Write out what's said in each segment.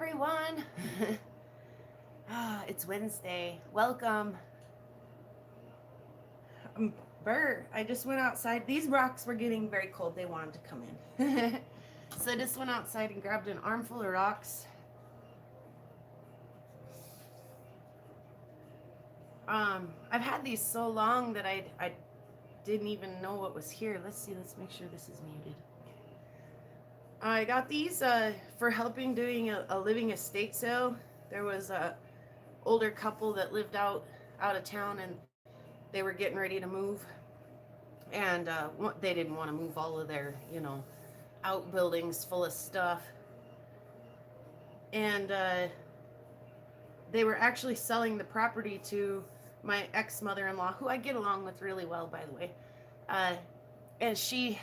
everyone. It's Wednesday. Welcome. Burr, I just went outside. These rocks were getting very cold. They wanted to come in. So I just went outside and grabbed an armful of rocks. I've had these so long that I didn't even know what was here. Let's see. Let's make sure this is muted. I got these for helping doing a living estate sale. There was a older couple that lived out of town, and they were getting ready to move, and they didn't want to move all of their outbuildings full of stuff, and they were actually selling the property to my ex-mother-in-law, who I get along with really well, by the way, and she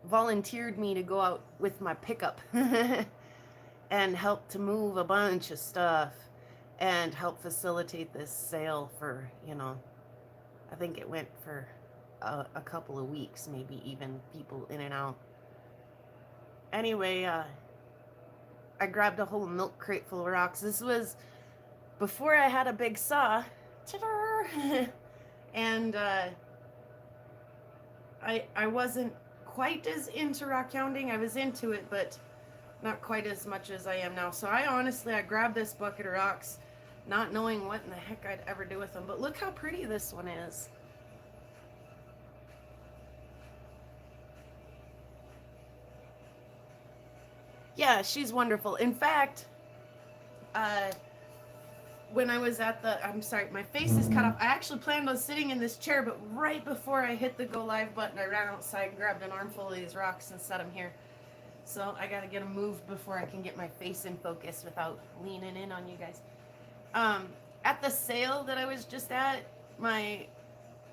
volunteered me to go out with my pickup and help to move a bunch of stuff and help facilitate this sale for, I think it went for a couple of weeks, maybe even people in and out. Anyway, I grabbed a whole milk crate full of rocks. This was before I had a big saw. And I wasn't quite as into rock hounding. I was into it, but not quite as much as I am now. So I grabbed this bucket of rocks, not knowing what in the heck I'd ever do with them. But look how pretty this one is. Yeah, she's wonderful. In fact, when I was I'm sorry, my face is cut off. I actually planned on sitting in this chair, but right before I hit the go live button, I ran outside and grabbed an armful of these rocks and set them here. So I gotta get them moved before I can get my face in focus without leaning in on you guys. At the sale that I was just at, my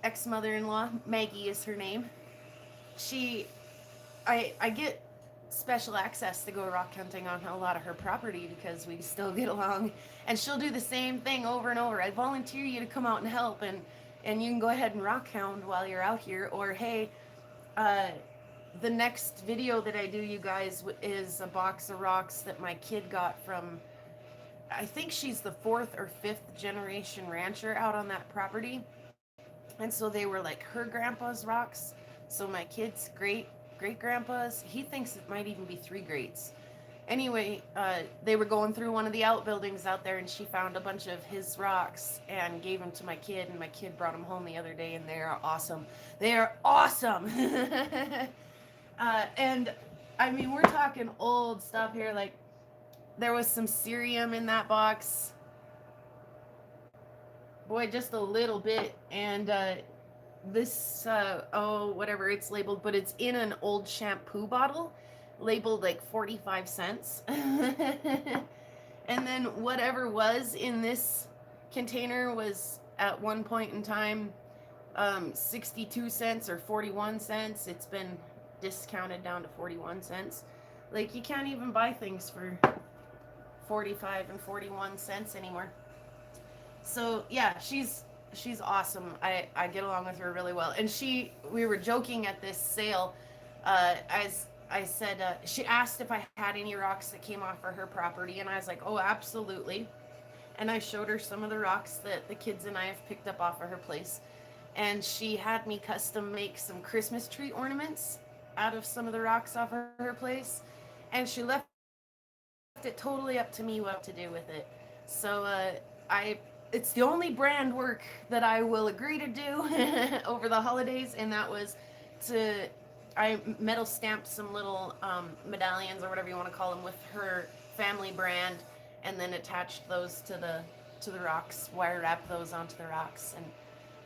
ex-mother-in-law, Maggie is her name, I get special access to go rock hunting on a lot of her property because we still get along, and she'll do the same thing over and over. I volunteer you to come out and help, and you can go ahead and rock hound while you're out here, or hey, the next video that I do, you guys, is a box of rocks that my kid got from, I think she's the 4th or 5th generation rancher out on that property, and so they were like her grandpa's rocks. So my kid's great grandpa's, he thinks it might even be 3 greats. Anyway, they were going through one of the outbuildings out there, and she found a bunch of his rocks and gave them to my kid, and my kid brought them home the other day, and they are awesome. They are awesome. And I mean, we're talking old stuff here. Like, there was some cerium in that box, boy, just a little bit. And this whatever it's labeled, but it's in an old shampoo bottle labeled like 45 cents. And then whatever was in this container was at one point in time 62 cents or 41 cents. It's been discounted down to 41 cents. Like, you can't even buy things for 45 and 41 cents anymore. So yeah, she's awesome. I get along with her really well. And we were joking at this sale, as I said, she asked if I had any rocks that came off of her property, and I was like, oh, absolutely. And I showed her some of the rocks that the kids and I have picked up off of her place. And she had me custom make some Christmas tree ornaments out of some of the rocks off of her place. And she left it totally up to me what to do with it. So it's the only brand work that I will agree to do over the holidays, and that was I metal stamped some little medallions, or whatever you want to call them, with her family brand, and then attached those to the rocks, wire wrapped those onto the rocks, and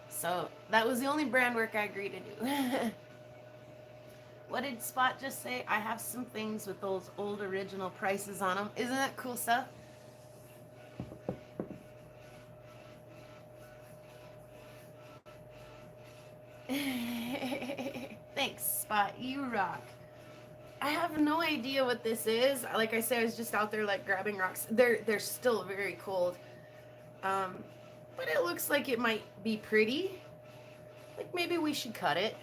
so that was the only brand work I agreed to do. What did Spot just say? I have some things with those old original prices on them. Isn't that cool stuff? Thanks, Spot. You rock. I have no idea what this is. Like I said, I was just out there like grabbing rocks. They're still very cold. But it looks like it might be pretty. Like, maybe we should cut it.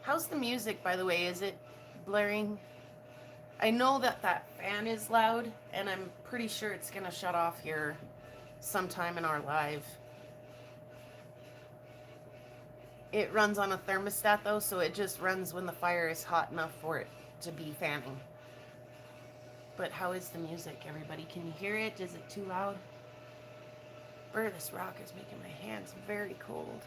How's the music, by the way? Is it blaring? I know that that fan is loud, and I'm pretty sure it's gonna shut off here sometime in our live. It runs on a thermostat though, so it just runs when the fire is hot enough for it to be fanning. But how is the music, everybody? Can you hear it? Is it too loud? Brr, this rock is making my hands very cold.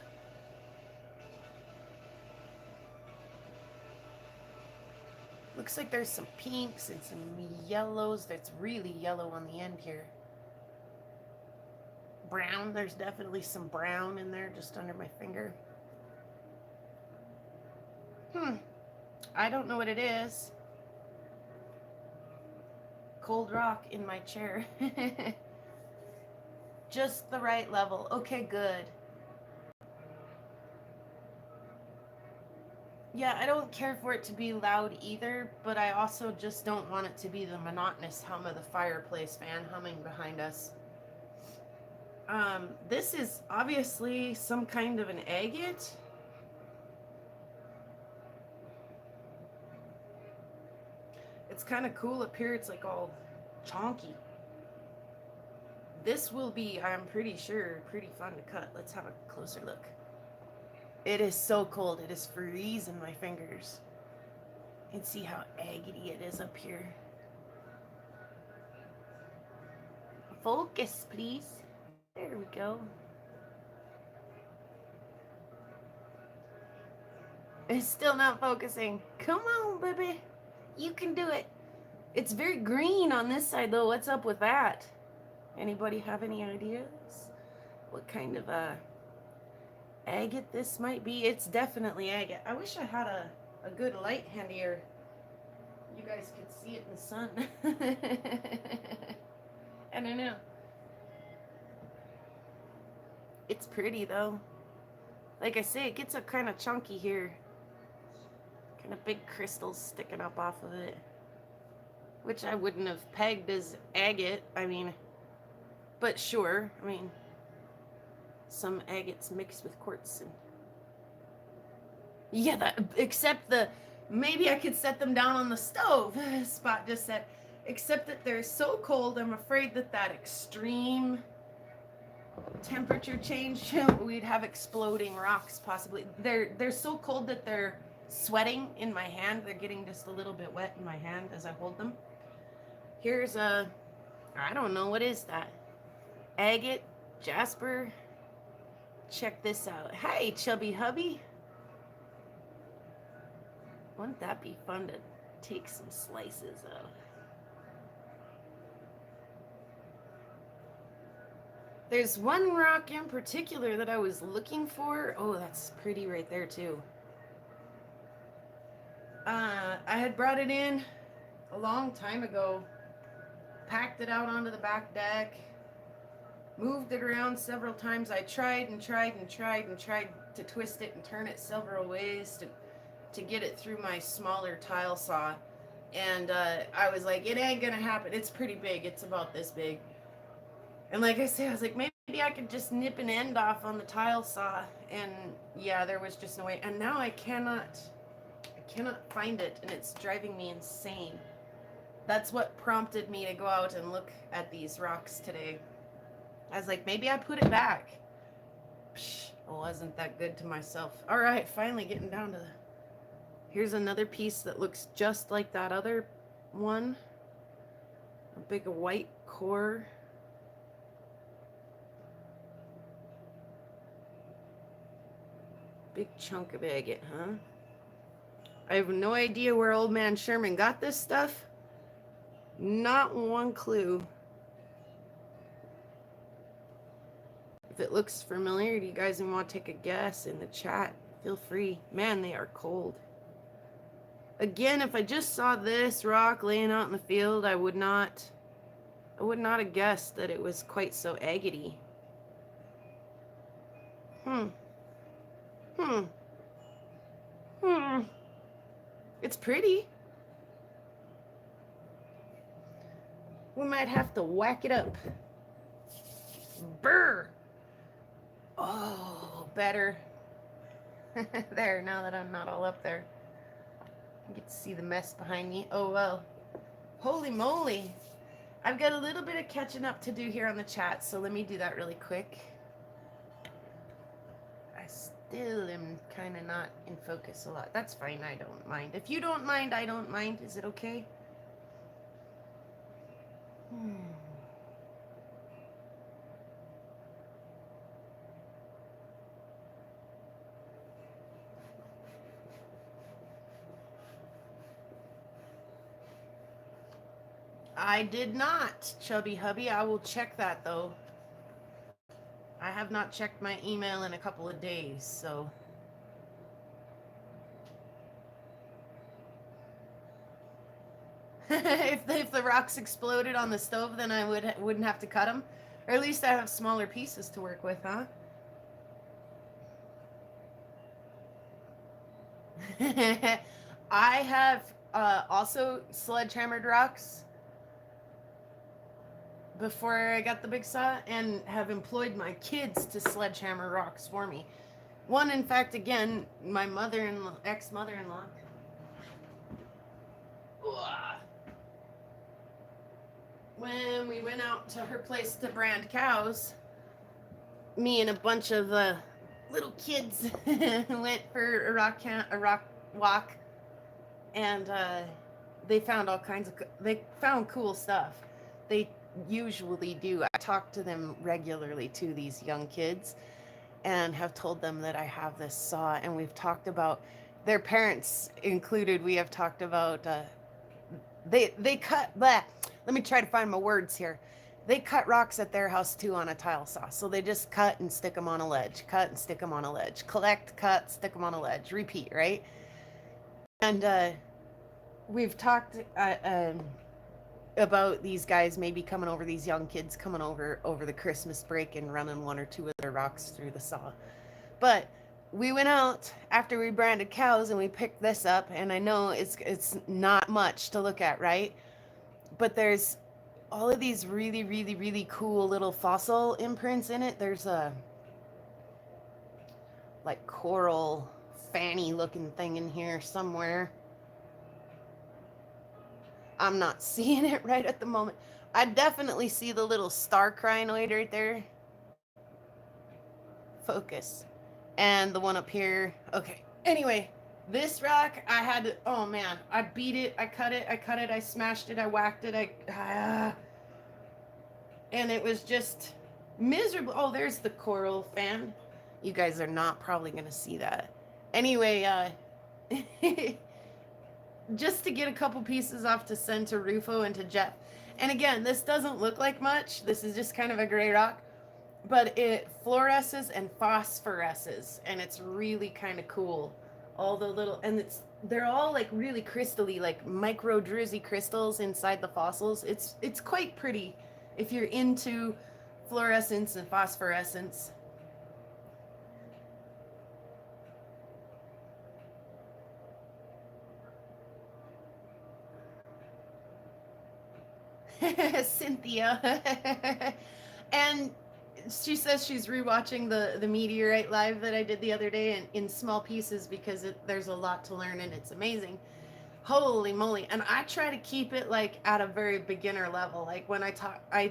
Looks like there's some pinks and some yellows. That's really yellow on the end here. Brown, there's definitely some brown in there just under my finger. I don't know what it is. Cold rock in my chair. Just the right level. Okay, good. Yeah, I don't care for it to be loud either, but I also just don't want it to be the monotonous hum of the fireplace fan humming behind us. This is obviously some kind of an agate. It's kind of cool up here. It's like all chonky. This will be, I'm pretty sure, pretty fun to cut. Let's have a closer look. It is so cold. It is freezing my fingers. You can see how agate it is up here. Focus, please. There we go. It's still not focusing. Come on, baby. You can do it. It's very green on this side, though. What's up with that? Anybody have any ideas? What kind of agate this might be? It's definitely agate. I wish I had a good light handier. You guys could see it in the sun. I don't know. It's pretty, though. Like I say, it gets a kind of chunky here. Kind of big crystals sticking up off of it. Which I wouldn't have pegged as agate. I mean, but sure. I mean, some agates mixed with quartz. And yeah, that, except the, maybe I could set them down on the stove. Spot just said, except that they're so cold, I'm afraid that that extreme temperature change, we'd have exploding rocks possibly. They're so cold that they're sweating in my hand. They're getting just a little bit wet in my hand as I hold them. Here's a, I don't know, what is that? Agate, jasper. Check this out. Hey, chubby hubby. Wouldn't that be fun to take some slices of? There's one rock in particular that I was looking for. Oh, that's pretty right there too. I had brought it in a long time ago, packed it out onto the back deck, moved it around several times. I tried and tried and tried and tried to twist it and turn it several ways to get it through my smaller tile saw. And I was like, it ain't gonna happen. It's pretty big. It's about this big. And like I said, I was like, maybe I could just nip an end off on the tile saw. And yeah, there was just no way. And now I cannot find it, and it's driving me insane. That's what prompted me to go out and look at these rocks today. I was like, maybe I put it back. Psh, I wasn't that good to myself. All right, finally getting down to the... Here's another piece that looks just like that other one. A big white core. Big chunk of agate, huh? I have no idea where old man Sherman got this stuff. Not one clue. If it looks familiar, do you guys even want to take a guess in the chat? Feel free. Man, they are cold. Again, if I just saw this rock laying out in the field, I would not have guessed that it was quite so agate-y. It's pretty. We might have to whack it up. Brr. Oh, better. There, now that I'm not all up there. I get to see the mess behind me. Oh, well. Holy moly. I've got a little bit of catching up to do here on the chat, so let me do that really quick. I still am kind of not in focus a lot. That's fine, I don't mind. If you don't mind, I don't mind. Is it okay? I did not, Chubby Hubby. I will check that, though. I have not checked my email in a couple of days, so... if the rocks exploded on the stove, then I wouldn't have to cut them. Or at least I have smaller pieces to work with, huh? I have also sledgehammered rocks before I got the big saw, and have employed my kids to sledgehammer rocks for me. One, in fact, again, my mother-in-law, ex-mother-in-law. When we went out to her place to brand cows, me and a bunch of little kids went for a rock walk, and they found they found cool stuff. They usually do. I talk to them regularly, to these young kids, and have told them that I have this saw, and we've talked about, their parents included, we have talked about they cut let me try to find my words here. They cut rocks at their house too on a tile saw. So they just cut and stick them on a ledge, cut and stick them on a ledge, collect, cut, stick them on a ledge, repeat, right? And we've talked about these guys maybe coming over, these young kids coming over the Christmas break and running one or two of their rocks through the saw. But we went out after we branded cows and we picked this up, and I know it's not much to look at, right? But there's all of these really, really, really cool little fossil imprints in it. There's a like coral fanny looking thing in here somewhere. I'm not seeing it right at the moment. I definitely see the little star crinoid right there. Focus. And the one up here. Okay. Anyway, this rock, I had to, oh man, I beat it, I cut it, I smashed it, I whacked it, and it was just miserable. Oh, there's the coral fan. You guys are not probably going to see that. Anyway, just to get a couple pieces off to send to Rufo and to Jeff. And again, this doesn't look like much. This is just kind of a gray rock. But it fluoresces and phosphoresces, and it's really kind of cool. All the little, and they're all like really crystally, like micro druzy crystals inside the fossils. It's quite pretty if you're into fluorescence and phosphorescence. Cynthia. And she says she's rewatching the Meteorite live that I did the other day in small pieces, because there's a lot to learn and it's amazing. Holy moly. And I try to keep it like at a very beginner level. Like when I talk, I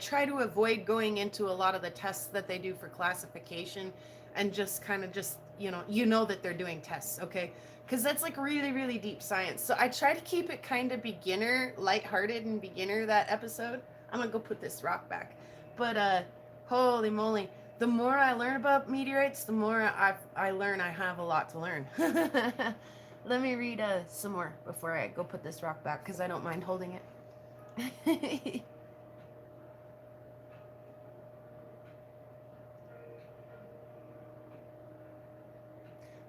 try to avoid going into a lot of the tests that they do for classification, and just kind of just, you know that they're doing tests, okay? Because that's like really, really deep science. So I try to keep it kind of beginner, lighthearted and beginner, that episode. I'm gonna go put this rock back. But holy moly, the more I learn about meteorites, the more I learn I have a lot to learn. Let me read some more before I go put this rock back, because I don't mind holding it.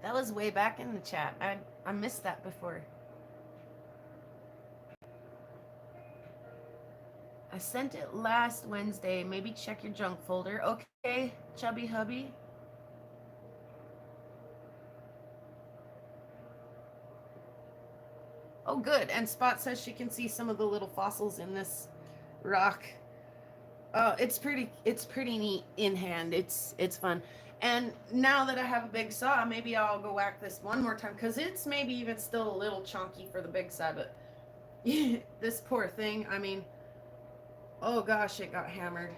That was way back in the chat. I missed that before. I sent it last Wednesday. Maybe check your junk folder. Okay, Chubby Hubby. Oh, good. And Spot says she can see some of the little fossils in this rock. Oh, it's pretty neat in hand. It's fun. And now that I have a big saw, maybe I'll go whack this one more time, because it's maybe even still a little chunky for the big saw, but This poor thing, I mean, oh gosh, it got hammered.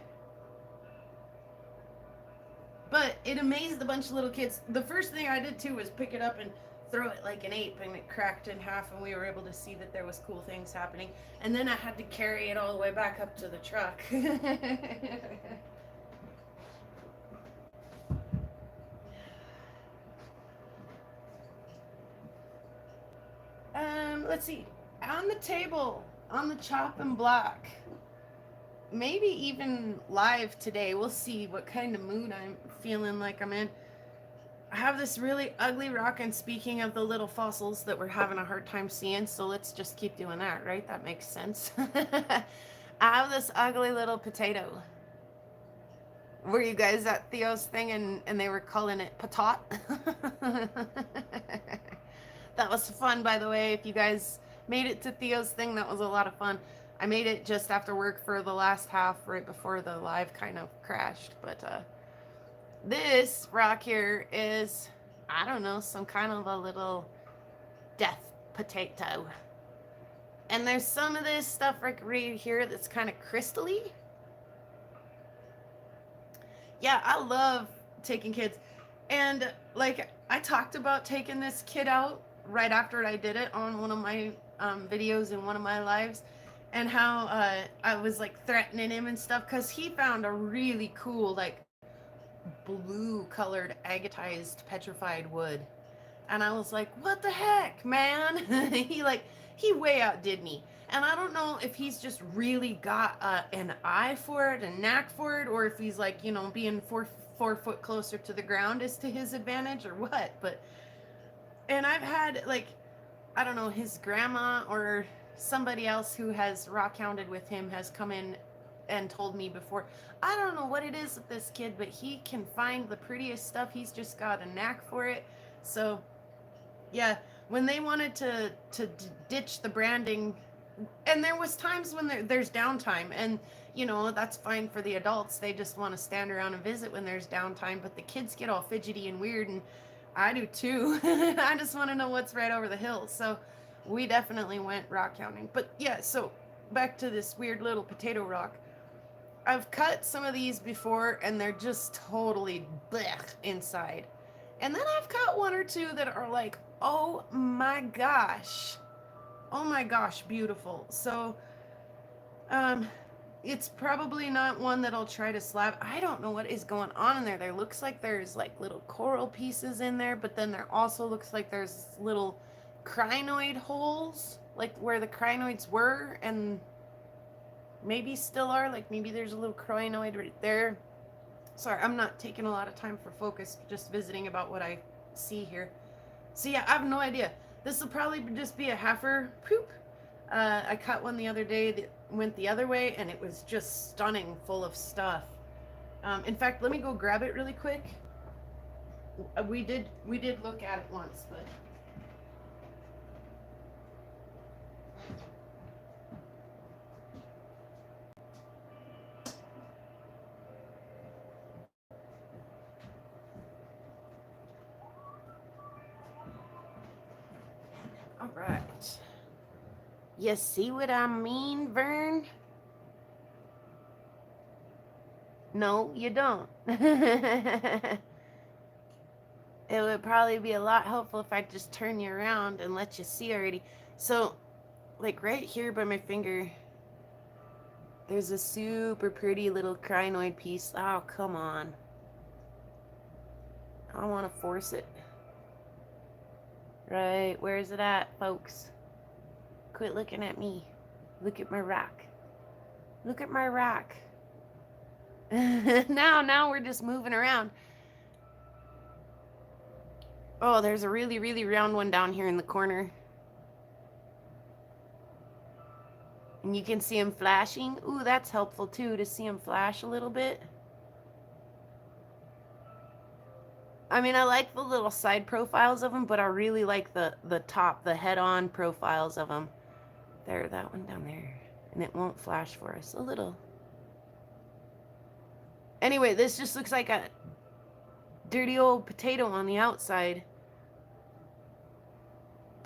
But it amazed a bunch of little kids. The first thing I did too was pick it up and throw it like an ape, and it cracked in half, and we were able to see that there was cool things happening. And then I had to carry it all the way back up to the truck. Let's see. On the table, on the chopping block. Maybe even live today. We'll see what kind of mood I'm feeling like I'm in. I have this really ugly rock, and speaking of the little fossils that we're having a hard time seeing, so let's just keep doing that, right? That makes sense. I have this ugly little potato. Were you guys at Theo's thing and they were calling it patot? That was fun, by the way. If you guys made it to Theo's thing, that was a lot of fun. I made it just after work for the last half, right before the live kind of crashed. But this rock here is, I don't know, some kind of a little death potato. And there's some of this stuff right here that's kind of crystally. Yeah, I love taking kids. And like, I talked about taking this kid out right after I did it on one of my videos in one of my lives, and how I was like threatening him and stuff because he found a really cool like blue colored agatized petrified wood, and I was like, what the heck, man? he way outdid me. And I don't know if he's just really got an eye for it, a knack for it, or if he's like, you know, being four foot closer to the ground is to his advantage or what. But, and I've had like, I don't know, his grandma or somebody else who has rock hounded with him has come in and told me before, I don't know what it is with this kid, but he can find the prettiest stuff. He's just got a knack for it. So yeah, when they wanted to ditch the branding, and there was times when there's downtime, and you know, that's fine for the adults. They just want to stand around and visit when there's downtime, but the kids get all fidgety and weird, and I do too. I just want to know what's right over the hill. So we definitely went rock hounding. But yeah, so back to this weird little potato rock. I've cut some of these before, and they're just totally blech inside. And then I've cut one or two that are like, oh my gosh, beautiful. So it's probably not one that I'll try to slab. I don't know what is going on in there. There looks like there's like little coral pieces in there, but then there also looks like there's little crinoid holes, like where the crinoids were and maybe still are. Like maybe there's a little crinoid right there. Sorry, I'm not taking a lot of time for focus, just visiting about what I see here. So yeah, I have no idea. This will probably just be a heifer poop. I cut one the other day that went the other way, and it was just stunning, full of stuff. In fact, let me go grab it really quick. We did look at it once, but all right. You see what I mean, Vern? No, you don't. It would probably be a lot helpful if I just turn you around and let you see already. So, like right here by my finger, there's a super pretty little crinoid piece. Oh, come on. I don't want to force it. Right, where is it at, folks? Quit looking at me. Look at my rock. Look at my rock. Now we're just moving around. Oh, there's a really, really round one down here in the corner. And you can see him flashing. Ooh, that's helpful too, to see him flash a little bit. I mean, I like the little side profiles of them, but I really like the top, the head-on profiles of them. There, that one down there. And it won't flash for us. A little. Anyway, this just looks like a dirty old potato on the outside.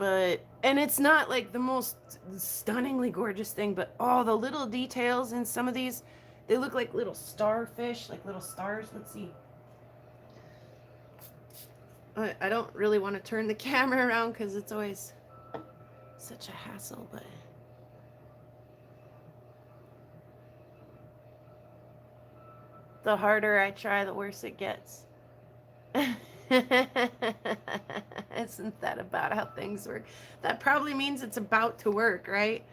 And it's not like the most stunningly gorgeous thing, but all the little details in some of these, they look like little starfish, like little stars. Let's see. I don't really want to turn the camera around because it's always such a hassle, but the harder I try, the worse it gets. Isn't that about how things work? That probably means it's about to work, right?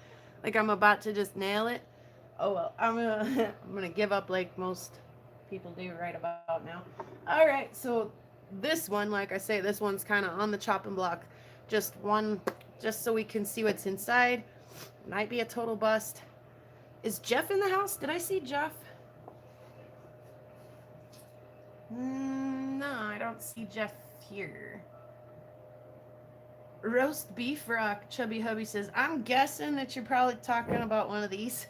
Like I'm about to just nail it. Oh well, I'm gonna give up like most people do right about now. All right, so this one, like I say, this one's kind of on the chopping block. Just one, just so we can see what's inside. Might be a total bust. Is Jeff in the house? Did I see Jeff? No, I don't see Jeff here. Roast beef rock, Chubby Hubby says, I'm guessing that you're probably talking about one of these.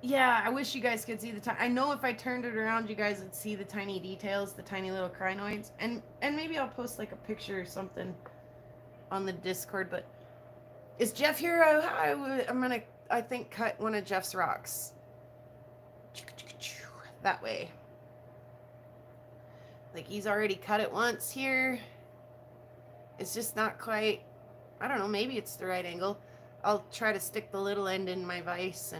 Yeah, I wish you guys could see the time. I know if I turned it around, you guys would see the tiny details, the tiny little crinoids. And maybe I'll post like a picture or something on the Discord. But is Jeff here? I'm going to, I think, cut one of Jeff's rocks. That way. Like he's already cut it once here. It's just not quite, I don't know, maybe it's the right angle. I'll try to stick the little end in my vise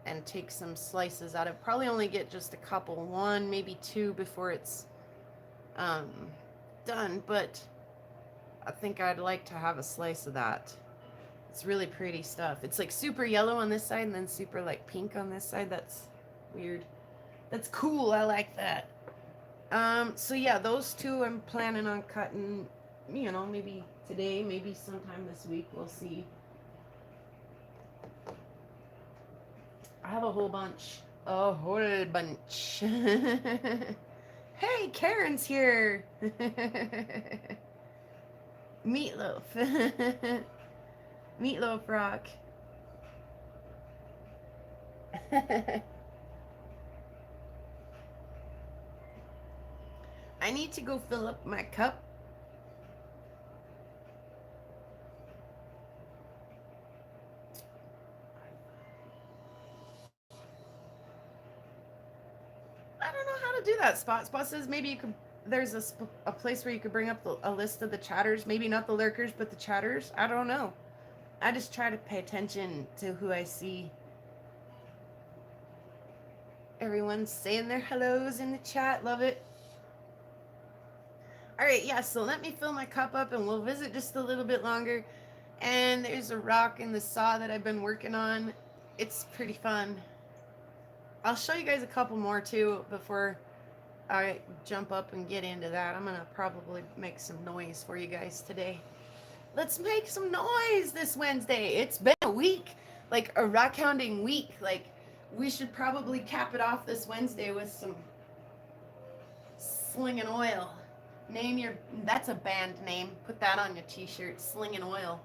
and take some slices out of it. Probably only get just a couple, one, maybe two before it's done, but I think I'd like to have a slice of that. It's really pretty stuff. It's like super yellow on this side and then super like pink on this side. That's weird. That's cool. I like that. So yeah, those two I'm planning on cutting, you know, maybe today, maybe sometime this week. We'll see. I have a whole bunch. A whole bunch. Hey, Karen's here. Meatloaf. Meatloaf rock. I need to go fill up my cup. I don't know how to do that. Spot says maybe you could. There's a place where you could bring up a list of the chatters. Maybe not the lurkers, but the chatters. I don't know. I just try to pay attention to who I see. Everyone's saying their hellos in the chat. Love it. All right, yeah, so let me fill my cup up and we'll visit just a little bit longer. And there's a rock in the saw that I've been working on. It's pretty fun. I'll show you guys a couple more too before I jump up and get into that. I'm gonna probably make some noise for you guys today. Let's make some noise this Wednesday. It's been a week, like a rock hounding week. Like we should probably cap it off this Wednesday with some Slinging Oil. That's a band name. Put that on your t-shirt, Slinging Oil.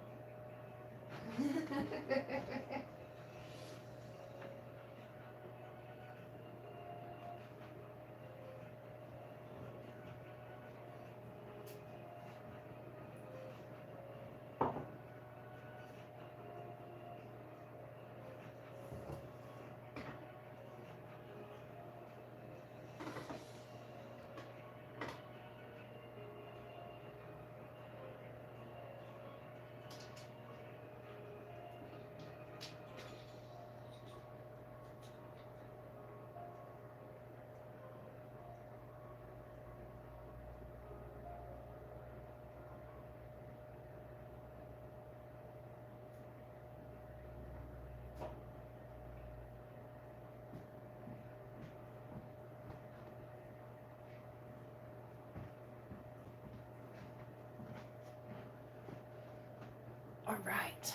All right.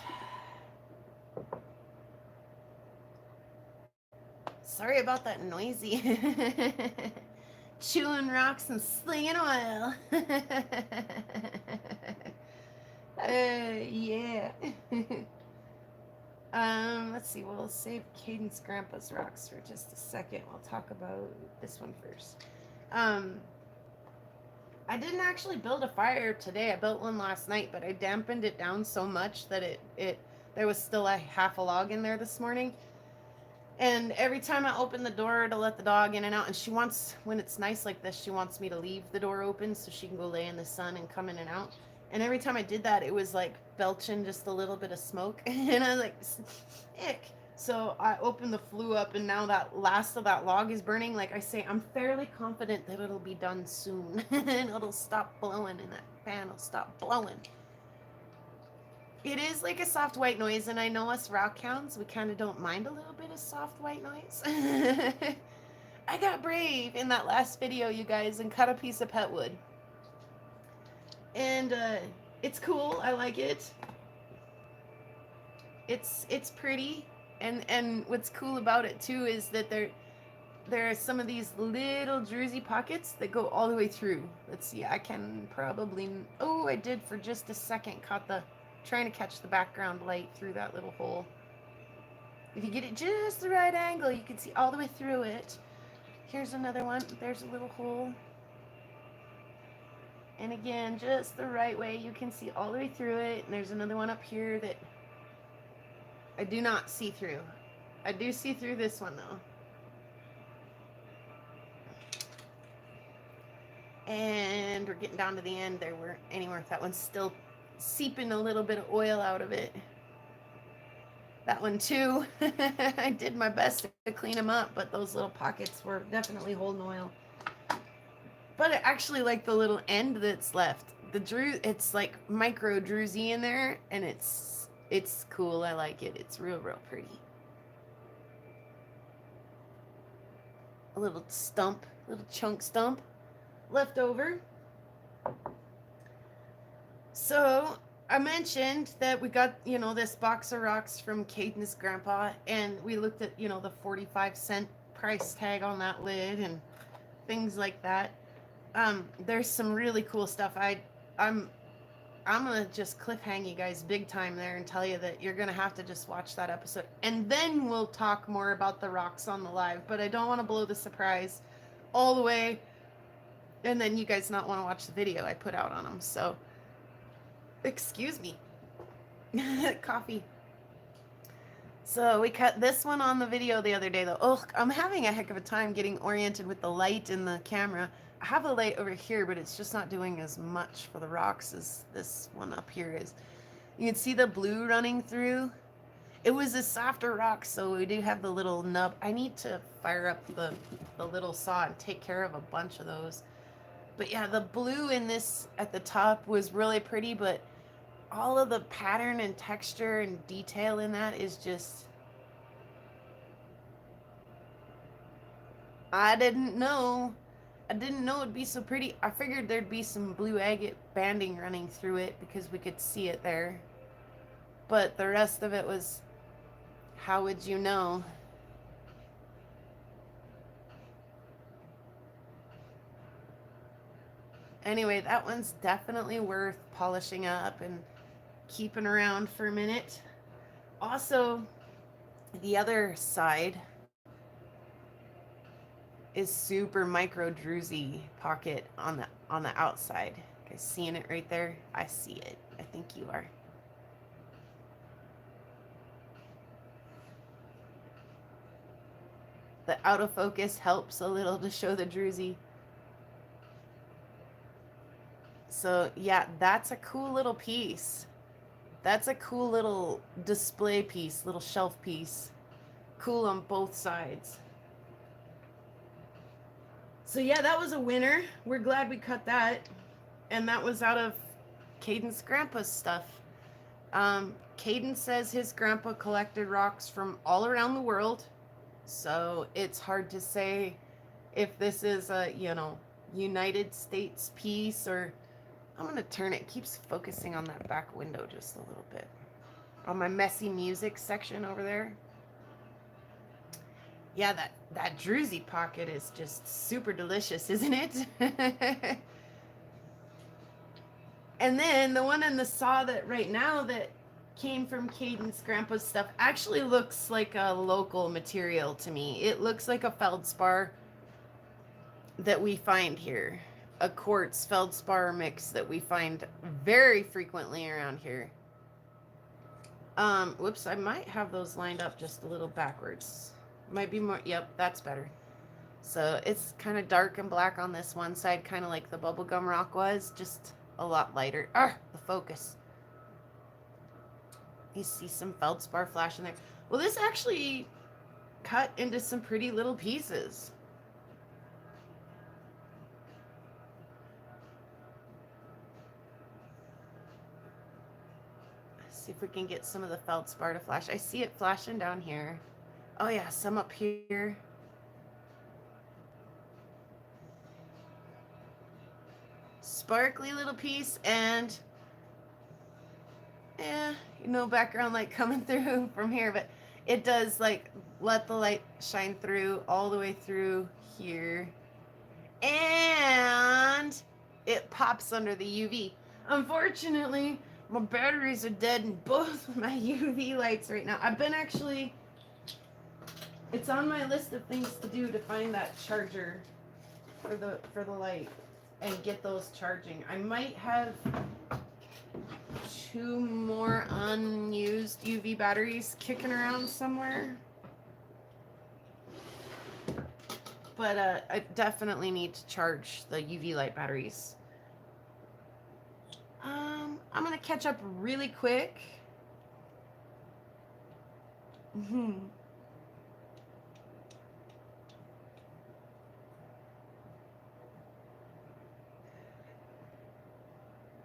Sorry about that noisy. Chewing rocks and slinging oil. Yeah. Let's see. We'll save Cadence Grandpa's rocks for just a second. We'll talk about this one first. I didn't actually build a fire today. I built one last night, but I dampened it down so much that there was still a half a log in there this morning. And every time I open the door to let the dog in and out, and she wants, when it's nice like this, she wants me to leave the door open so she can go lay in the sun and come in and out. And every time I did that, it was like belching just a little bit of smoke. And I was like, ick. So I opened the flue up, and now that last of that log is burning. Like I say, I'm fairly confident that it'll be done soon. And it'll stop blowing, and that fan will stop blowing. It is like a soft white noise, and I know us rock hounds, we kind of don't mind a little bit of soft white noise. I got brave in that last video, you guys, and cut a piece of pet wood. And it's cool. I like it. It's pretty, and what's cool about it too is that there are some of these little druzy pockets that go all the way through. Let's see. I can probably. Oh, I did for just a second. Trying to catch the background light through that little hole. If you get it just the right angle, you can see all the way through it. Here's another one. There's a little hole. And again, just the right way, you can see all the way through it. And there's another one up here that I do not see through. I do see through this one though. And we're getting down to the end. There weren't anywhere. That one's still seeping a little bit of oil out of it. That one too. I did my best to clean them up, but those little pockets were definitely holding oil. But I actually like the little end that's left. It's like micro druzy in there, and it's cool. I like it. It's real pretty. A little chunk stump left over. So I mentioned that we got, this box of rocks from Caden's grandpa, and we looked at, the 45-cent price tag on that lid and things like that. There's some really cool stuff. I'm gonna just cliffhang you guys big time there and tell you that you're gonna have to just watch that episode, and then we'll talk more about the rocks on the live. But I don't want to blow the surprise all the way, and then you guys not want to watch the video I put out on them. So, excuse me, coffee. So we cut this one on the video the other day though. Oh, I'm having a heck of a time getting oriented with the light in the camera. I have a light over here, but it's just not doing as much for the rocks as this one up here is. You can see the blue running through. It was a softer rock, so we do have the little nub. I need to fire up the little saw and take care of a bunch of those. But yeah, the blue in this at the top was really pretty, but all of the pattern and texture and detail in that is just... I didn't know it'd be so pretty. I figured there'd be some blue agate banding running through it because we could see it there. But the rest of it was, how would you know? Anyway, that one's definitely worth polishing up and keeping around for a minute. Also, the other side is super micro druzy pocket on the outside. You guys seeing it right there? I see it. I think you are. The out of focus helps a little to show the druzy. So yeah, that's a cool little piece. That's a cool little display piece, little shelf piece. Cool on both sides. So yeah, that was a winner. We're glad we cut that. And that was out of Caden's grandpa's stuff. Caden says his grandpa collected rocks from all around the world. So it's hard to say if this is a, United States piece, or... I'm going to turn it. It keeps focusing on that back window just a little bit. On my messy music section over there. Yeah, that druzy pocket is just super delicious, isn't it? And then the one in the saw that right now that came from Caden's grandpa's stuff actually looks like a local material to me. It looks like a feldspar that we find here. a quartz feldspar mix that we find very frequently around here. Whoops, I might have those lined up just a little backwards. Might be more, yep, that's better. So it's kind of dark and black on this one side, kind of like the bubblegum rock was, just a lot lighter. The focus. You see some feldspar flash in there. Well, this actually cut into some pretty little pieces. Let's see if we can get some of the feldspar to flash. I see it flashing down here. Oh yeah, some up here. Sparkly little piece, and no background light coming through from here, but it does like let the light shine through all the way through here, and it pops under the UV. Unfortunately, my batteries are dead in both of my UV lights right now. I've been actually, it's on my list of things to do to find that charger for the light and get those charging. I might have 2 more unused UV batteries kicking around somewhere. But I definitely need to charge the UV light batteries. I'm gonna catch up really quick.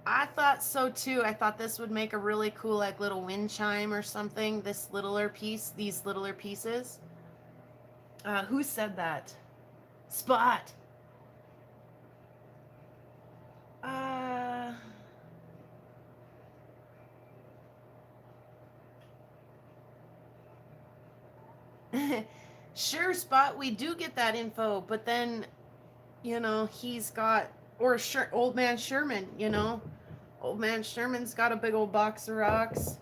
I thought so too. I thought this would make a really cool like little wind chime or something. This littler piece, these littler pieces. Who said that? Spot. Sure, Spot, we do get that info, but then, he's got, or old man Sherman, old man Sherman's got a big old box of rocks.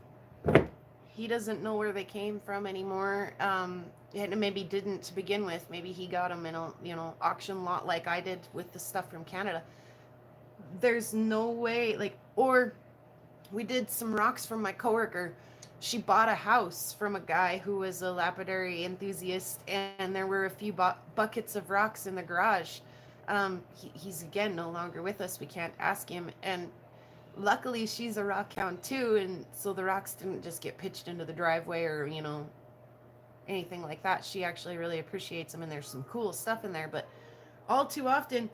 He doesn't know where they came from anymore. And maybe didn't to begin with. Maybe he got them in a, auction lot like I did with the stuff from Canada. There's no way, or we did some rocks from my coworker. She bought a house from a guy who was a lapidary enthusiast, and there were a few buckets of rocks in the garage. He's again no longer with us. We can't ask him. And luckily she's a rock hound too, and so the rocks didn't just get pitched into the driveway or, anything like that. She actually really appreciates them, and there's some cool stuff in there. But all too often,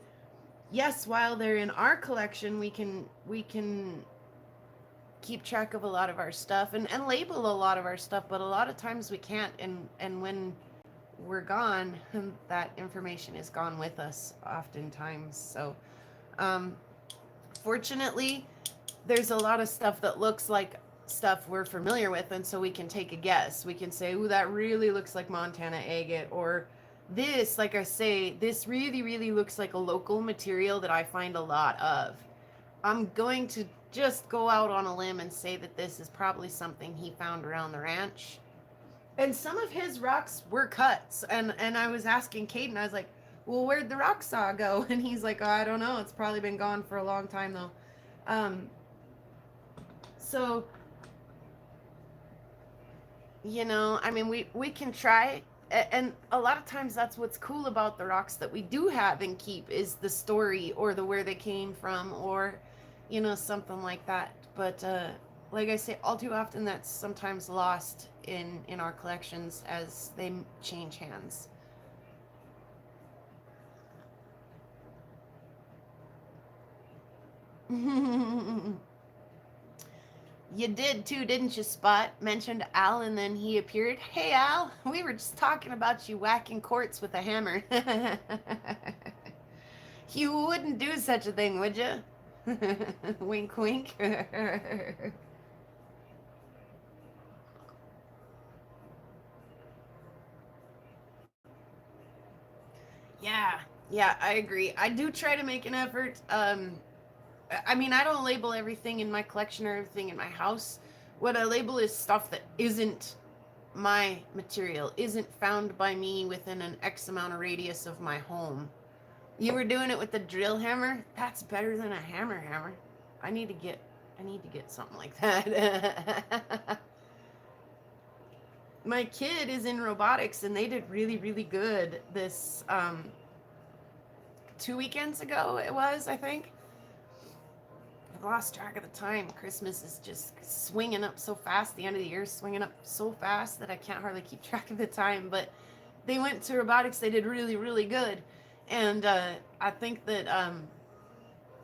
yes, while they're in our collection, we can keep track of a lot of our stuff and label a lot of our stuff, but a lot of times we can't, and when we're gone, that information is gone with us oftentimes. So fortunately, there's a lot of stuff that looks like stuff we're familiar with, and so we can take a guess. We can say, ooh, that really looks like Montana agate, or this, like I say, this really, really looks like a local material that I find a lot of. I'm going to just go out on a limb and say that this is probably something he found around the ranch. And some of his rocks were cuts. And I was asking Caden, I was like, well, where'd the rock saw go? And he's like, oh, I don't know. It's probably been gone for a long time, though. So, I mean, we can try. And a lot of times that's what's cool about the rocks that we do have and keep is the story or the where they came from, or something like that. But like I say, all too often that's sometimes lost in our collections as they change hands. You did too, didn't you, Spot? Mentioned Al, and then he appeared. Hey, Al, we were just talking about you whacking quartz with a hammer. You wouldn't do such a thing, would you? Wink, wink. Yeah, I agree. I do try to make an effort. I mean, I don't label everything in my collection or everything in my house. What I label is stuff that isn't my material, isn't found by me within an X amount of radius of my home. You were doing it with the drill hammer? That's better than a hammer. I need to get something like that. My kid is in robotics and they did really, really good this 2 weekends ago it was, I think. I've lost track of the time. Christmas is just swinging up so fast. The end of the year is swinging up so fast that I can't hardly keep track of the time. But they went to robotics. They did really, really good. And I think that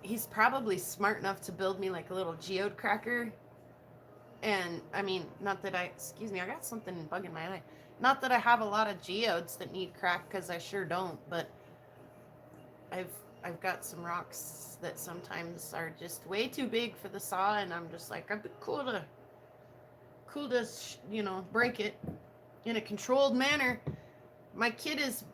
he's probably smart enough to build me like a little geode cracker. And I mean, not that I, excuse me, I got something bugging my eye. Not that I have a lot of geodes that need crack, because I sure don't. But I've got some rocks that sometimes are just way too big for the saw, and I'm just like, I'd be cool to break it in a controlled manner. My kid has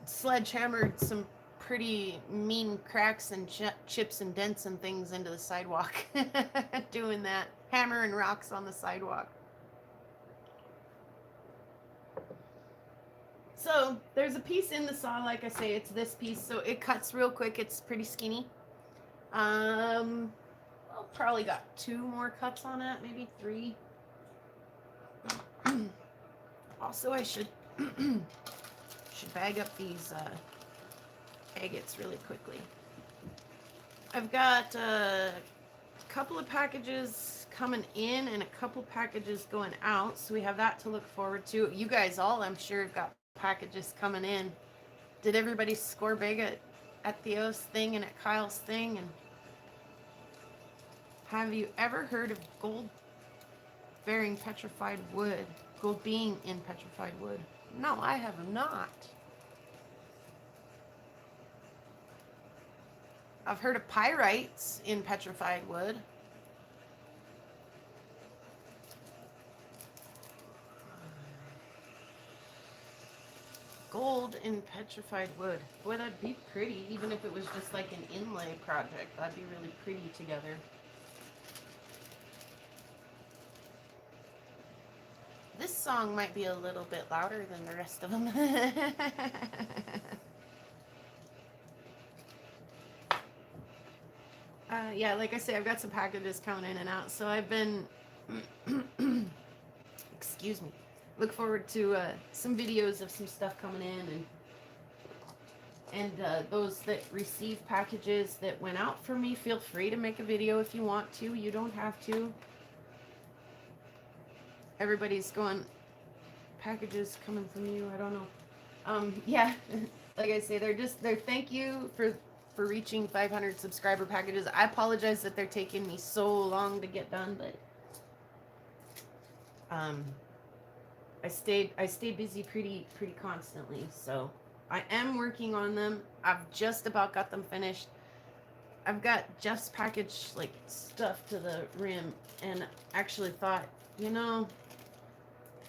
sledgehammered some pretty mean cracks and chips and dents and things into the sidewalk doing that, hammering rocks on the sidewalk. So there's a piece in the saw, like I say, it's this piece, so it cuts real quick. It's pretty skinny. I'll probably got 2 more cuts on it, maybe 3. Also, I should bag up these agates really quickly. I've got a couple of packages coming in and a couple packages going out, so we have that to look forward to. You guys all, I'm sure, have got packages coming in. Did everybody score big at Theo's thing and at Kyle's thing? And have you ever heard of gold bearing petrified wood? Gold being in petrified wood? No, I have not. I've heard of pyrites in petrified wood. Gold in petrified wood. Boy, that'd be pretty, even if it was just like an inlay project. That'd be really pretty together. This song might be a little bit louder than the rest of them. Yeah, like I say, I've got some packages coming in and out, so I've been, excuse me, look forward to some videos of some stuff coming in, and those that receive packages that went out for me, feel free to make a video if you want to. You don't have to. Everybody's going, packages coming from you, I don't know. Yeah, like I say, they're thank you for reaching 500 subscriber packages. I apologize that they're taking me so long to get done, but I stayed busy pretty constantly, so I am working on them. I've just about got them finished. I've got Jeff's package like stuffed to the rim, and actually thought, you know,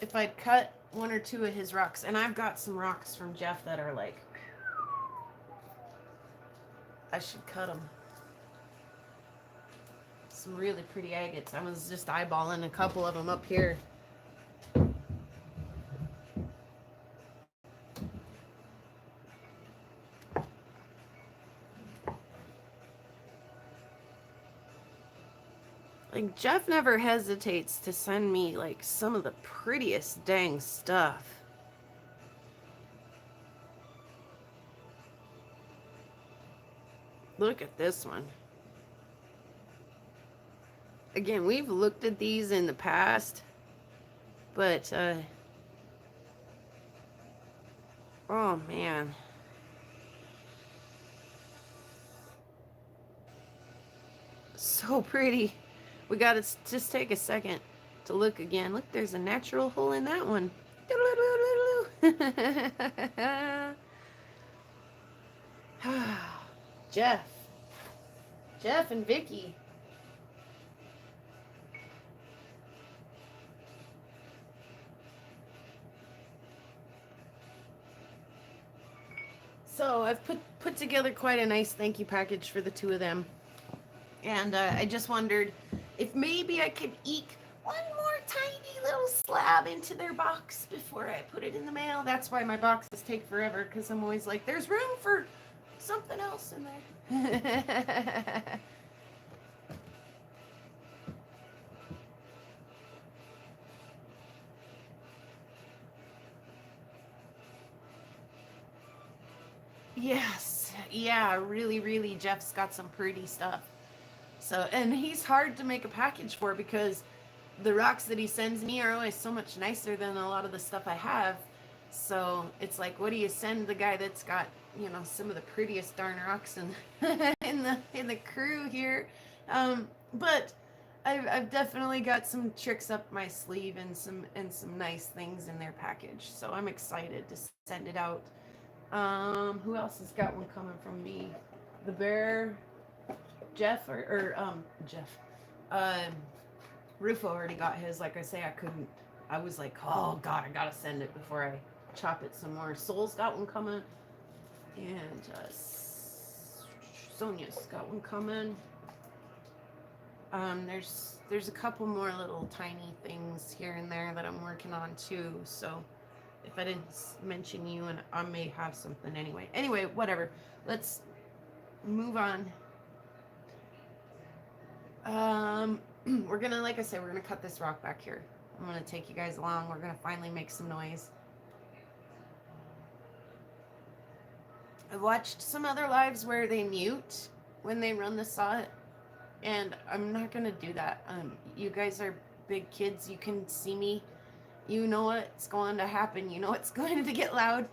if I'd cut 1 or 2 of his rocks, and I've got some rocks from Jeff that are like, I should cut them. Some really pretty agates. I was just eyeballing a couple of them up here. Like, Jeff never hesitates to send me like some of the prettiest dang stuff. Look at this one. Again, we've looked at these in the past, but oh man. So pretty. We gotta just take a second to look again. Look, there's a natural hole in that one. Jeff and Vicky. So I've put together quite a nice thank you package for the 2 of them. And I just wondered if maybe I could eke one more tiny little slab into their box before I put it in the mail. That's why my boxes take forever, because I'm always like, there's room for something else in there. Yes. Yeah, really, really, Jeff's got some pretty stuff. So, and he's hard to make a package for because the rocks that he sends me are always so much nicer than a lot of the stuff I have. So it's like, what do you send the guy that's got, you know, some of the prettiest darn rocks in in the crew here? But I've definitely got some tricks up my sleeve and some nice things in their package. So I'm excited to send it out. Who else has got one coming from me? The bear, Jeff or Jeff. Um, Rufo already got his. Like I say, I couldn't. I was like, oh god, I gotta send it before I chop it some more. Soul's got one coming, and Sonia's got one coming. There's a couple more little tiny things here and there that I'm working on too. So if I didn't mention you, and I may have something anyway. Anyway, whatever. Let's move on. We're gonna, like I said, we're gonna cut this rock back here. I'm gonna take you guys along. We're gonna finally make some noise. I watched some other lives where they mute when they run the saw, and I'm not gonna do that. You guys are big kids. You can see me. You know what's going to happen. You know it's going to get loud.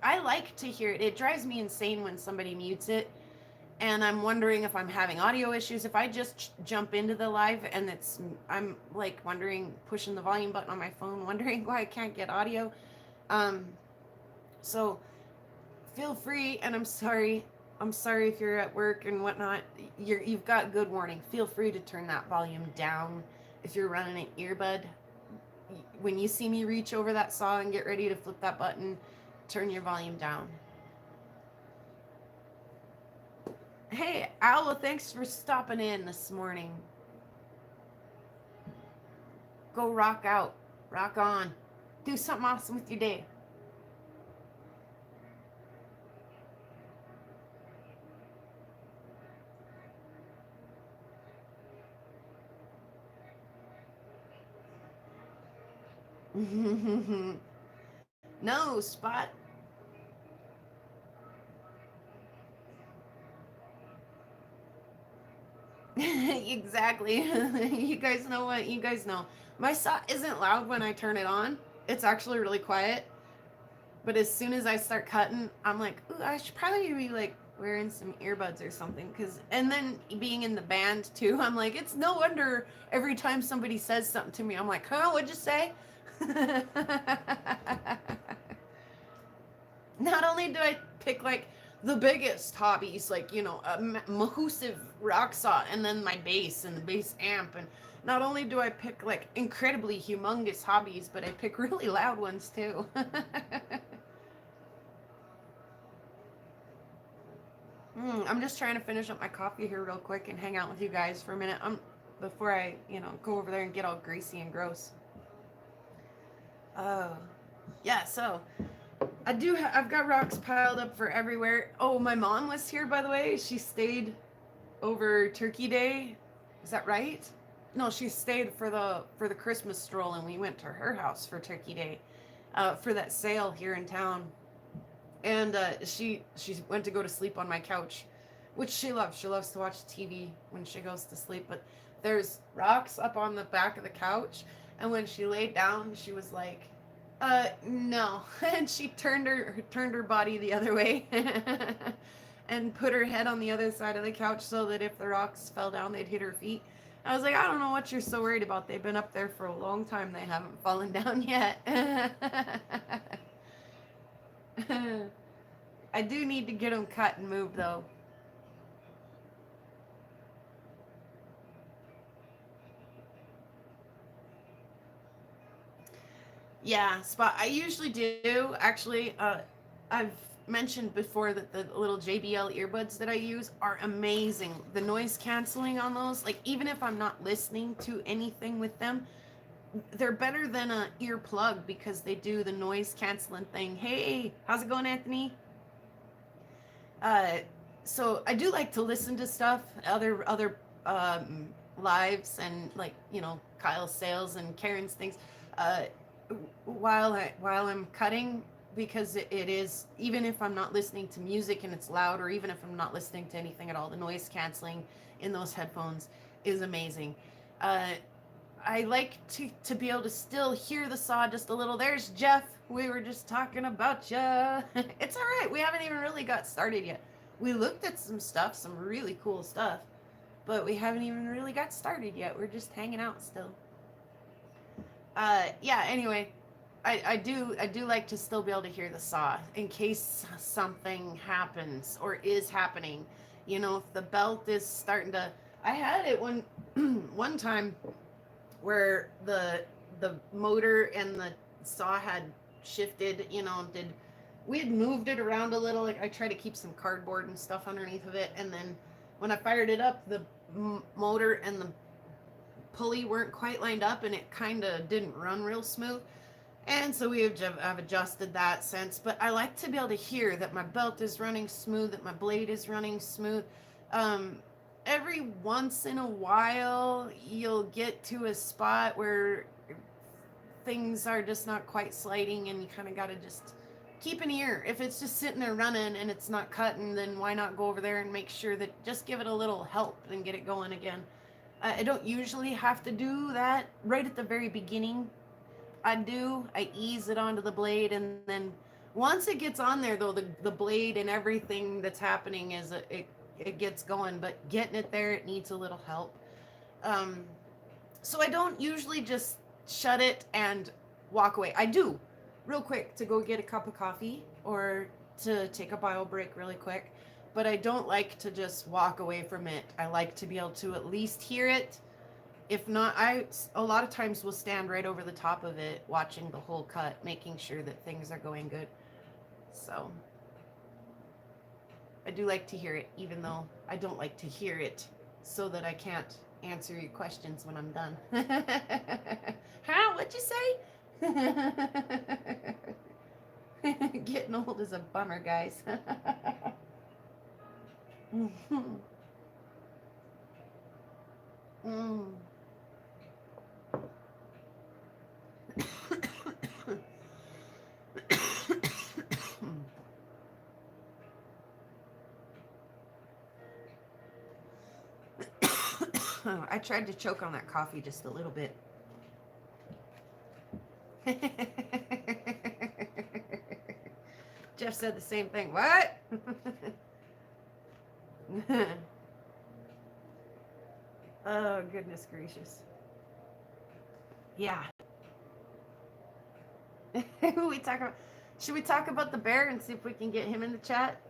I like to hear it. It drives me insane when somebody mutes it. And I'm wondering if I'm having audio issues. If I just jump into the live and I'm like wondering, pushing the volume button on my phone, wondering why I can't get audio. So feel free, and I'm sorry if you're at work and whatnot. You've got good warning. Feel free to turn that volume down if you're running an earbud. When you see me reach over that saw and get ready to flip that button, turn your volume down. Hey, Owl, thanks for stopping in this morning. Go rock out. Rock on. Do something awesome with your day. No, Spot. Exactly. You guys know what? You guys know. My saw isn't loud when I turn it on. It's actually really quiet. But as soon as I start cutting, I'm like, ooh, I should probably be like wearing some earbuds or something. And then being in the band too, I'm like, it's no wonder every time somebody says something to me, I'm like, huh, what'd you say? Not only do I pick like the biggest hobbies, like, you know, a Mahusive rock saw, and then my bass and the bass amp, and not only do I pick like incredibly humongous hobbies, but I pick really loud ones too. I'm just trying to finish up my coffee here real quick and hang out with you guys for a minute before I, you know, go over there and get all greasy and gross. Yeah, so I've got rocks piled up for everywhere. Oh, my mom was here, by the way. She stayed over Turkey Day. Is that right? No, she stayed for the Christmas stroll, and we went to her house for Turkey Day, for that sale here in town. And she went to go to sleep on my couch, which she loves. She loves to watch TV when she goes to sleep. But there's rocks up on the back of the couch, and when she laid down, she was like, no. And she turned her body the other way and put her head on the other side of the couch so that if the rocks fell down, they'd hit her feet. I was like, I don't know what you're so worried about. They've been up there for a long time. They haven't fallen down yet. I do need to get them cut and moved, though. Yeah, Spot. I usually do. Actually, I've mentioned before that the little JBL earbuds that I use are amazing. The noise canceling on those, like even if I'm not listening to anything with them, they're better than a earplug because they do the noise canceling thing. Hey, how's it going, Anthony? Uh, so I do like to listen to stuff, other lives, and like, you know, Kyle's sales and Karen's things, uh, while I'm cutting, because it is, even if I'm not listening to music and it's loud, or even if I'm not listening to anything at all, the noise canceling in those headphones is amazing. Uh, I like to be able to still hear the saw just a little. There's Jeff. We were just talking about ya. It's all right. We haven't even really got started yet. We looked at some stuff, some really cool stuff, but we haven't even really got started yet. We're just hanging out still. Yeah. Anyway, I do like to still be able to hear the saw in case something happens or is happening. You know, if the belt is starting to. I had it one time where the motor and the saw had shifted, you know, we had moved it around a little. Like, I tried to keep some cardboard and stuff underneath of it, and then when I fired it up, the motor and the pulley weren't quite lined up, and it kind of didn't run real smooth. And so I've adjusted that since. But I like to be able to hear that my belt is running smooth, that my blade is running smooth. Um, every once in a while, you'll get to a spot where things are just not quite sliding, and you kind of got to just keep an ear. If it's just sitting there running and it's not cutting, then why not go over there and make sure that, just give it a little help and get it going again. I don't usually have to do that right at the very beginning. I ease it onto the blade, and then once it gets on there, though, the blade and everything that's happening it gets going, but getting it there, it needs a little help. Um, so I don't usually just shut it and walk away. I do, real quick, to go get a cup of coffee or to take a bio break really quick, but I don't like to just walk away from it. I like to be able to at least hear it. If not, I a lot of times will stand right over the top of it, watching the whole cut, making sure that things are going good. So I do like to hear it, even though I don't like to hear it, so that I can't answer your questions when I'm done. Huh? What'd you say? Getting old is a bummer, guys. Mm. I tried to choke on that coffee just a little bit. Jeff said the same thing. What? Oh, goodness gracious. Yeah. Who we talk about? Should we talk about the bear and see if we can get him in the chat?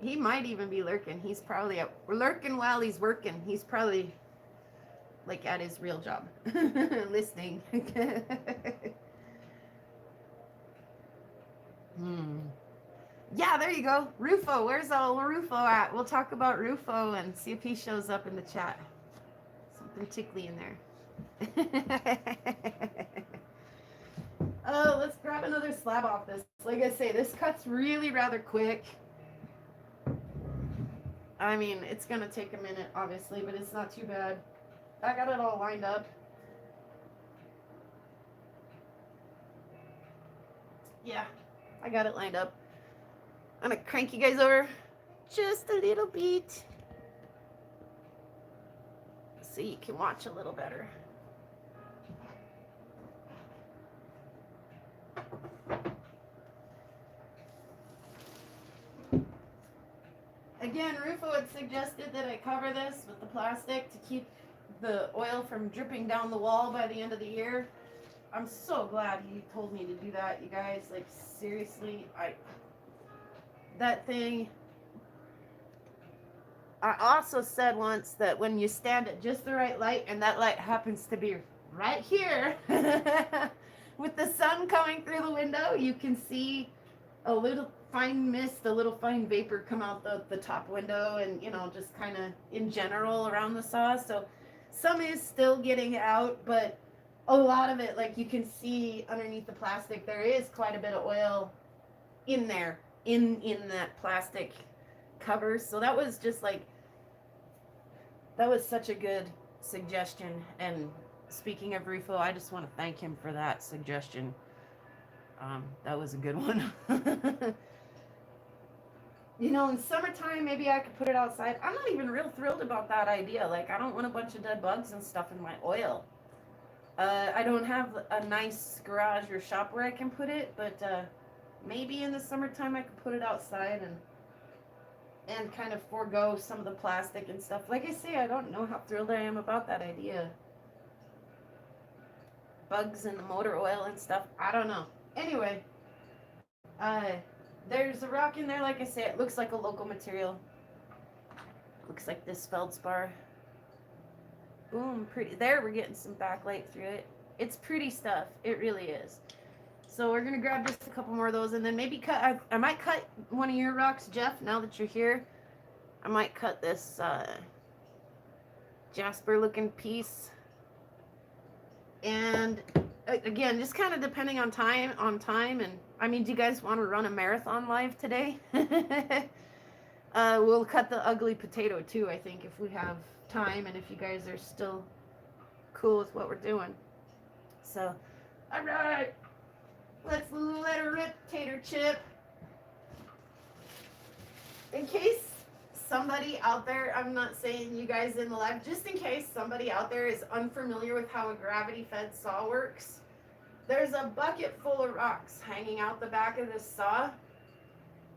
He might even be lurking. He's probably lurking while he's working. He's probably like at his real job, listening. Yeah, there you go. Rufo, where's old Rufo at? We'll talk about Rufo and see if he shows up in the chat. Something tickly in there. Oh, let's grab another slab off this. Like I say, this cut's really rather quick. I mean, it's going to take a minute, obviously, but it's not too bad. I got it all lined up. Yeah, I got it lined up. I'm going to crank you guys over just a little bit so you can watch a little better. Again, Rufo had suggested that I cover this with the plastic to keep the oil from dripping down the wall by the end of the year. I'm so glad he told me to do that, you guys. Like, seriously, that thing. I also said once that when you stand at just the right light, and that light happens to be right here, with the sun coming through the window, you can see a little fine mist, a little fine vapor come out the top window, and, you know, just kind of in general around the saw. So some is still getting out, but a lot of it, like you can see underneath the plastic, there is quite a bit of oil in there, in that plastic covers. So that was just like, that was such a good suggestion. And speaking of Rufo, I just want to thank him for that suggestion. That was a good one. You know, in summertime, maybe I could put it outside. I'm not even real thrilled about that idea. Like, I don't want a bunch of dead bugs and stuff in my oil. I don't have a nice garage or shop where I can put it, but maybe in the summertime I could put it outside and kind of forego some of the plastic and stuff. Like I say, I don't know how thrilled I am about that idea. Bugs in the motor oil and stuff. I don't know. Anyway, there's a rock in there. Like I say, it looks like a local material. Looks like this feldspar. Boom, pretty. There, we're getting some backlight through it. It's pretty stuff. It really is. So we're gonna grab just a couple more of those, and then maybe cut. I might cut one of your rocks, Jeff. Now that you're here, I might cut this jasper-looking piece. And again, just kind of depending on time. And I mean, do you guys want to run a marathon live today? We'll cut the ugly potato too, I think, if we have time and if you guys are still cool with what we're doing. So, all right, let's let her rip, Tater Chip. In case somebody out there, I'm not saying you guys in the live, just in case somebody out there is unfamiliar with how a gravity-fed saw works, there's a bucket full of rocks hanging out the back of this saw,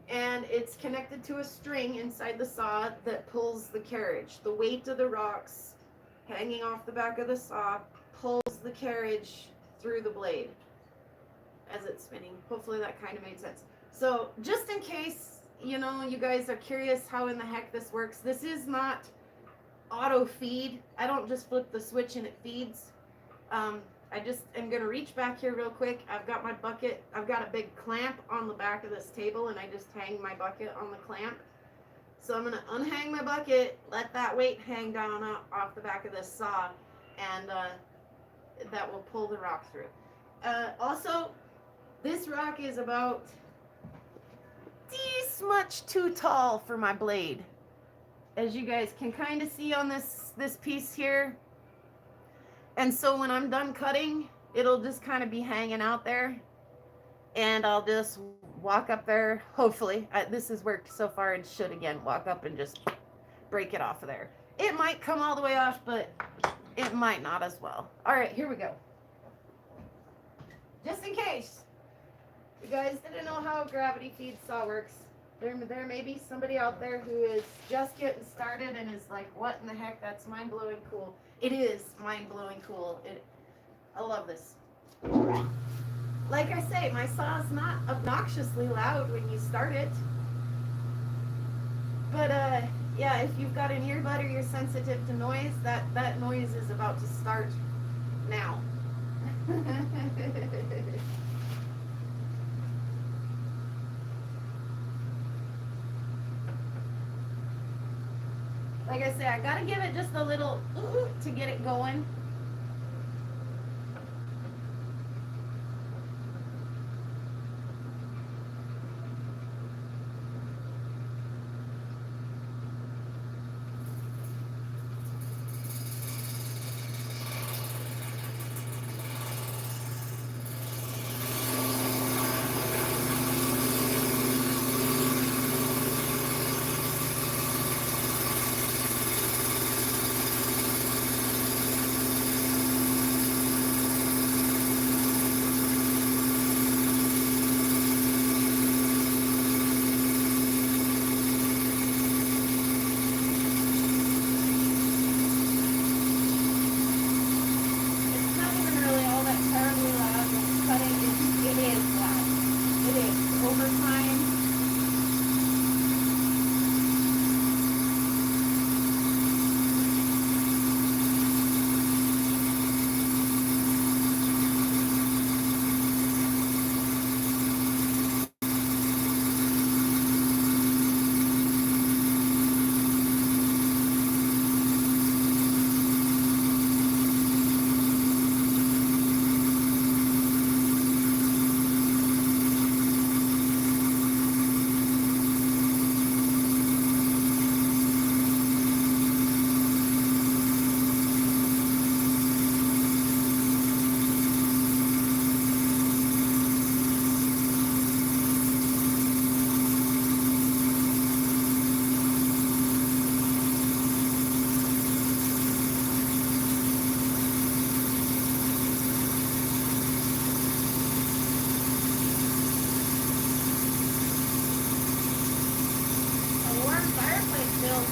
and it's connected to a string inside the saw that pulls the carriage. The weight of the rocks hanging off the back of the saw pulls the carriage through the blade as it's spinning. Hopefully that kind of made sense. So just in case, you know, you guys are curious how in the heck this works, this is not auto feed. I don't just flip the switch and it feeds. I just am going to reach back here real quick. I've got my bucket. I've got a big clamp on the back of this table, and I just hang my bucket on the clamp. So I'm going to unhang my bucket, let that weight hang down off the back of this saw, and that will pull the rock through. Also, this rock is about this much too tall for my blade. As you guys can kind of see on this piece here. And so when I'm done cutting, it'll just kind of be hanging out there. And I'll just walk up there, hopefully. This has worked so far and should again walk up and just break it off of there. It might come all the way off, but it might not as well. All right, here we go. Just in case you guys didn't know how a gravity feed saw works, there may be somebody out there who is just getting started and is like, what in the heck, that's mind-blowing cool. It is mind-blowing cool. I love this. Like I say, my saw is not obnoxiously loud when you start it. But yeah, if you've got an earbud or you're sensitive to noise, that noise is about to start now. Like I say, I gotta give it just a little to get it going.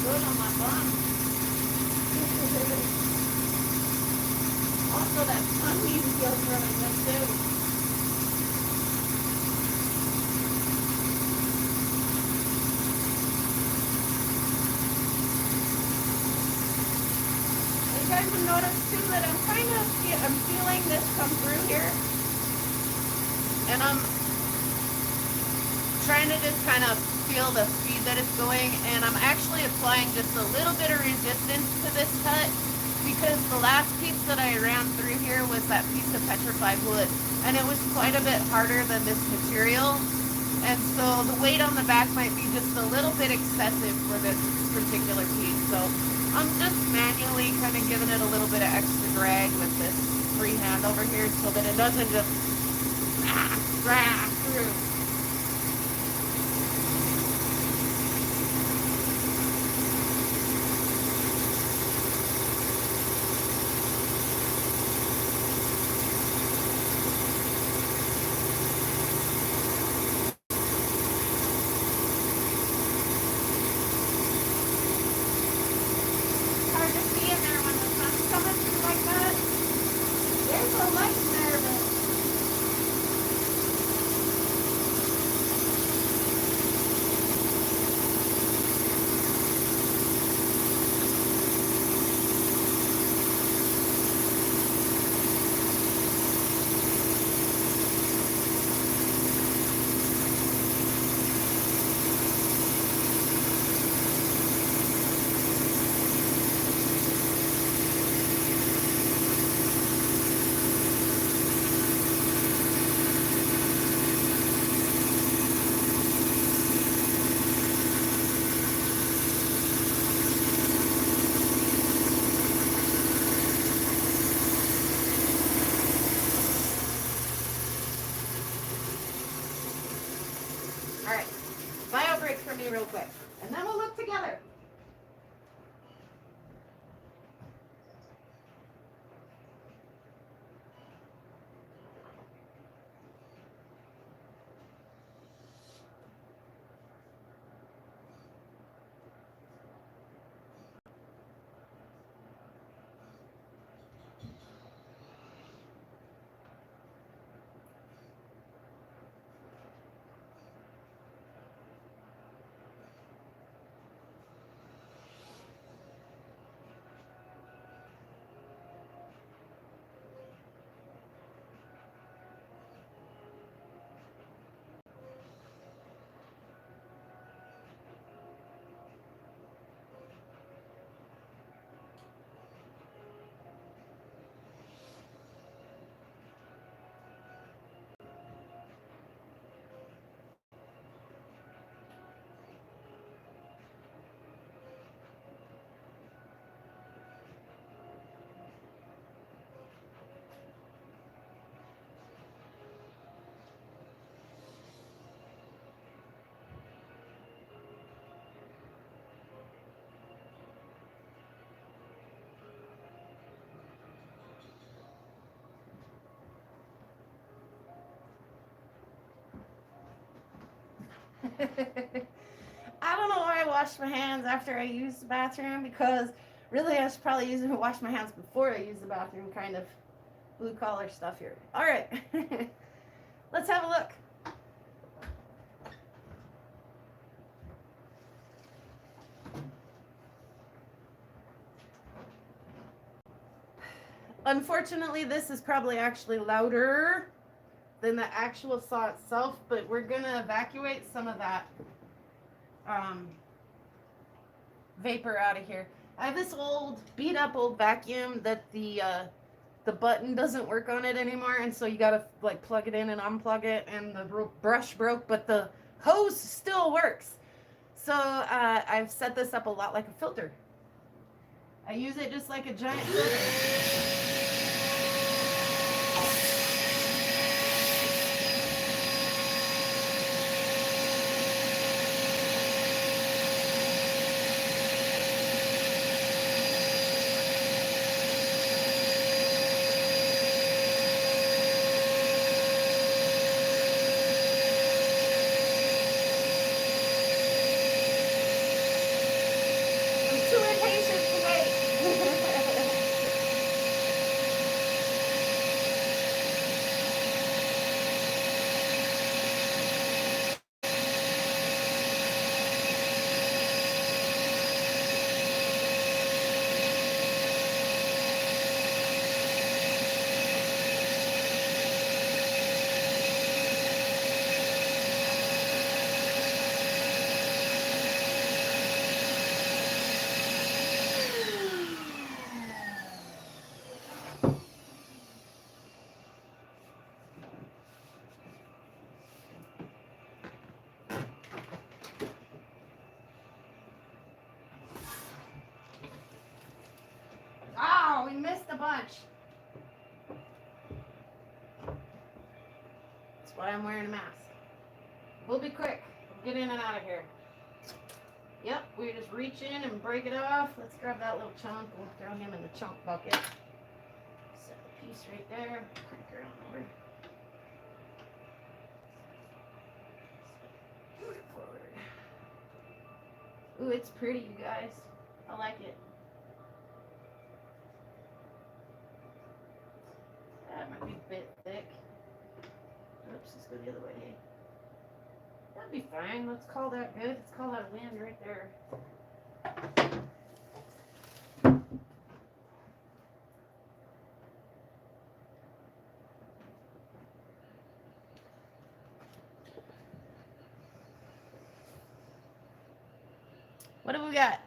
good on my bum. Also, that sunbeam feels really good too. You guys have noticed too that I'm feeling this come through here, and I'm trying to just kind of feel the speed that it's going, and I'm actually applying just a little bit of resistance to this cut because the last piece that I ran through here was that piece of petrified wood, and it was quite a bit harder than this material, and so the weight on the back might be just a little bit excessive for this particular piece. So I'm just manually kind of giving it a little bit of extra drag with this free hand over here so that it doesn't just drag through. Real quick, and then we'll look together. I don't know why I washed my hands after I used the bathroom, because really I should probably wash my hands before I use the bathroom, kind of blue collar stuff here. All right, let's have a look. Unfortunately, this is probably actually louder than the actual saw itself, but we're gonna evacuate some of that vapor out of here. I have this old beat up old vacuum that the button doesn't work on it anymore, and so you gotta like plug it in and unplug it, and the brush broke, but the hose still works. So I've set this up a lot like a filter. I use it just like a giant filter. match. That's why I'm wearing a mask. We'll be quick. Get in and out of here. Yep, we just reach in and break it off. Let's grab that little chunk. We'll throw him in the chunk bucket. Set the piece right there. Crank her on over. Move it forward. Ooh, it's pretty, you guys. I like it. That might be a bit thick. Oops, let's go the other way. That'd be fine. Let's call that good. Let's call that a win right there. What have we got?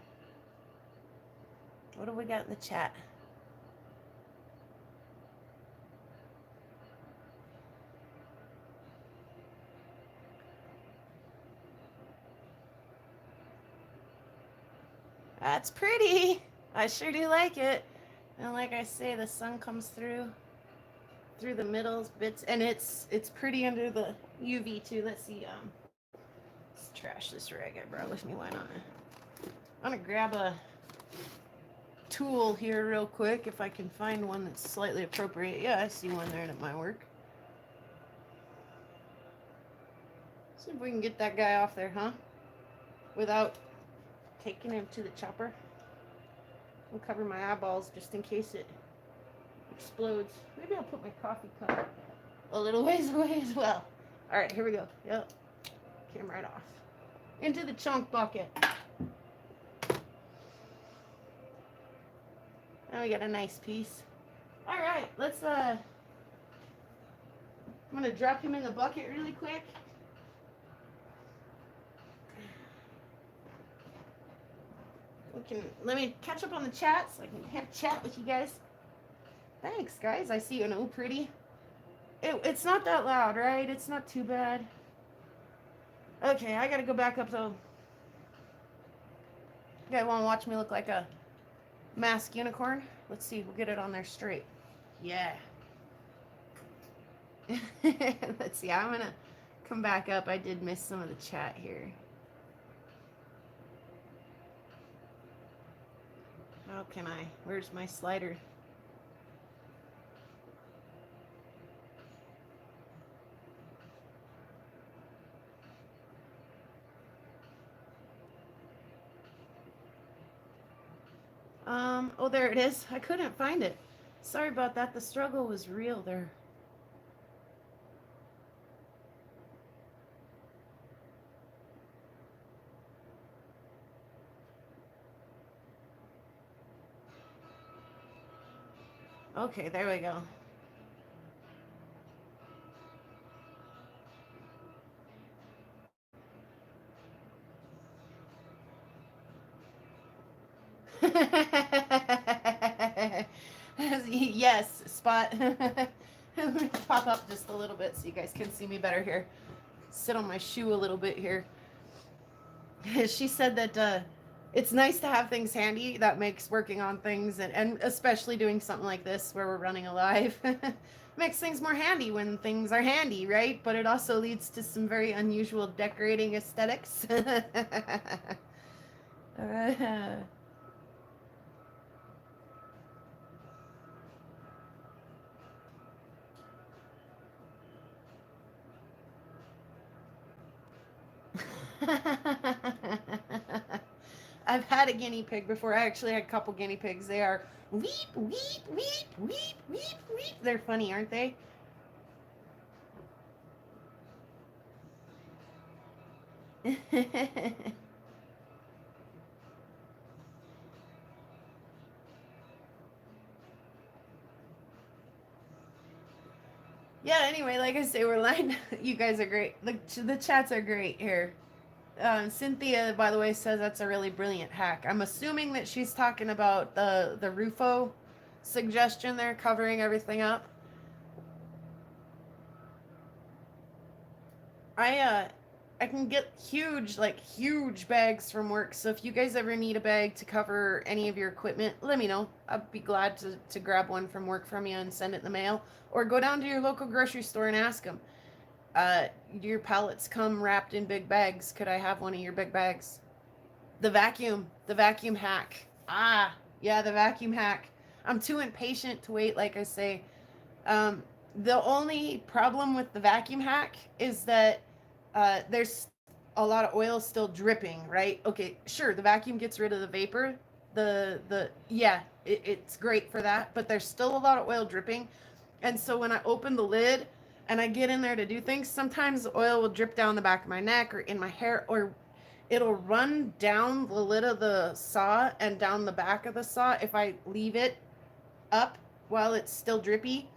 What have we got in the chat? That's pretty. I sure do like it. And like I say, the sun comes through the middles bits, and it's pretty under the UV too. Let's see. Let's trash this rag I brought with me. Why not? I'm gonna grab a tool here real quick if I can find one that's slightly appropriate. Yeah, I see one there that might work. See if we can get that guy off there, huh? Without taking him to the chopper. I'll cover my eyeballs just in case it explodes. Maybe I'll put my coffee cup a little ways away as well. All right, here we go. Yep. Came right off. Into the chunk bucket. Now we got a nice piece. All right, let's I'm gonna drop him in the bucket really quick. Let me catch up on the chat so I can have a chat with you guys. Thanks, guys. I see you know pretty. It's not that loud, right? It's not too bad. Okay, I gotta go back up though. You guys wanna watch me look like a masked unicorn? Let's see, we'll get it on there straight. Yeah. Let's see, I'm gonna come back up. I did miss some of the chat here. How can I? Where's my slider? Oh, there it is. I couldn't find it. Sorry about that. The struggle was real there. Okay, there we go. Yes, Spot. Pop up just a little bit so you guys can see me better here. Sit on my shoe a little bit here. She said that it's nice to have things handy. That makes working on things, and especially doing something like this where we're running a live, makes things more handy when things are handy, right? But it also leads to some very unusual decorating aesthetics. I've had a guinea pig before. I actually had a couple guinea pigs. They are weep, weep, weep, weep, weep, weep. They're funny, aren't they? Yeah, anyway, like I say, we're lined. You guys are great. The chats are great here. Cynthia, by the way, says that's a really brilliant hack. I'm assuming that she's talking about the Rufo suggestion there, covering everything up. I I can get huge, like huge bags from work. So if you guys ever need a bag to cover any of your equipment, let me know. I'd be glad to grab one from work from you and send it in the mail. Or go down to your local grocery store and ask them. Your pallets come wrapped in big bags. Could I have one of your big bags? The vacuum hack. Ah, yeah, the vacuum hack. I'm too impatient to wait, like I say. Um, the only problem with the vacuum hack is that there's a lot of oil still dripping, right? Okay, sure, the vacuum gets rid of the vapor. Yeah, it's great for that, but there's still a lot of oil dripping. And so when I open the lid and I get in there to do things, sometimes the oil will drip down the back of my neck or in my hair, or it'll run down the lid of the saw and down the back of the saw if I leave it up while it's still drippy.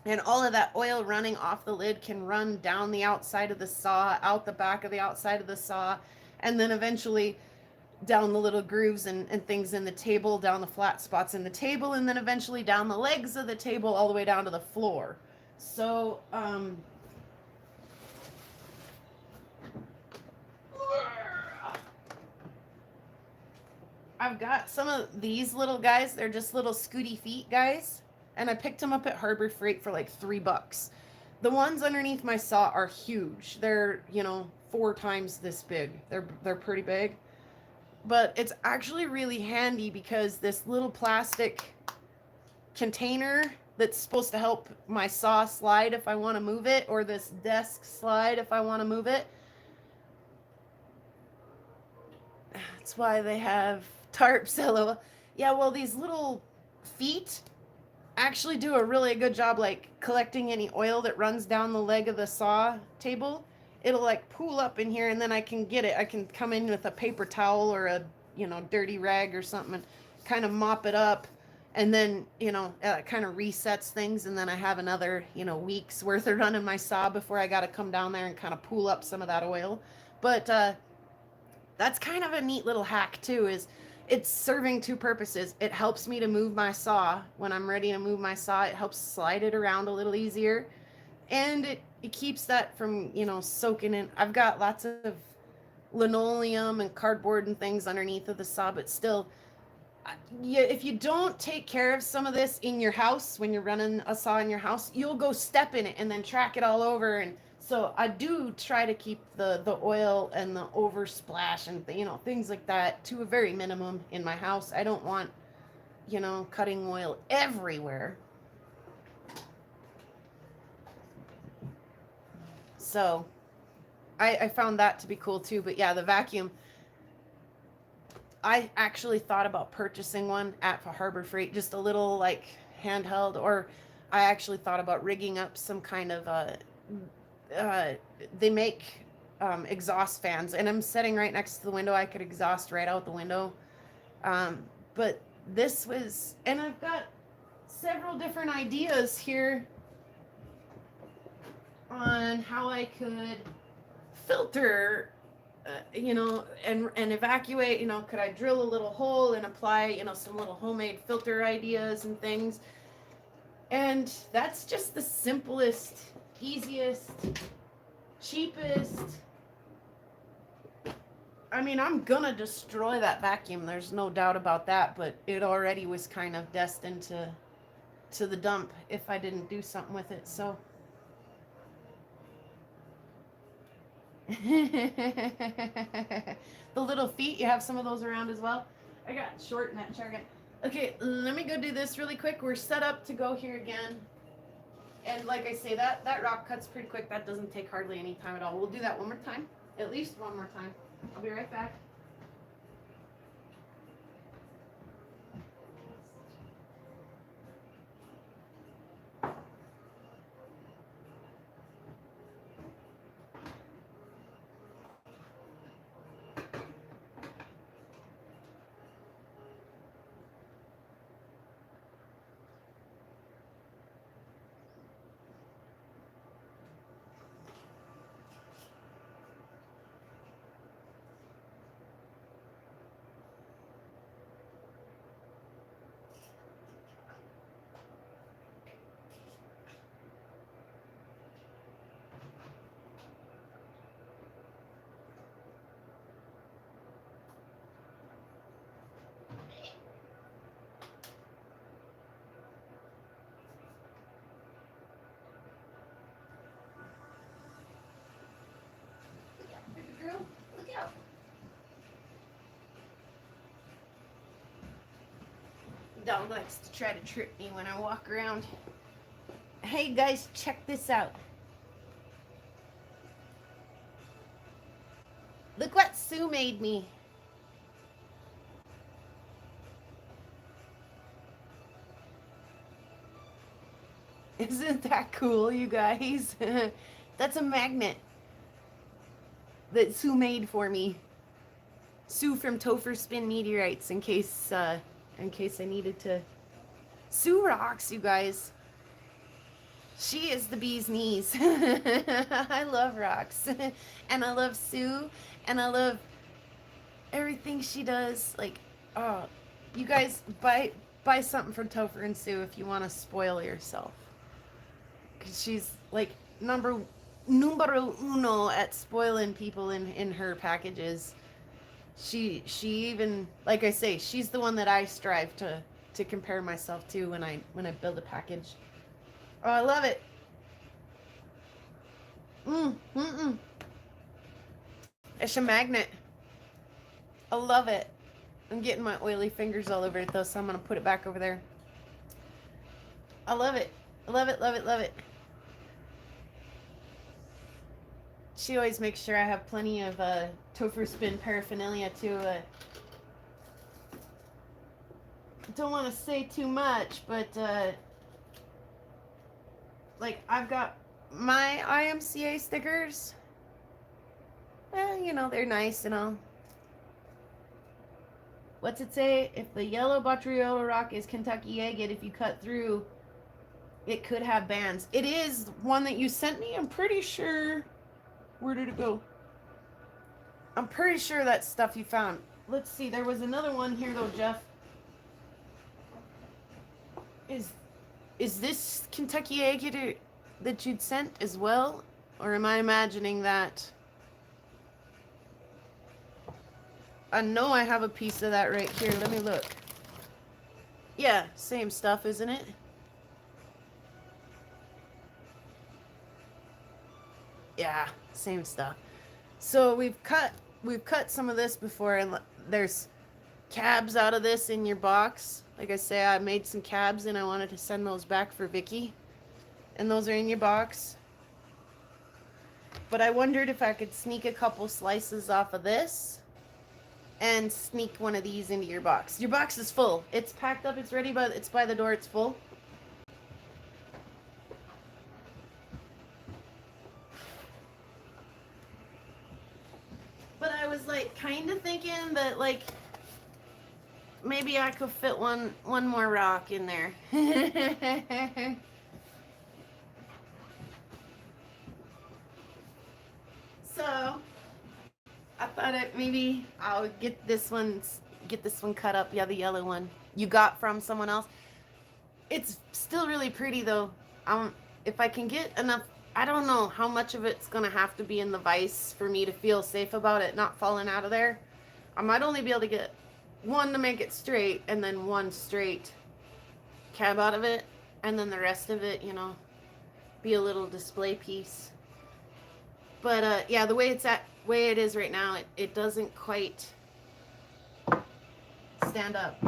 And all of that oil running off the lid can run down the outside of the saw, out the back of the outside of the saw, and then eventually down the little grooves and things in the table, down the flat spots in the table, and then eventually down the legs of the table all the way down to the floor. So, I've got some of these little guys. They're just little scooty feet guys. And I picked them up at Harbor Freight for like $3. The ones underneath my saw are huge. They're, 4 times this big. They're pretty big. But it's actually really handy because this little plastic container that's supposed to help my saw slide if I want to move it, or this desk slide if I want to move it. That's why they have tarps, LOL. Yeah, well, these little feet actually do a really good job, like collecting any oil that runs down the leg of the saw table. It'll like pool up in here, and then I can get it. I can come in with a paper towel or a dirty rag or something and kind of mop it up, and then it kind of resets things, and then I have another week's worth of running my saw before I got to come down there and kind of pool up some of that oil. But that's kind of a neat little hack too, is it's serving 2 purposes. It helps me to move my saw when I'm ready to move my saw. It helps slide it around a little easier, and it keeps that from soaking in. I've got lots of linoleum and cardboard and things underneath of the saw, but still, if you don't take care of some of this in your house when you're running a saw in your house, you'll go step in it and then track it all over. And so I do try to keep the oil and the oversplash and things like that to a very minimum in my house. I don't want cutting oil everywhere. So I found that to be cool too. But yeah, the vacuum, I actually thought about purchasing one at Harbor Freight, just a little like handheld, or I actually thought about rigging up some kind of they make exhaust fans, and I'm sitting right next to the window. I could exhaust right out the window. But this was, and I've got several different ideas here on how I could filter and evacuate. Could I drill a little hole and apply some little homemade filter ideas and things. And that's just the simplest, easiest, cheapest. I mean, I'm gonna destroy that vacuum, there's no doubt about that, but it already was kind of destined to the dump if I didn't do something with it. So the little feet, you have some of those around as well. I got short in that chair. Okay, let me go do this really quick. We're set up to go here again. And like I say, that rock cuts pretty quick. That doesn't take hardly any time at all. We'll do that one more time. At least one more time. I'll be right back. dog likes to try to trip me when I walk around. Hey guys, check this out. Look what Sue made me. Isn't that cool, you guys? That's a magnet that Sue made for me. Sue from Topher Spin Meteorites, in case I needed to. Sue rocks, you guys. She is the bee's knees. I love rocks. And I love Sue. And I love everything she does. Like, oh, you guys buy something from Topher and Sue if you want to spoil yourself. Because she's like numero uno at spoiling people in her packages. She even, like I say, she's the one that I strive to compare myself to when I build a package. Oh, I love it. It's a magnet. I love it. I'm getting my oily fingers all over it though, so I'm gonna put it back over there. I love it. I love it, love it, love it. She always makes sure I have plenty of Topher Spin paraphernalia too. Don't want to say too much, but like I've got my IMCA stickers. You know, they're nice and all. What's it say? If the yellow Botryota rock is Kentucky agate, if you cut through, it could have bands. It is one that you sent me. I'm pretty sure. Where did it go? I'm pretty sure that's stuff you found. Let's see. There was another one here though, Jeff. Is this Kentucky agate that you'd sent as well? Or am I imagining that? I know I have a piece of that right here. Let me look. Yeah, same stuff, isn't it? Yeah, same stuff. So we've cut some of this before, and there's cabs out of this in your box. Like I say, I made some cabs and I wanted to send those back for Vicky. And those are in your box. But I wondered if I could sneak a couple slices off of this and sneak one of these into your box. Your box is full. It's packed up, it's ready, but it's by the door, it's full. But I was like kind of thinking that like maybe I could fit one more rock in there. So I thought maybe I'll get this one cut up. Yeah, the yellow one you got from someone else. It's still really pretty though. If I can get enough, I don't know how much of it's gonna have to be in the vise for me to feel safe about it not falling out of there. I might only be able to get one to make it straight and then one straight cab out of it, and then the rest of it, you know, be a little display piece. But yeah, the way it is right now, it doesn't quite stand up.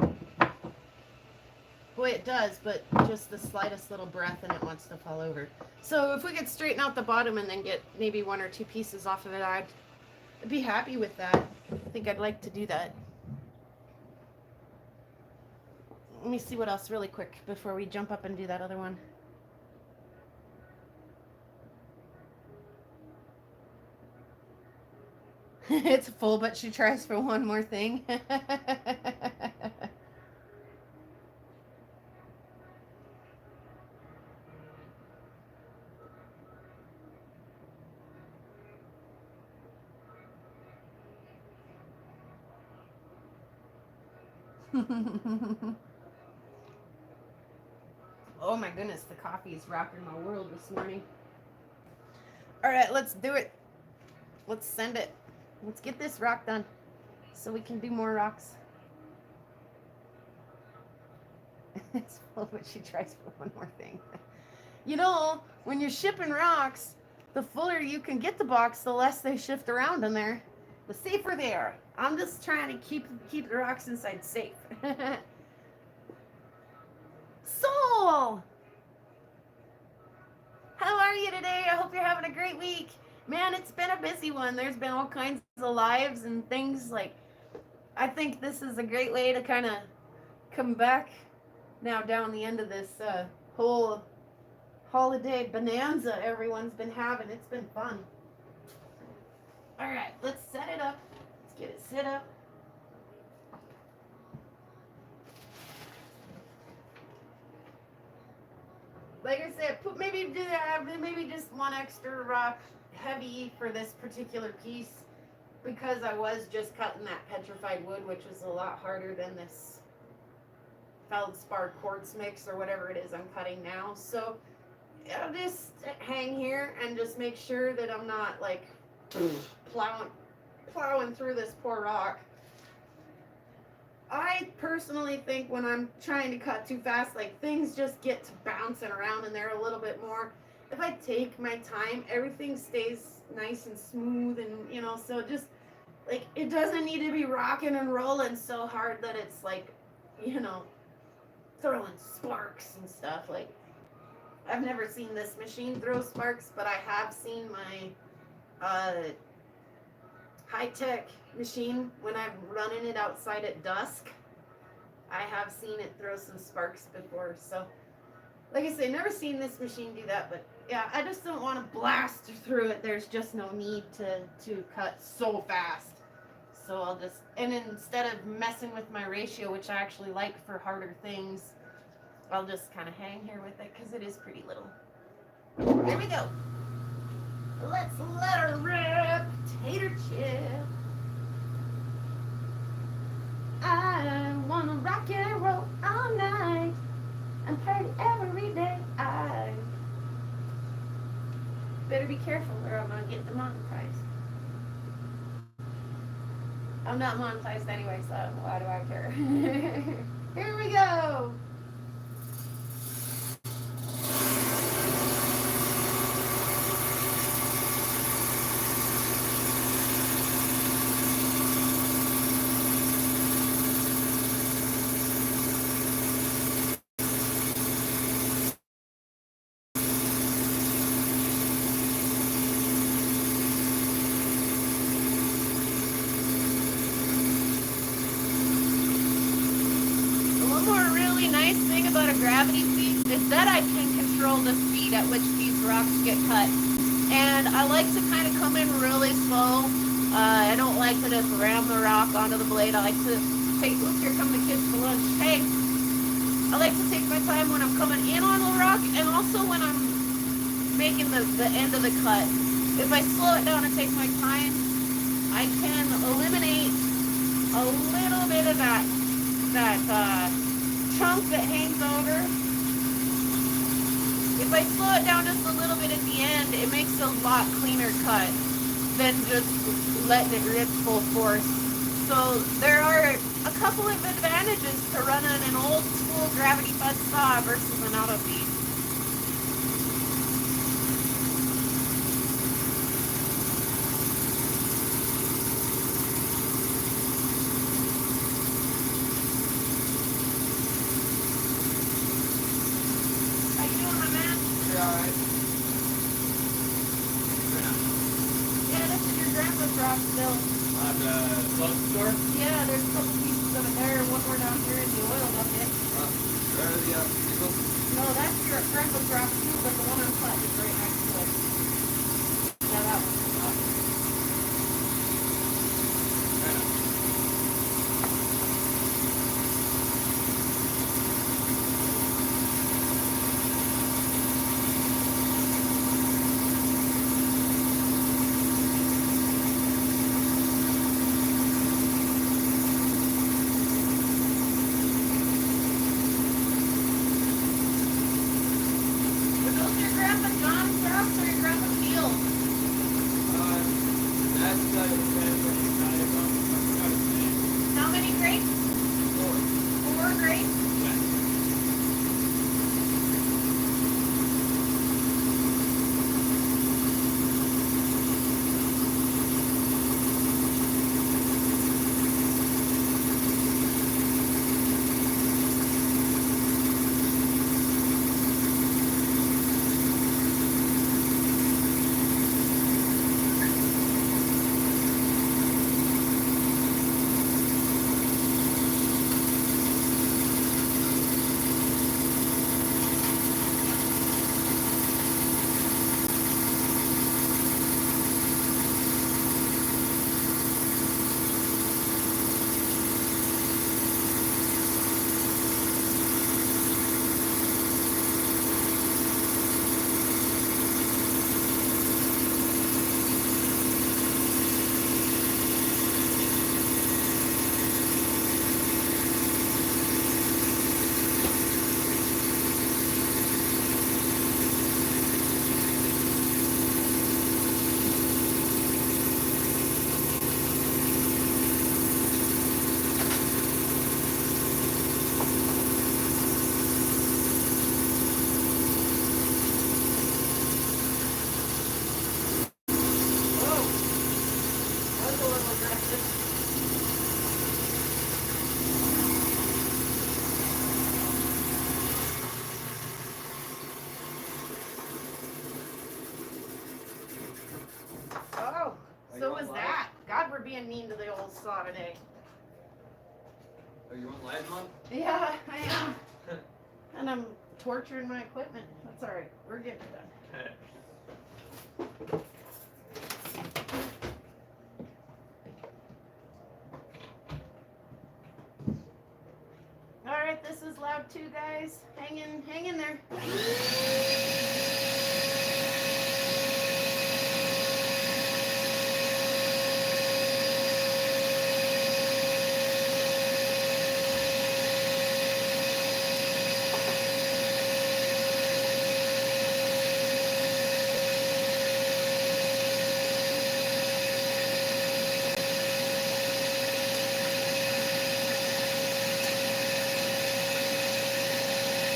Boy, it does, but just the slightest little breath and it wants to fall over. So if we could straighten out the bottom and then get maybe one or two pieces off of it, I'd be happy with that. I think I'd like to do that. Let me see what else really quick before we jump up and do that other one. It's full, but she tries for one more thing. Oh my goodness, the coffee is rocking my world this morning. All right, let's do it. Let's send it. Let's get this rock done so we can do more rocks. It's full, but she tries for one more thing. You know, when you're shipping rocks, the fuller you can get the box, the less they shift around in there, the safer they are. I'm just trying to keep the rocks inside safe. hope you're having a great week. Man, it's been a busy one. There's been all kinds of lives and things. Like, I think this is a great way to kind of come back now down the end of this whole holiday bonanza everyone's been having. It's been fun. All right, let's set it up. Let's get it set up. Like I said, maybe just one extra rock heavy for this particular piece, because I was just cutting that petrified wood, which was a lot harder than this feldspar quartz mix or whatever it is I'm cutting now. So I'll just hang here and just make sure that I'm not like plowing through this poor rock. I personally think when I'm trying to cut too fast, like, things just get to bouncing around in there a little bit more. If I take my time, everything stays nice and smooth, and, you know, so just, like, it doesn't need to be rocking and rolling so hard that it's, like, you know, throwing sparks and stuff. Like, I've never seen this machine throw sparks, but I have seen my high-tech machine when I'm running it outside at dusk. I have seen it throw some sparks before. So, like I say, never seen this machine do that, but yeah, I just don't want to blast through it. There's just no need to cut so fast. So I'll just, and instead of messing with my ratio, which I actually like for harder things, I'll just kind of hang here with it because it is pretty little. There we go. Let's let her rip. Tater chip. I wanna rock and roll all night and party every day. I better be careful or I'm gonna get demonetized. I'm not monetized anyway, so why do I care? Here we go. About a gravity feed is that I can control the speed at which these rocks get cut, and I like to kind of come in really slow. I don't like to just ram the rock onto the blade. I like to take, oops, here come the kids for lunch. Hey, I like to take my time when I'm coming in on the rock and also when I'm making the end of the cut. If I slow it down and take my time, I can eliminate a little bit of that chunk that hangs over. If I slow it down just a little bit at the end, it makes a lot cleaner cut than just letting it rip full force. So there are a couple of advantages to running an old school gravity fed saw versus an auto feed. saw today. Oh, you want live month? Yeah, I am. And I'm torturing my equipment. That's alright. We're getting it done. Alright, this is loud too, guys. Hang in there.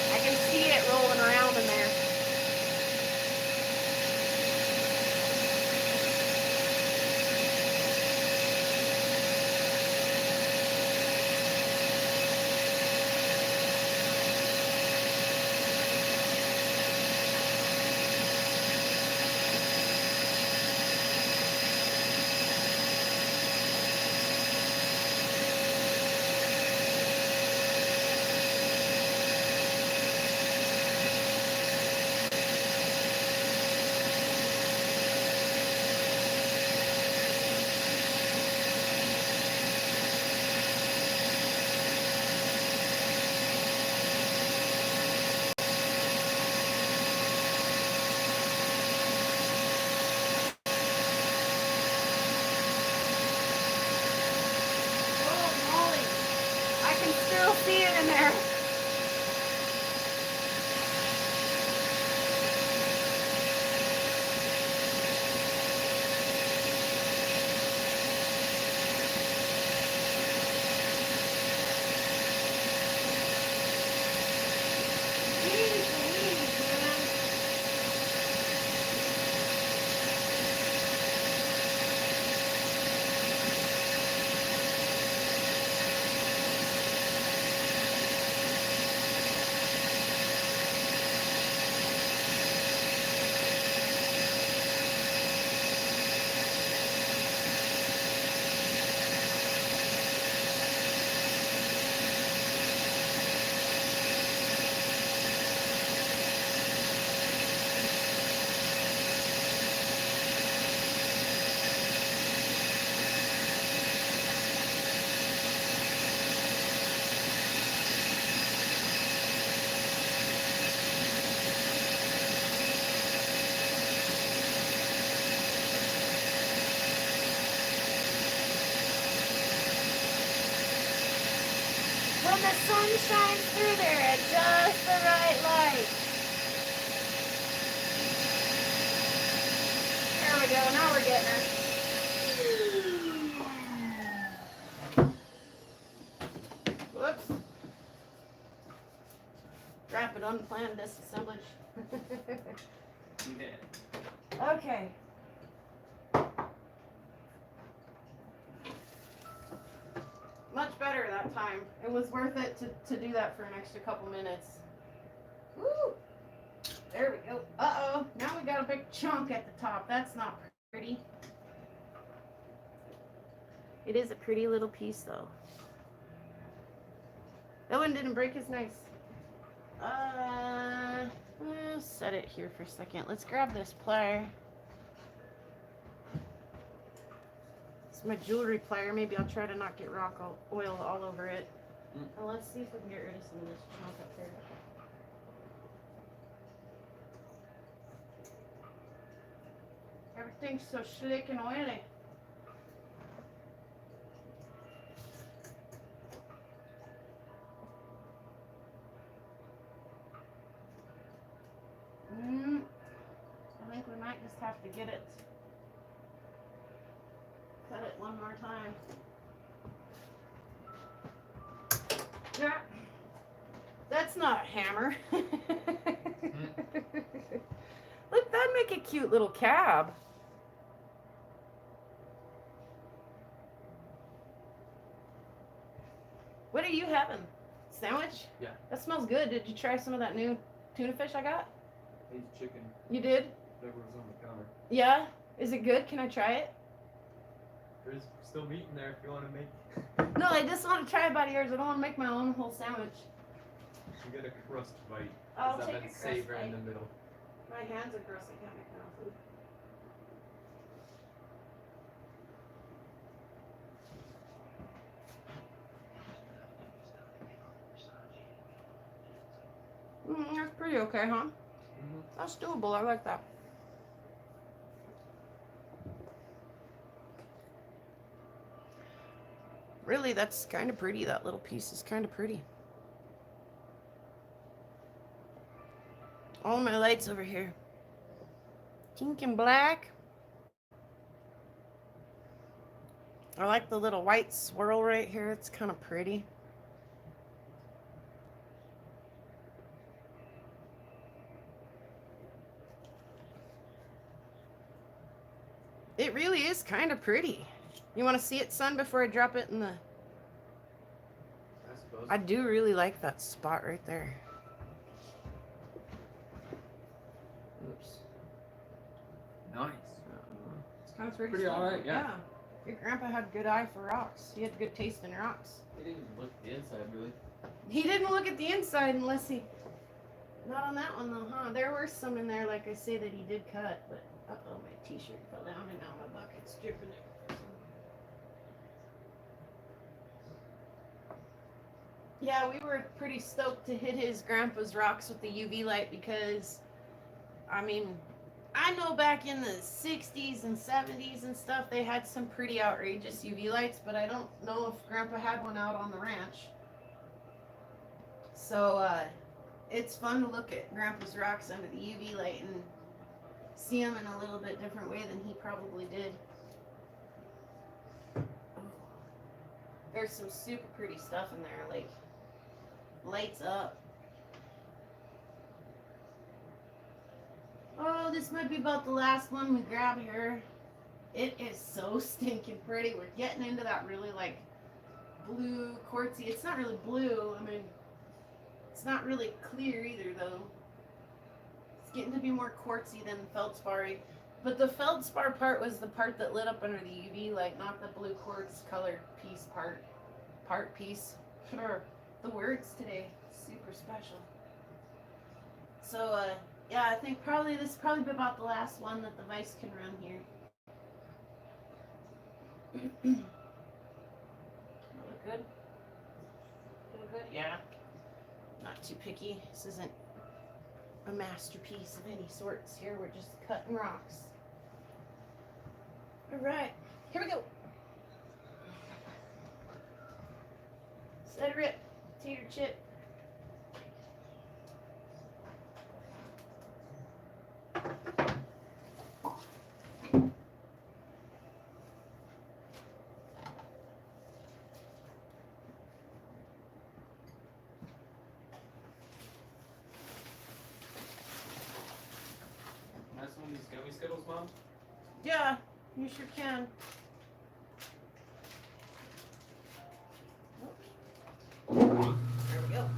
I can see it rolling around in there. Oh, moly. I can still see it in there. Jeez Louise, man. When the sun shines through there at just the right light. There we go. Now we're getting her. Whoops. Rapid unplanned disassemblage. Yeah. Okay. Much better that time. It was worth it to do that for an extra couple minutes. Woo! There we go. Uh-oh. Now we got a big chunk at the top. That's not pretty. It is a pretty little piece, though. That one didn't break as nice. We'll set it here for a second. Let's grab this plier. It's my jewelry plier. Maybe I'll try to not get rock oil all over it. Well, let's see if we can get rid of some of this chunk up there. Everything's so slick and oily. I think we might just have to get it. Cut it one more time. Yeah. That's not a hammer. Look, that'd make a cute little cab. What are you having? Sandwich? Yeah. That smells good. Did you try some of that new tuna fish I got? Ate chicken. You did? Whatever was on the counter. Yeah? Is it good? Can I try it? There's still meat in there if you want to make. No, I just want to try a bite of yours. I don't want to make my own whole sandwich. You get a crust bite. I'll That take a meant crust savor bite. in the middle. My hands are gross. I can't make my own food. That's pretty okay, huh? Mm-hmm. That's doable. I like that. Really, that's kind of pretty. That little piece is kind of pretty. All my lights over here. Pink and black. I like the little white swirl right here. It's kind of pretty. It really is kind of pretty. You want to see it, son, before I drop it in the... I suppose. I do really like that spot right there. Oops. Nice. It's kind of Pretty alright, yeah. Your grandpa had good eye for rocks. He had good taste in rocks. He didn't look at the inside really. He didn't look at the inside unless he... Not on that one though, huh? There were some in there, like I say, that he did cut, but... Uh-oh, my t-shirt fell down and now my bucket's dripping it. Yeah, we were pretty stoked to hit his grandpa's rocks with the UV light because, I mean, I know back in the 60s and 70s and stuff, they had some pretty outrageous UV lights, but I don't know if grandpa had one out on the ranch. So, it's fun to look at grandpa's rocks under the UV light and see them in a little bit different way than he probably did. There's some super pretty stuff in there, like lights up. Oh, this might be about the last one we grab here. It is so stinking pretty. We're getting into that really like blue quartzy. It's not really blue. I mean, it's not really clear either though. It's getting to be more quartzy than feldspar. But the feldspar part was the part that lit up under the UV light, not the blue quartz colored piece piece. Sure. The words today, super special. So, yeah, I think this is probably about the last one that the Vice can run here. Look good? Look good? Yeah. Not too picky. This isn't a masterpiece of any sorts here. We're just cutting rocks. Alright, here we go. Set a rip, tater chip. Nice one of these gummy Skittles, Mom? Yeah, you sure can. There we go.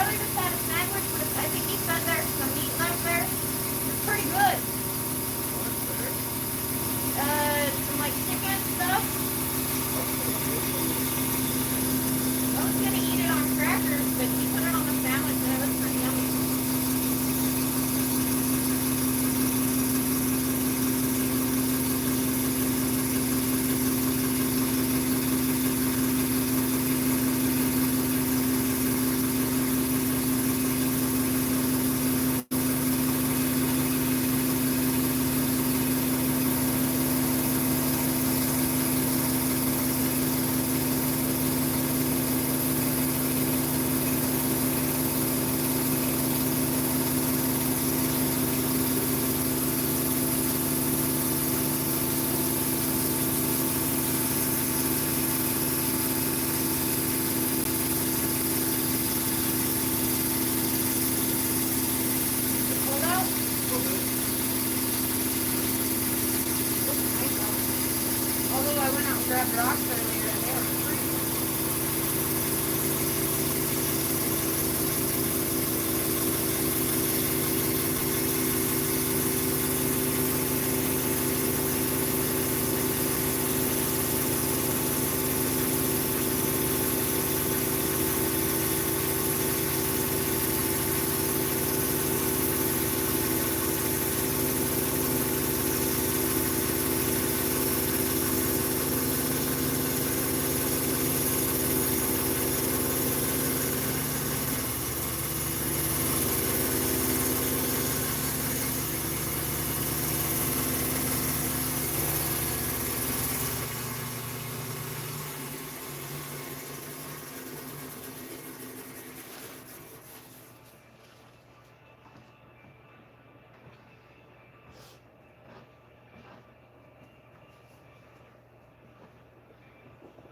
brother just had a sandwich with, I think he said there's some meat left there. It's pretty good. Some like chicken stuff. I was gonna eat it on crackers, but he put it on the sandwich and it was pretty yummy. Hold out. Looks nice out. Although I went out and grabbed rocks earlier and they were free.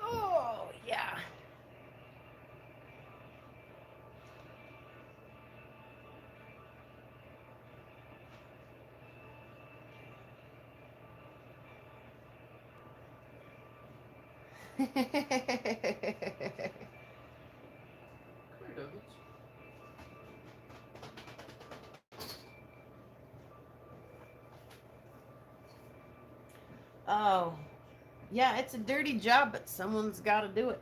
Oh, yeah. Come here, Douglas. Oh, yeah, it's a dirty job, but someone's got to do it.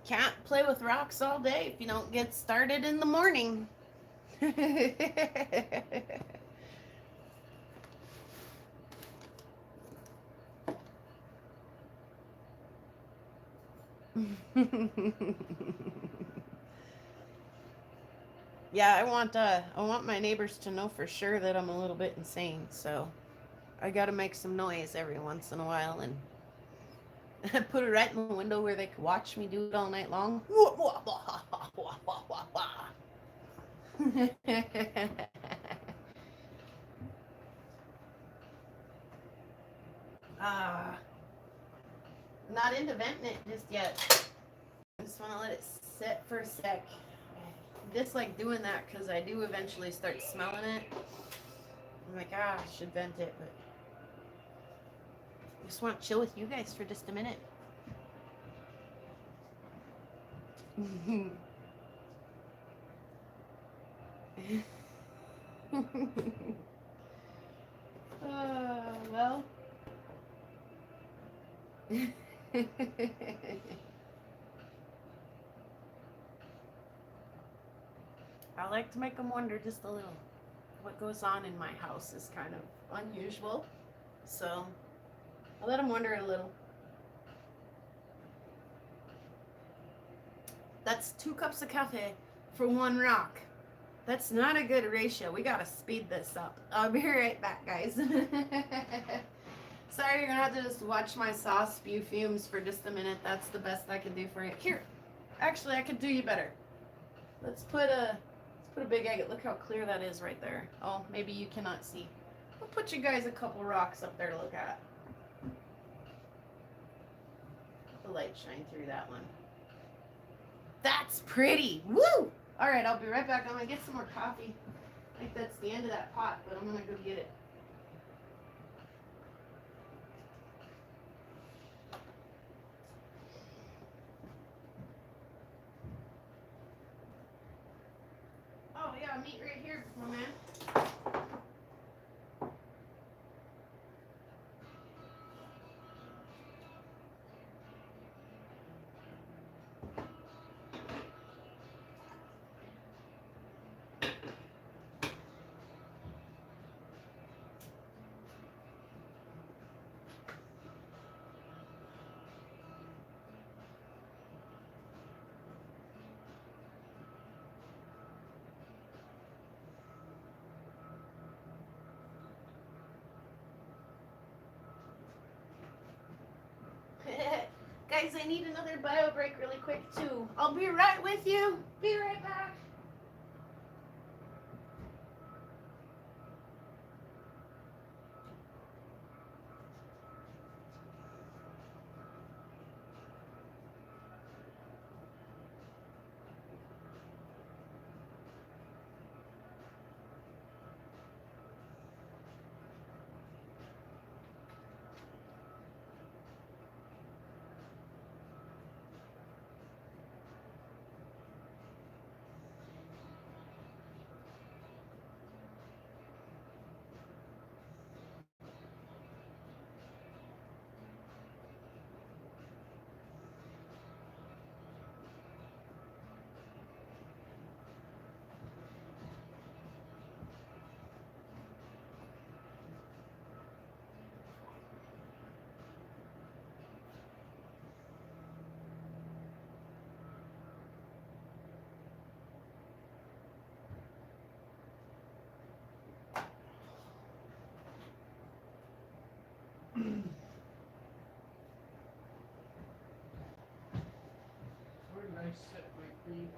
Can't play with rocks all day if you don't get started in the morning. Yeah, I want my neighbors to know for sure that I'm a little bit insane, so I gotta make some noise every once in a while and put it right in the window where they could watch me do it all night long. Ah, not into venting it just yet. I just want to let it sit for a sec. I dislike doing that because I do eventually start smelling it. I'm like, I should vent it, but I just want to chill with you guys for just a minute. Well. I like to make them wonder just a little. What goes on in my house is kind of unusual, so I let them wonder a little. That's 2 cups of coffee for 1 rock. That's not a good ratio. We gotta speed this up. I'll be right back, guys. Sorry, you're gonna have to just watch my sauce spew fumes for just a minute. That's the best I can do for you. Here, actually, I could do you better. Let's put a big egg. Look how clear that is right there. Oh, maybe you cannot see. I'll put you guys a couple rocks up there to look at. The light shine through that one. That's pretty. Woo! All right, I'll be right back. I'm gonna get some more coffee. I think that's the end of that pot, but I'm gonna go get it. Oh yeah, meat right here, my man. Guys, I need another bio break really quick too. I'll be right with you. Be right back. Where did I set my green?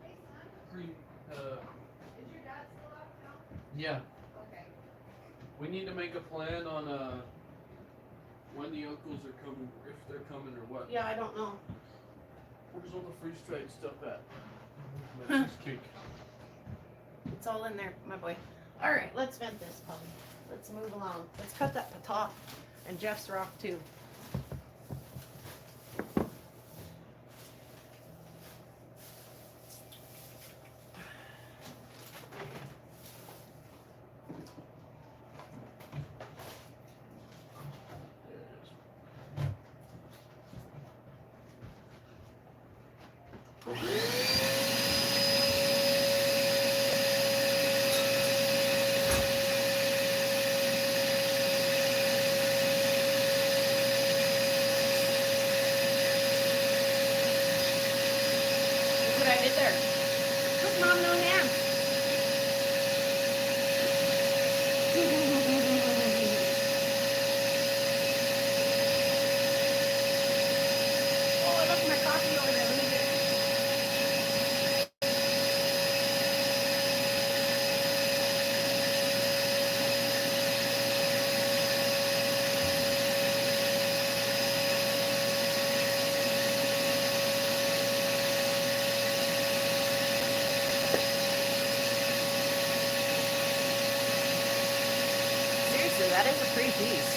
Hey son, Green. is your dad still out of town? Yeah. Okay. We need to make a plan on when the uncles are coming, if they're coming or what. Yeah, I don't know. Where's all the freeze dried stuff at? My cheesecake. It's all in there, my boy. All right, let's vent this puppy. Let's move along. Let's cut that patah and Jeff's rock too. There it is. Look what I did there. Look, Mom, no hands. Oh, look, my coffee over there. Let me get it. Seriously, that is a pretty piece.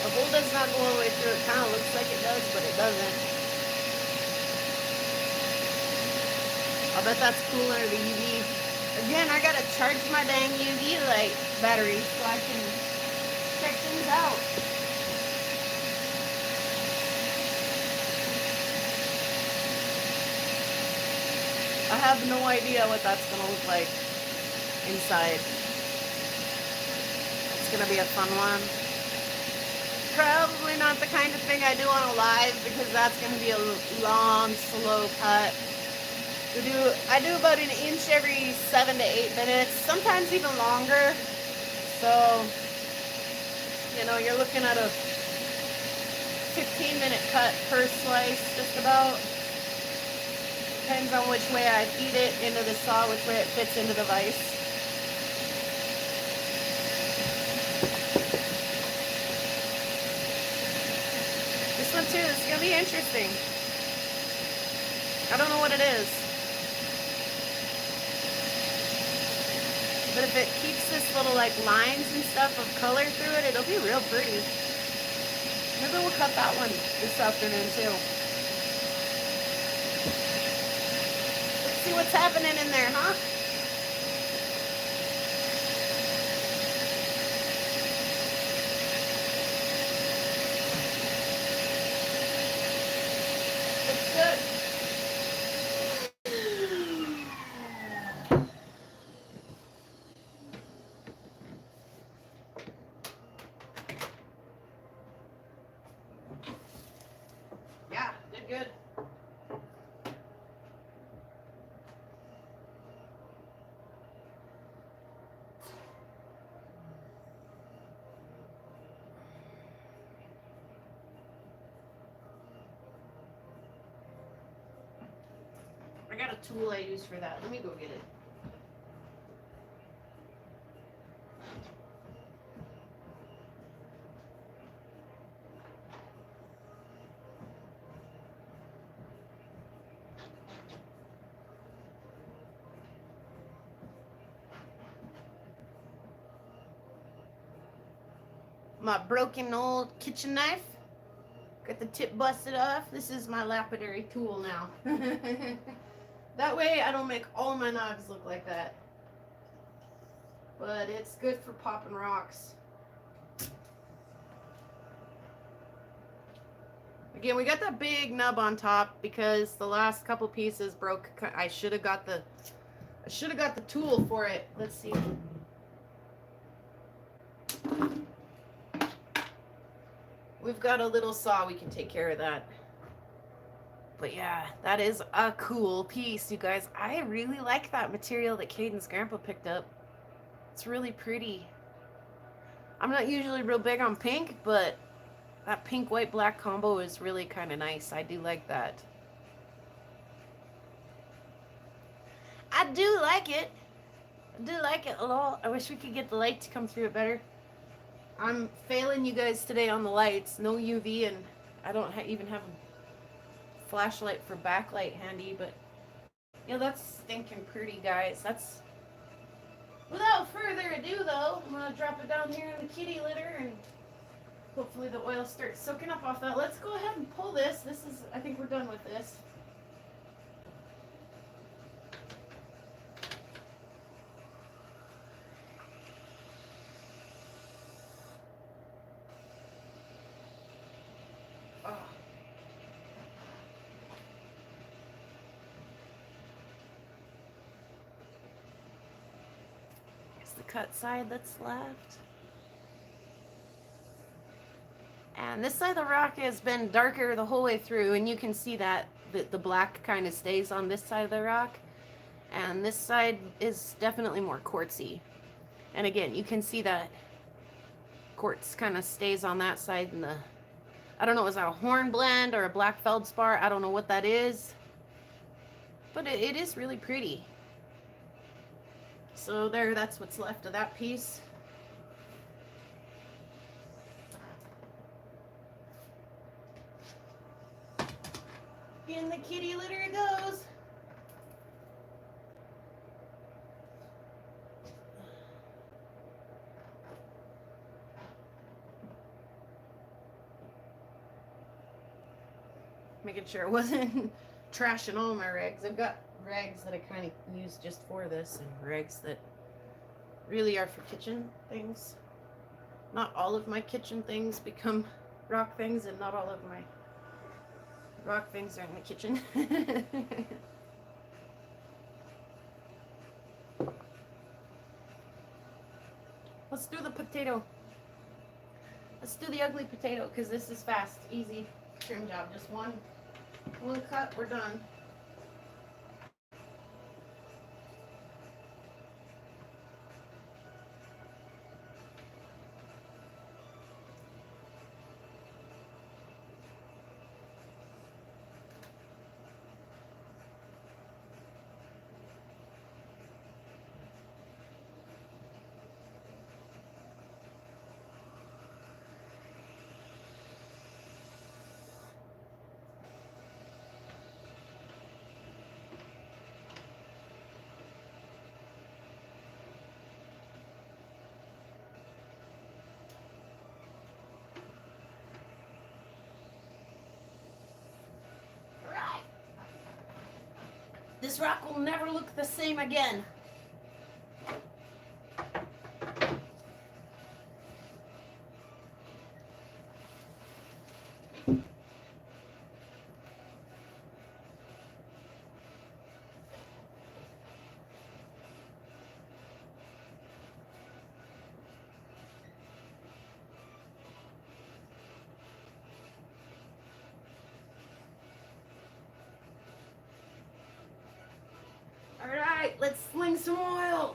The hole does not go all the way through. It kind of looks like it does, but it doesn't. I bet that's cool under the UV. Again, I gotta charge my dang UV light battery so I can check things out. I have no idea what that's gonna look like inside. It's gonna be a fun one. Probably not the kind of thing I do on a live because that's gonna be a long, slow cut. I do about an inch every 7 to 8 minutes, sometimes even longer. So, you know, you're looking at a 15-minute cut per slice, just about. Depends on which way I feed it into the saw, which way it fits into the vise. this one too. It's gonna be interesting. I don't know what it is. But if it keeps this little like lines and stuff of color through it, it'll be real pretty. Maybe we'll cut that one this afternoon too. Let's see what's happening in there, huh? Looks good. Yeah, did good. I got a tool I use for that. Let me go get it. My broken old kitchen knife. Got the tip busted off. This is my lapidary tool now. That way I don't make all my knives look like that. But it's good for popping rocks. Again, we got that big nub on top because the last couple pieces broke. I should have got the tool for it. Let's see. We've got a little saw, we can take care of that. But yeah, that is a cool piece, you guys. I really like that material that Caden's grandpa picked up. It's really pretty. I'm not usually real big on pink, but that pink, white, black combo is really kind of nice. I do like that. I do like it. I do like it a lot. I wish we could get the light to come through it better. I'm failing you guys today on the lights. No UV, and I don't even have a flashlight for backlight handy, but yeah, that's stinking pretty, guys. That's... Without further ado, though, I'm going to drop it down here in the kitty litter, and hopefully the oil starts soaking up off that. Let's go ahead and pull this. This is... I think we're done with this. Cut side that's left. And this side of the rock has been darker the whole way through, and you can see that the black kind of stays on this side of the rock, and this side is definitely more quartzy. And again, you can see that quartz kind of stays on that side, and I don't know, is that a hornblende or a black feldspar? I don't know what that is, but it is really pretty. So there, that's what's left of that piece. In the kitty litter it goes. Making sure it wasn't trashing all my rags. I've got rags that I kind of use just for this, and rags that really are for kitchen things. Not all of my kitchen things become rock things, and not all of my rock things are in the kitchen. Let's do the potato. Let's do the ugly potato, because this is fast, easy trim job. Just one cut, we're done. This rock will never look the same again. All right, let's sling some oil.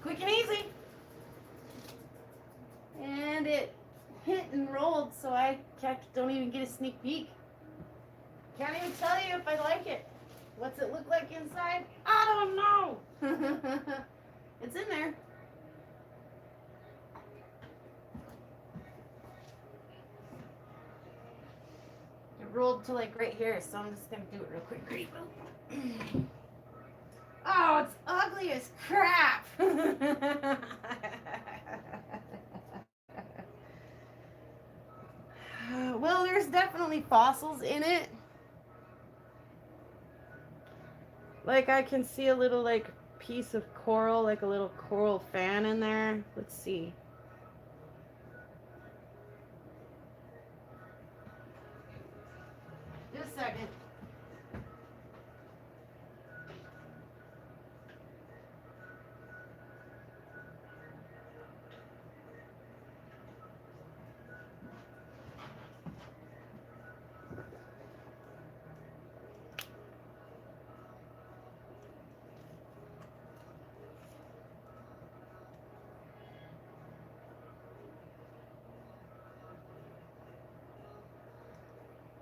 Quick and easy. And it hit and rolled, so I don't even get a sneak peek. Can't even tell you if I like it. What's it look like inside? I don't know. It's in there. It rolled to like right here, so I'm just gonna do it real quick. Ready? Oh, it's ugly as crap. Well, there's definitely fossils in it. Like I can see a little like piece of coral, like a little coral fan in there. Let's see. Just a second.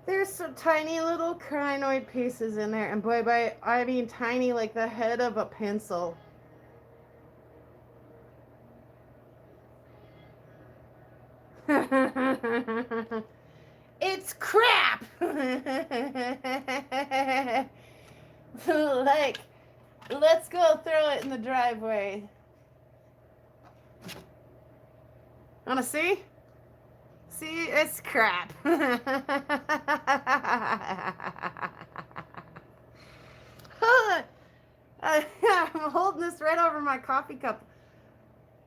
There's some tiny little crinoid pieces in there, and boy, by I mean tiny like the head of a pencil. It's crap. Like, let's go throw it in the driveway. Wanna see? See, it's crap. I'm holding this right over my coffee cup.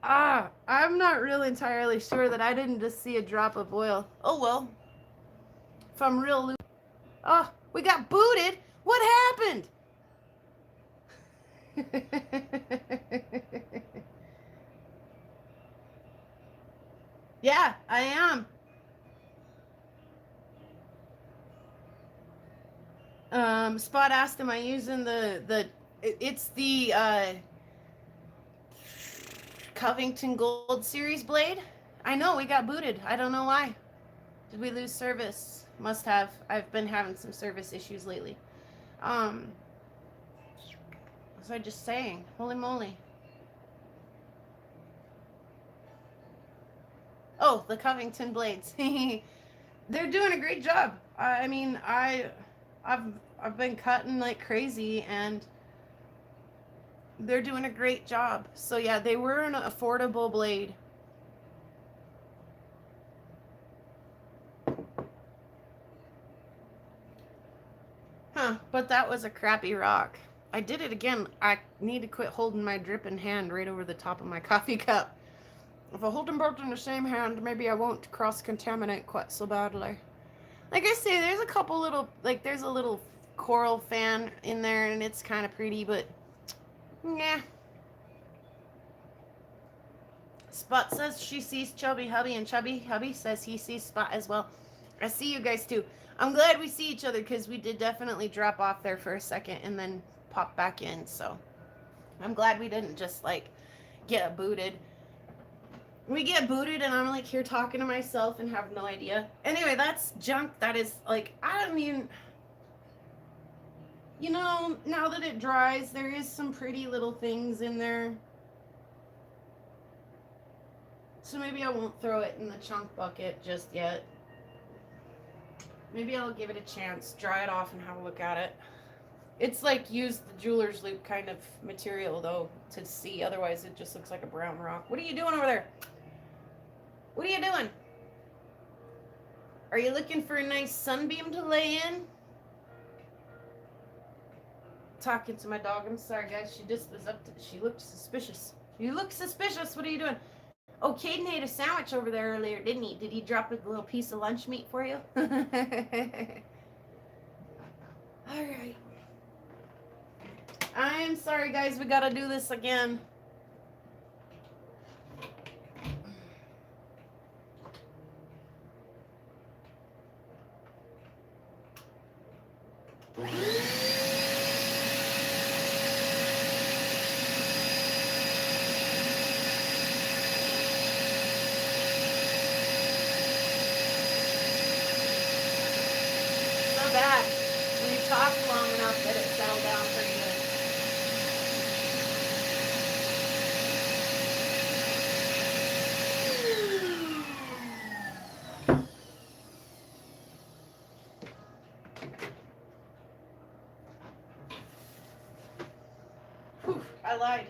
I'm not really entirely sure that I didn't just see a drop of oil. Oh well. If I'm real oh, we got booted. What happened? I am. Spot asked, am I using it's the Covington Gold Series blade? I know, we got booted. I don't know why. Did we lose service? Must have. I've been having some service issues lately. Was I just saying? Holy moly. Oh, the Covington blades. They're doing a great job. I mean, I've been cutting like crazy, and they're doing a great job. So yeah, they were an affordable blade. Huh, but that was a crappy rock. I did it again. I need to quit holding my dripping hand right over the top of my coffee cup. If I hold them both in the same hand, maybe I won't cross-contaminate quite so badly. Like I say, there's a couple little, like there's a little coral fan in there, and it's kind of pretty, but yeah. Spot says she sees Chubby Hubby, and Chubby Hubby says he sees Spot as well. I see you guys too. I'm glad we see each other, because we did definitely drop off there for a second and then pop back in, so I'm glad we didn't just like get booted. We get booted and I'm like here talking to myself and have no idea. Anyway, that's junk that is like, I don't mean, you know, now that it dries, there is some pretty little things in there. So maybe I won't throw it in the chunk bucket just yet. Maybe I'll give it a chance, dry it off and have a look at it. It's like use the jeweler's loop kind of material though to see, otherwise it just looks like a brown rock. What are you doing over there? What are you doing? Are you looking for a nice sunbeam to lay in? Talking to my dog. I'm sorry, guys. She just was up to. She looked suspicious. You look suspicious. What are you doing? Oh, Caden ate a sandwich over there earlier, didn't he? Did he drop a little piece of lunch meat for you? All right. I am sorry, guys. We gotta do this again. Bad when you talk long enough that it settled down pretty good. Whew, I lied.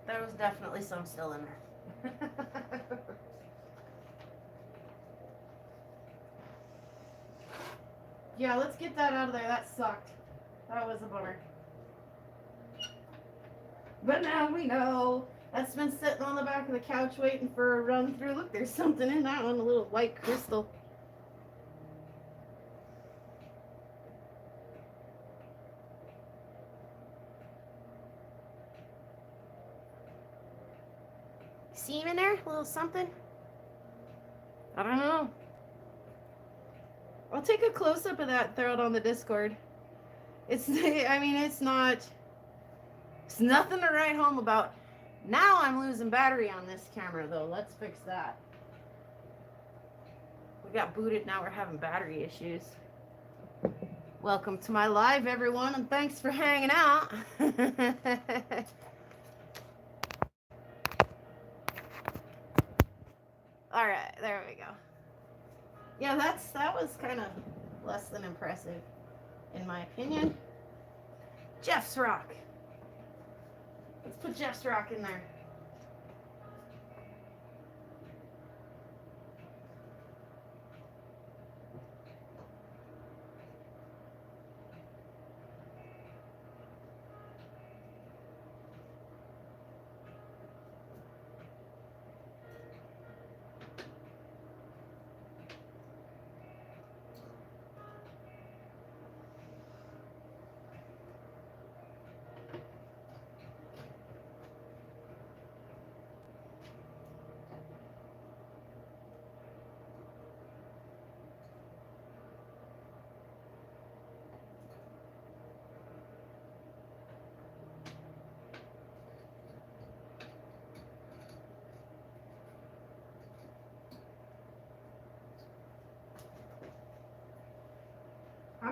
There was definitely some still in there. Yeah, let's get that out of there. That sucked. That was a bummer. But now we know. That's been sitting on the back of the couch waiting for a run through. Look, there's something in that one, a little white crystal. See him in there? A little something? I don't know. I'll take a close-up of that, throw it on the Discord. It's, I mean, it's nothing to write home about. Now I'm losing battery on this camera, though. Let's fix that. We got booted, now we're having battery issues. Welcome to my live, everyone, and thanks for hanging out. All right, there we go. Yeah, that was kind of less than impressive, in my opinion. Jeff's rock. Let's put Jeff's rock in there.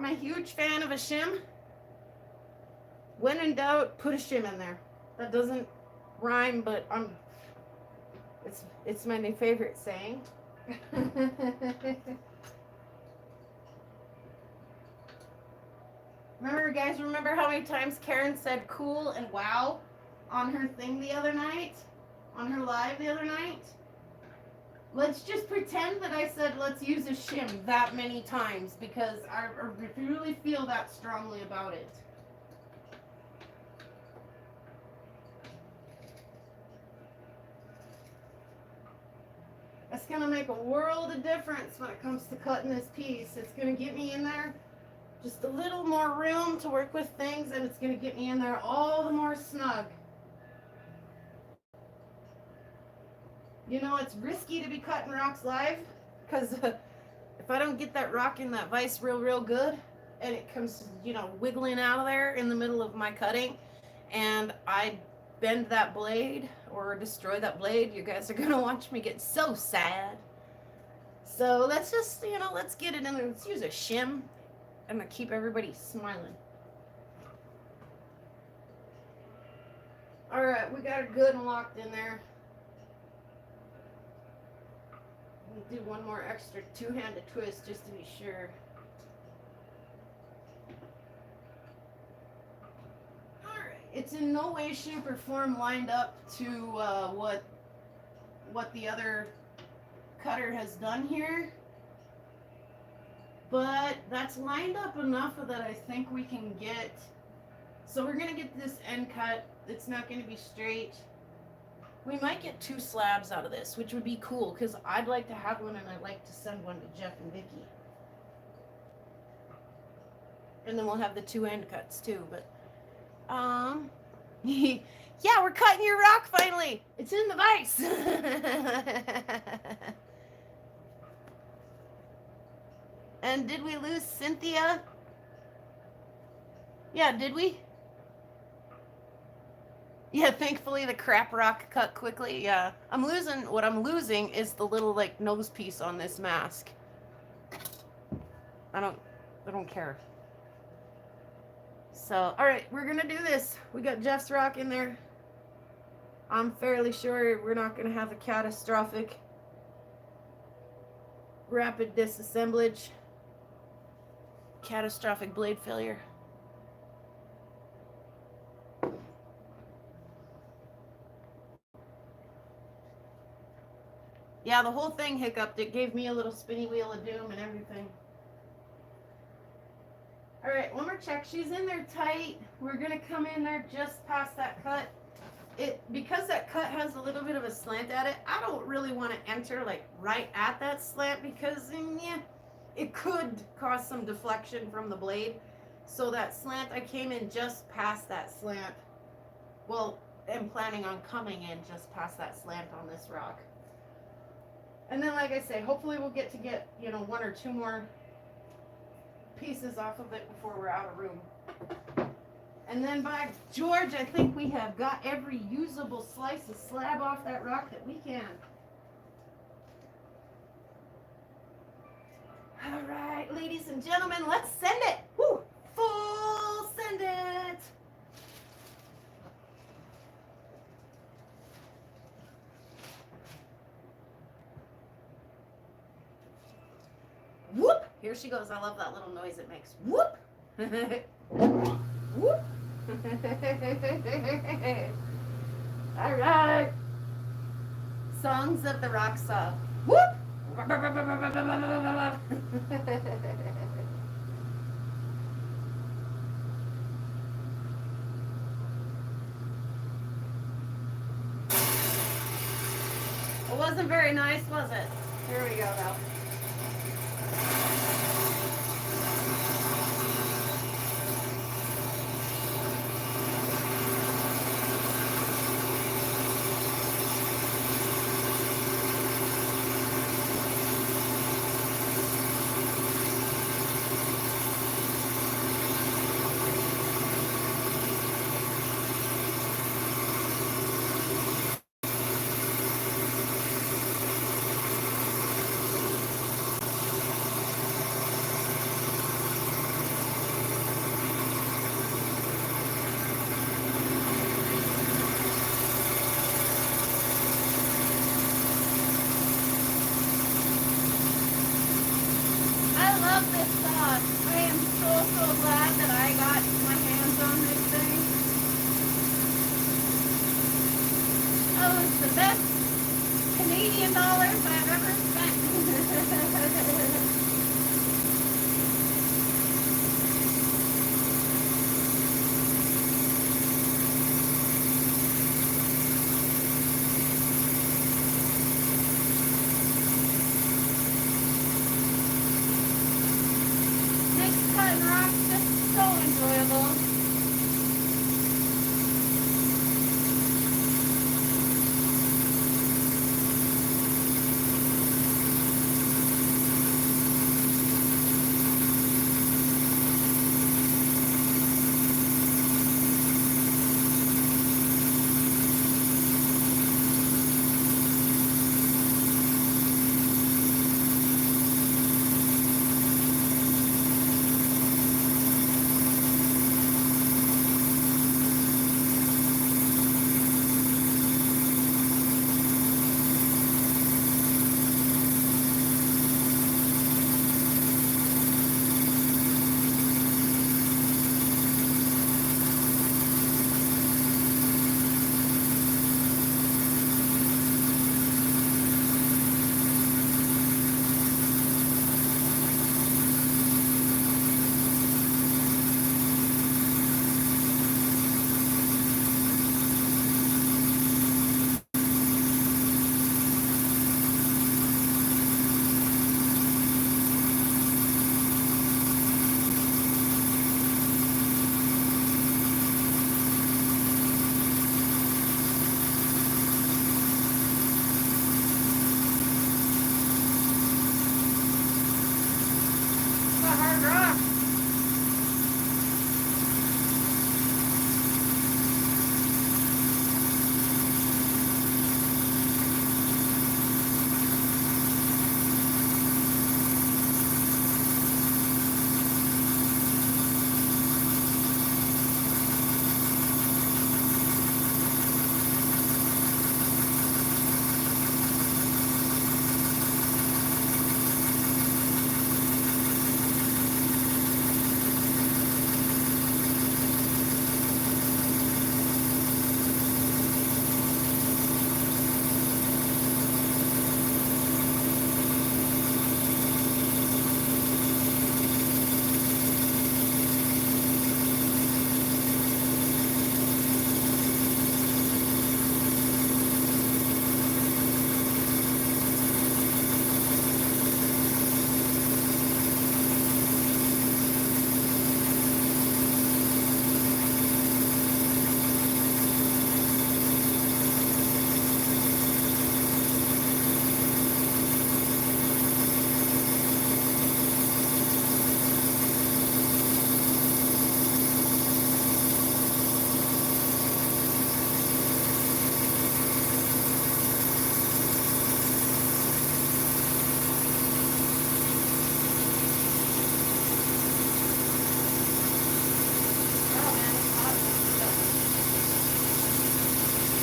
I'm a huge fan of a shim. When in doubt, put a shim in there. That doesn't rhyme, but it's my new favorite saying. Remember how many times Karen said cool and wow on her thing the other night? On her live the other night? Let's just pretend that I said let's use a shim that many times because I really feel that strongly about it. That's gonna make a world of difference when it comes to cutting this piece. It's gonna get me in there just a little more room to work with things, and it's gonna get me in there all the more snug. You know, it's risky to be cutting rocks live because if I don't get that rock in that vise real good and it comes, you know, wiggling out of there in the middle of my cutting and I bend that blade or destroy that blade, you guys are gonna watch me get so sad. So let's just, you know, let's get it in there. Let's use a shim. I'm gonna keep everybody smiling. All right, we got it good and locked in there. We'll do one more extra two-handed twist just to be sure. Alright, it's in no way, shape, or form lined up to what the other cutter has done here. But that's lined up enough that I think we can get. So we're gonna get this end cut. It's not gonna be straight. We might get 2 slabs out of this, which would be cool because I'd like to have one and I'd like to send one to Jeff and Vicky. And then we'll have the 2 end cuts too, but yeah, we're cutting your rock finally. It's in the vise. And did we lose Cynthia? Yeah, did we? Yeah, thankfully the crap rock cut quickly. Yeah, what I'm losing is the little like nose piece on this mask. I don't care. So, all right, we're gonna do this. We got Jeff's rock in there. I'm fairly sure we're not gonna have a catastrophic rapid disassemblage. Catastrophic blade failure. Yeah, the whole thing hiccuped. It gave me a little spinny wheel of doom and everything. All right, one more check. She's in there tight. We're gonna come in there just past that cut. Because that cut has a little bit of a slant at it, I don't really want to enter like right at that slant because yeah, it could cause some deflection from the blade. So that slant, I came in just past that slant. Well, I'm planning on coming in just past that slant on this rock. And then, like I say, hopefully we'll get, you know, 1 or 2 more pieces off of it before we're out of room. And then by George, I think we have got every usable slice of slab off that rock that we can. All right, ladies and gentlemen, let's send it. Woo! Full send it. Whoop! Here she goes. I love that little noise it makes. Whoop! Whoop! All right. Songs of the rock saw. Whoop! It wasn't very nice, was it? Here we go, though. love this sauce. I am so glad that I got my hands on this thing. That was the best Canadian dollars I've ever spent. Next cutting rock's just so enjoyable. It's a hard rock. Oh man, it's hot.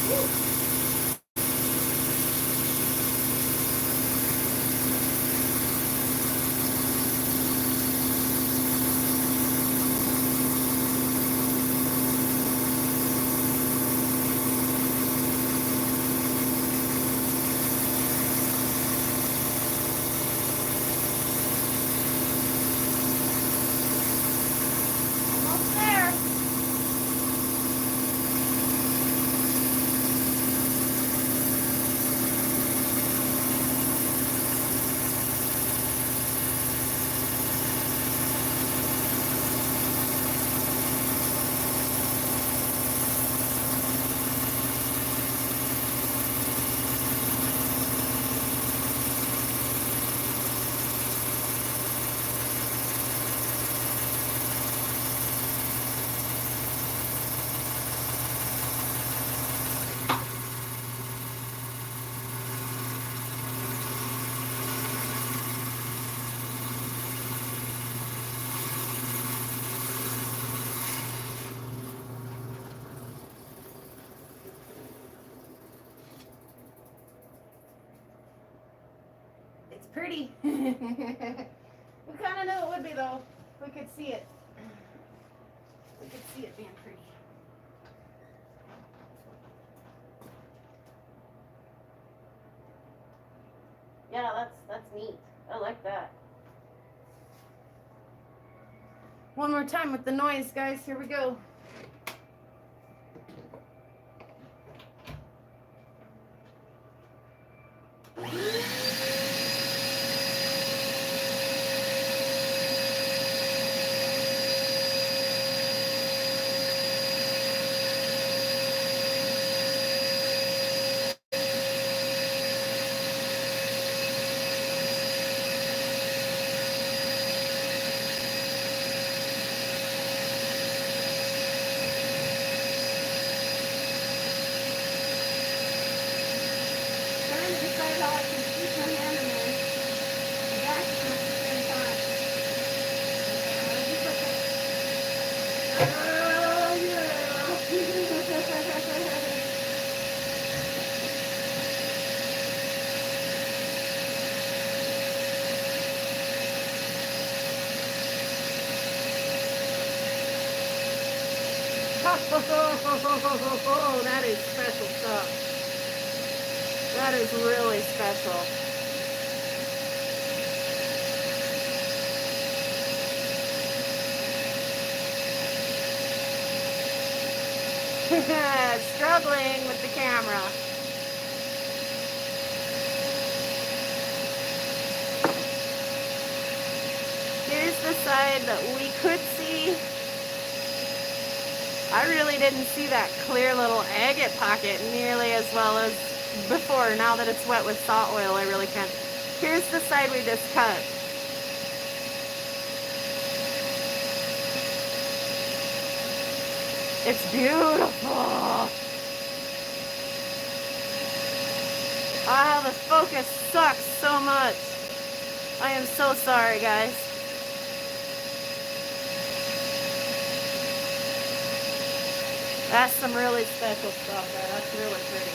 Woo. Almost there. It's pretty. Look kind of knew it would be though. We could see it. We could see it being pretty. Yeah, that's neat. I like that. One more time with the noise, guys. Here we go. Trying to decide how I can keep my hand in there. The vacuum at the same time. Just like that. Oh, yeah. Oh, that is special stuff. That is really special. Struggling with the camera. Here's the side that we could see. I really didn't see that clear little agate pocket nearly as well as before. Now that it's wet with salt oil, I really can't. Here's the side we just cut. It's beautiful. Ah, the focus sucks so much. I am so sorry, guys. That's some really special stuff there. That's really pretty.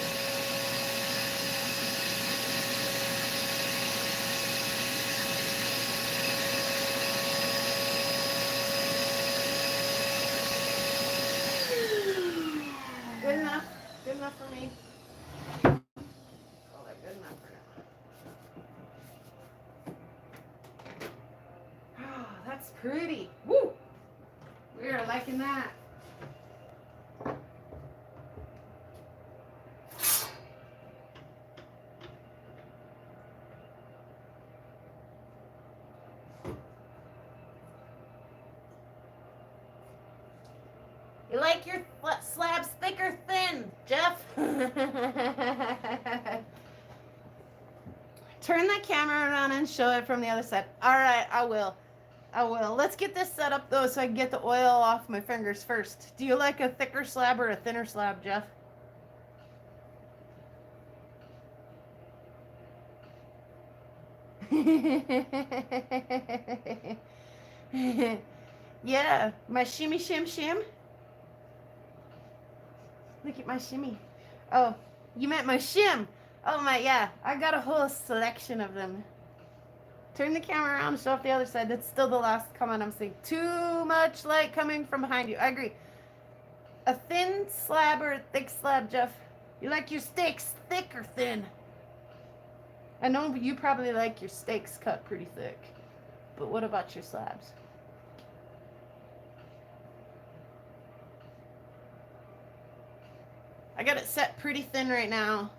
Good enough. Good enough for me. Call that good enough for now. Oh, that's pretty. Woo! We are liking that. You like your slabs thick or thin, Jeff? Turn the camera around and show it from the other side. All right, I will. Let's get this set up though so I can get the oil off my fingers first. Do you like a thicker slab or a thinner slab, Jeff? Yeah, my shimmy shim shim. Look at my shimmy. Oh, you meant my shim. Oh my, yeah. I got a whole selection of them. Turn the camera around and show off the other side. That's still the last comment I'm seeing. Too much light coming from behind you. I agree. A thin slab or a thick slab, Jeff? You like your steaks thick or thin? I know you probably like your steaks cut pretty thick. But what about your slabs? I got it set pretty thin right now.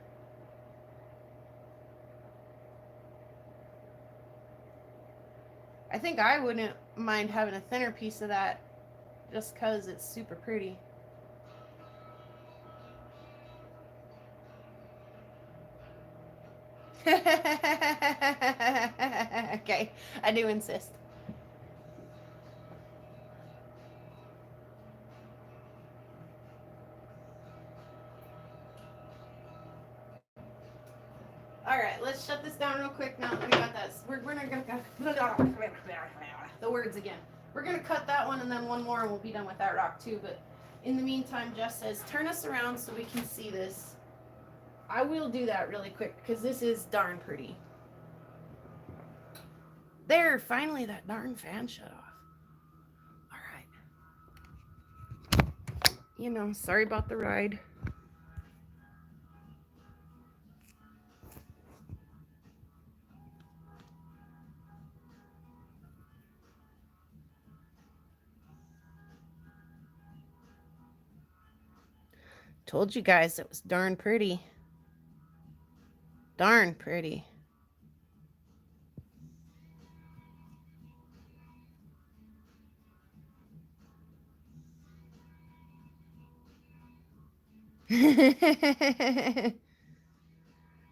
I think I wouldn't mind having a thinner piece of that just because it's super pretty. Okay, I do insist. All right, let's shut this down real quick now that we got that. We're gonna the words again. We're gonna cut that one and then one more and we'll be done with that rock too. But in the meantime, Jeff says, turn us around so we can see this. I will do that really quick because this is darn pretty. There, finally that darn fan shut off. Alright. Sorry about the ride. Told you guys it was darn pretty. Darn pretty.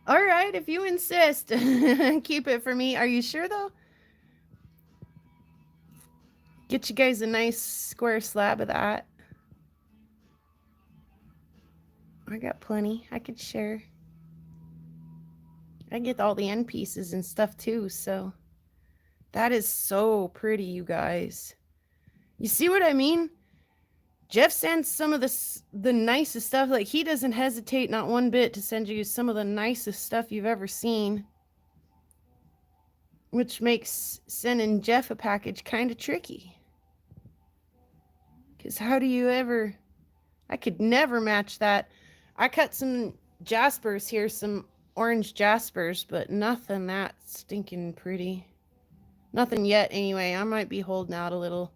All right, if you insist. Keep it for me. Are you sure, though? Get you guys a nice square slab of that. I got plenty. I could share. I get all the end pieces and stuff, too, so... That is so pretty, you guys. You see what I mean? Jeff sends some of the nicest stuff. Like, he doesn't hesitate not one bit to send you some of the nicest stuff you've ever seen. Which makes sending Jeff a package kind of tricky. Because how do you ever... I could never match that. I cut some jaspers here, some orange jaspers, but nothing that stinking pretty. Nothing yet, anyway. I might be holding out a little.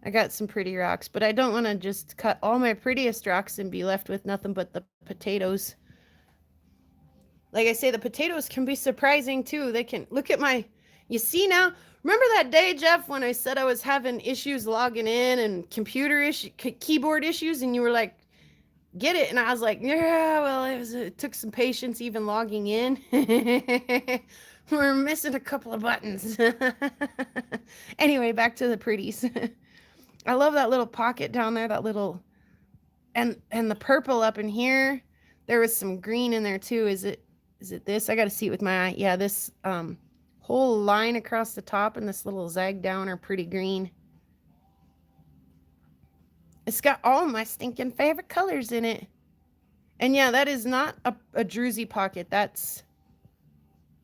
I got some pretty rocks, but I don't want to just cut all my prettiest rocks and be left with nothing but the potatoes. Like I say, the potatoes can be surprising, too. They can... Look at my... You see now? Remember that day, Jeff, when I said I was having issues logging in and keyboard issues, and you were like, get it? And I was like, yeah, well, it took some patience even logging in. We're missing a couple of buttons. Anyway, back to the pretties. I love that little pocket down there, that little... And the purple up in here. There was some green in there, too. Is it this? I got to see it with my eye. Yeah, this whole line across the top and this little zag down are pretty green. It's got all my stinking favorite colors in it. And yeah, that is not a druzy pocket. That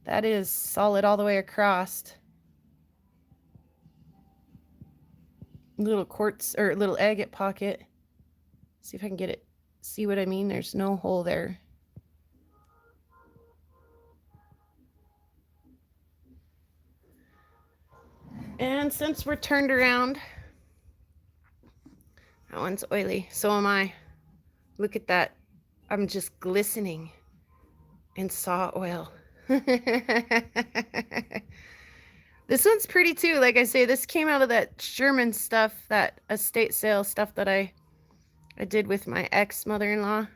is solid all the way across. Little quartz or little agate pocket. See if I can get it. See what I mean? There's no hole there. And since we're turned around, that one's oily. So am I. Look at that. I'm just glistening in saw oil. This one's pretty too. Like I say, this came out of that Sherman stuff, that estate sale stuff that I did with my ex-mother-in-law.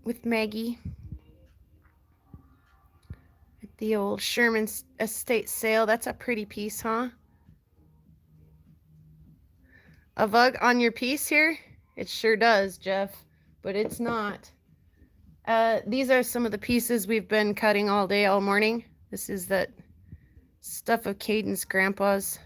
With Maggie. At the old Sherman estate sale. That's a pretty piece, huh? A vug on your piece here? It sure does, Jeff. But it's not. These are some of the pieces we've been cutting all day, all morning. This is that stuff of Caden's grandpa's.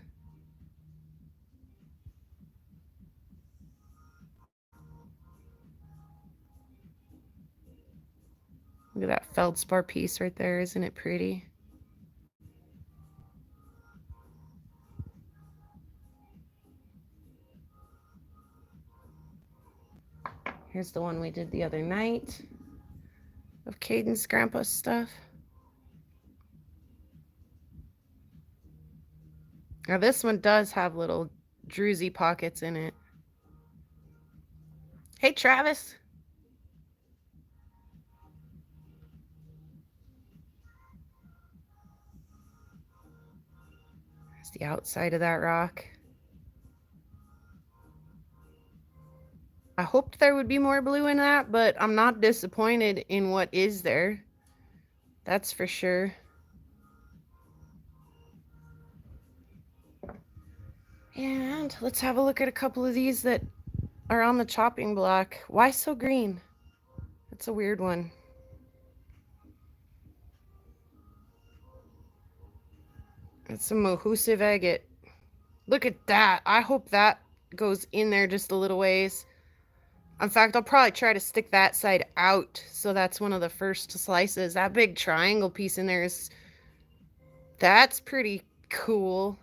Look at that feldspar piece right there. Isn't it pretty? Here's the one we did the other night of Caden's grandpa's stuff. Now this one does have little druzy pockets in it. Hey, Travis. There's the outside of that rock. I hoped there would be more blue in that, but I'm not disappointed in what is there. That's for sure. And let's have a look at a couple of these that are on the chopping block. Why so green? That's a weird one. That's some Mohusive agate. Look at that. I hope that goes in there just a little ways. In fact, I'll probably try to stick that side out, so that's one of the first slices. That big triangle piece in there is, that's pretty cool.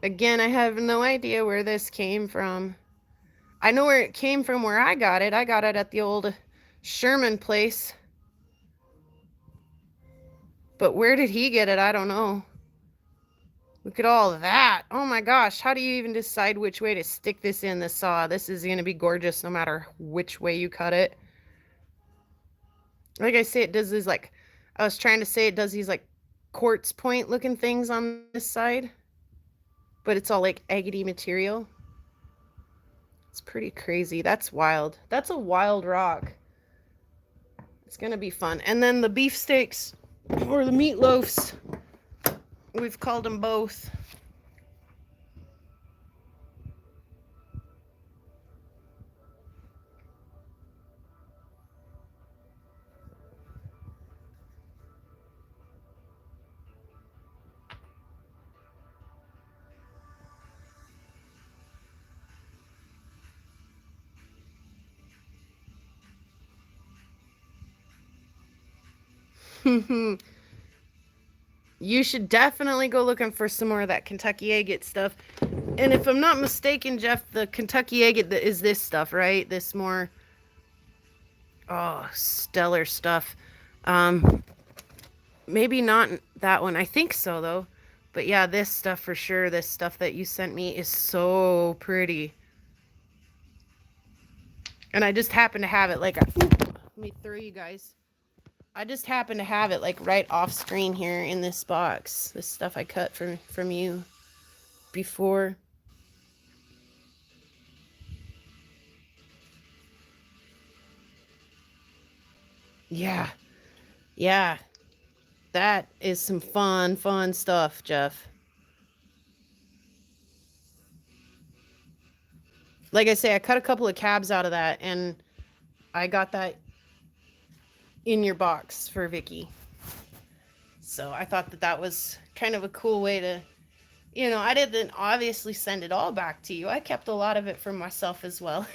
Again, I have no idea where this came from. I know where it came from, where I got it. I got it at the old Sherman place. But where did he get it? I don't know. Look at all of that. Oh my gosh. How do you even decide which way to stick this in the saw? This is going to be gorgeous no matter which way you cut it. Like I say, it does these, like, I was trying to say, it does these like quartz point looking things on this side. But it's all like agate material. It's pretty crazy. That's wild. That's a wild rock. It's going to be fun. And then the beefsteaks, or the meatloafs, we've called them both. You should definitely go looking for some more of that Kentucky agate stuff. And if I'm not mistaken, Jeff, the Kentucky agate is this stuff, right? This more, oh, stellar stuff. Maybe not that one. I think so, though. But yeah, this stuff for sure. This stuff that you sent me is so pretty. And I just happen to have it like, let me throw you guys. I just happen to have it like right off screen here in this box. This stuff I cut from you before. Yeah. Yeah. That is some fun stuff, Jeff. Like I say, I cut a couple of cabs out of that, and I got that in your box for Vicky. So I thought that was kind of a cool way to, you know, I didn't obviously send it all back to you. I kept a lot of it for myself as well.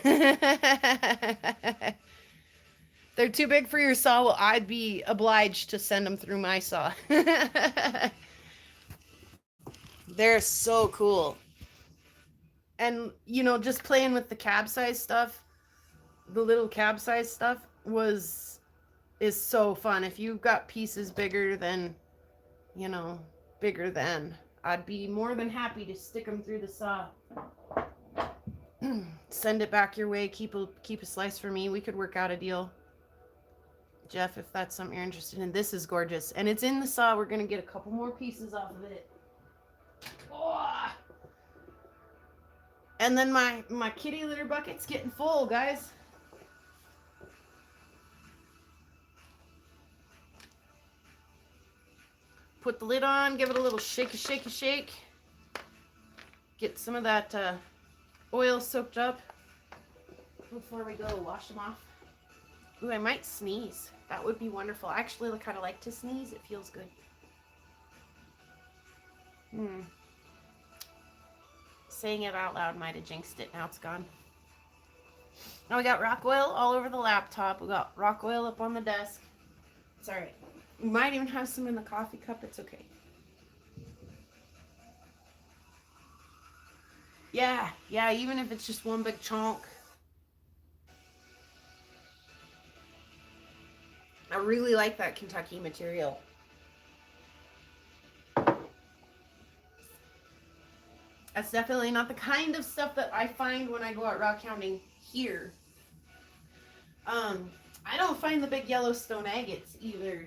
They're too big for your saw. Well, I'd be obliged to send them through my saw. They're so cool. And, you know, just playing with the cab size stuff, the little cab size stuff is so fun. If you've got pieces bigger than, you know, I'd be more than happy to stick them through the saw. Send it back your way. Keep a slice for me. We could work out a deal, Jeff, if that's something you're interested in. This is gorgeous, and it's in the saw. We're gonna get a couple more pieces off of it. Oh! And then my kitty litter bucket's getting full, guys. Put the lid on, give it a little shake. Get some of that oil soaked up before we go wash them off. Ooh, I might sneeze. That would be wonderful. I actually kind of like to sneeze. It feels good. Saying it out loud might have jinxed it. Now it's gone. Now we got rock oil all over the laptop. We got rock oil up on the desk. It's all right. We might even have some in the coffee cup. It's okay. Yeah, even if it's just one big chunk. I really like that Kentucky material. That's definitely not the kind of stuff that I find when I go out rock hounding here. I don't find the big Yellowstone agates either.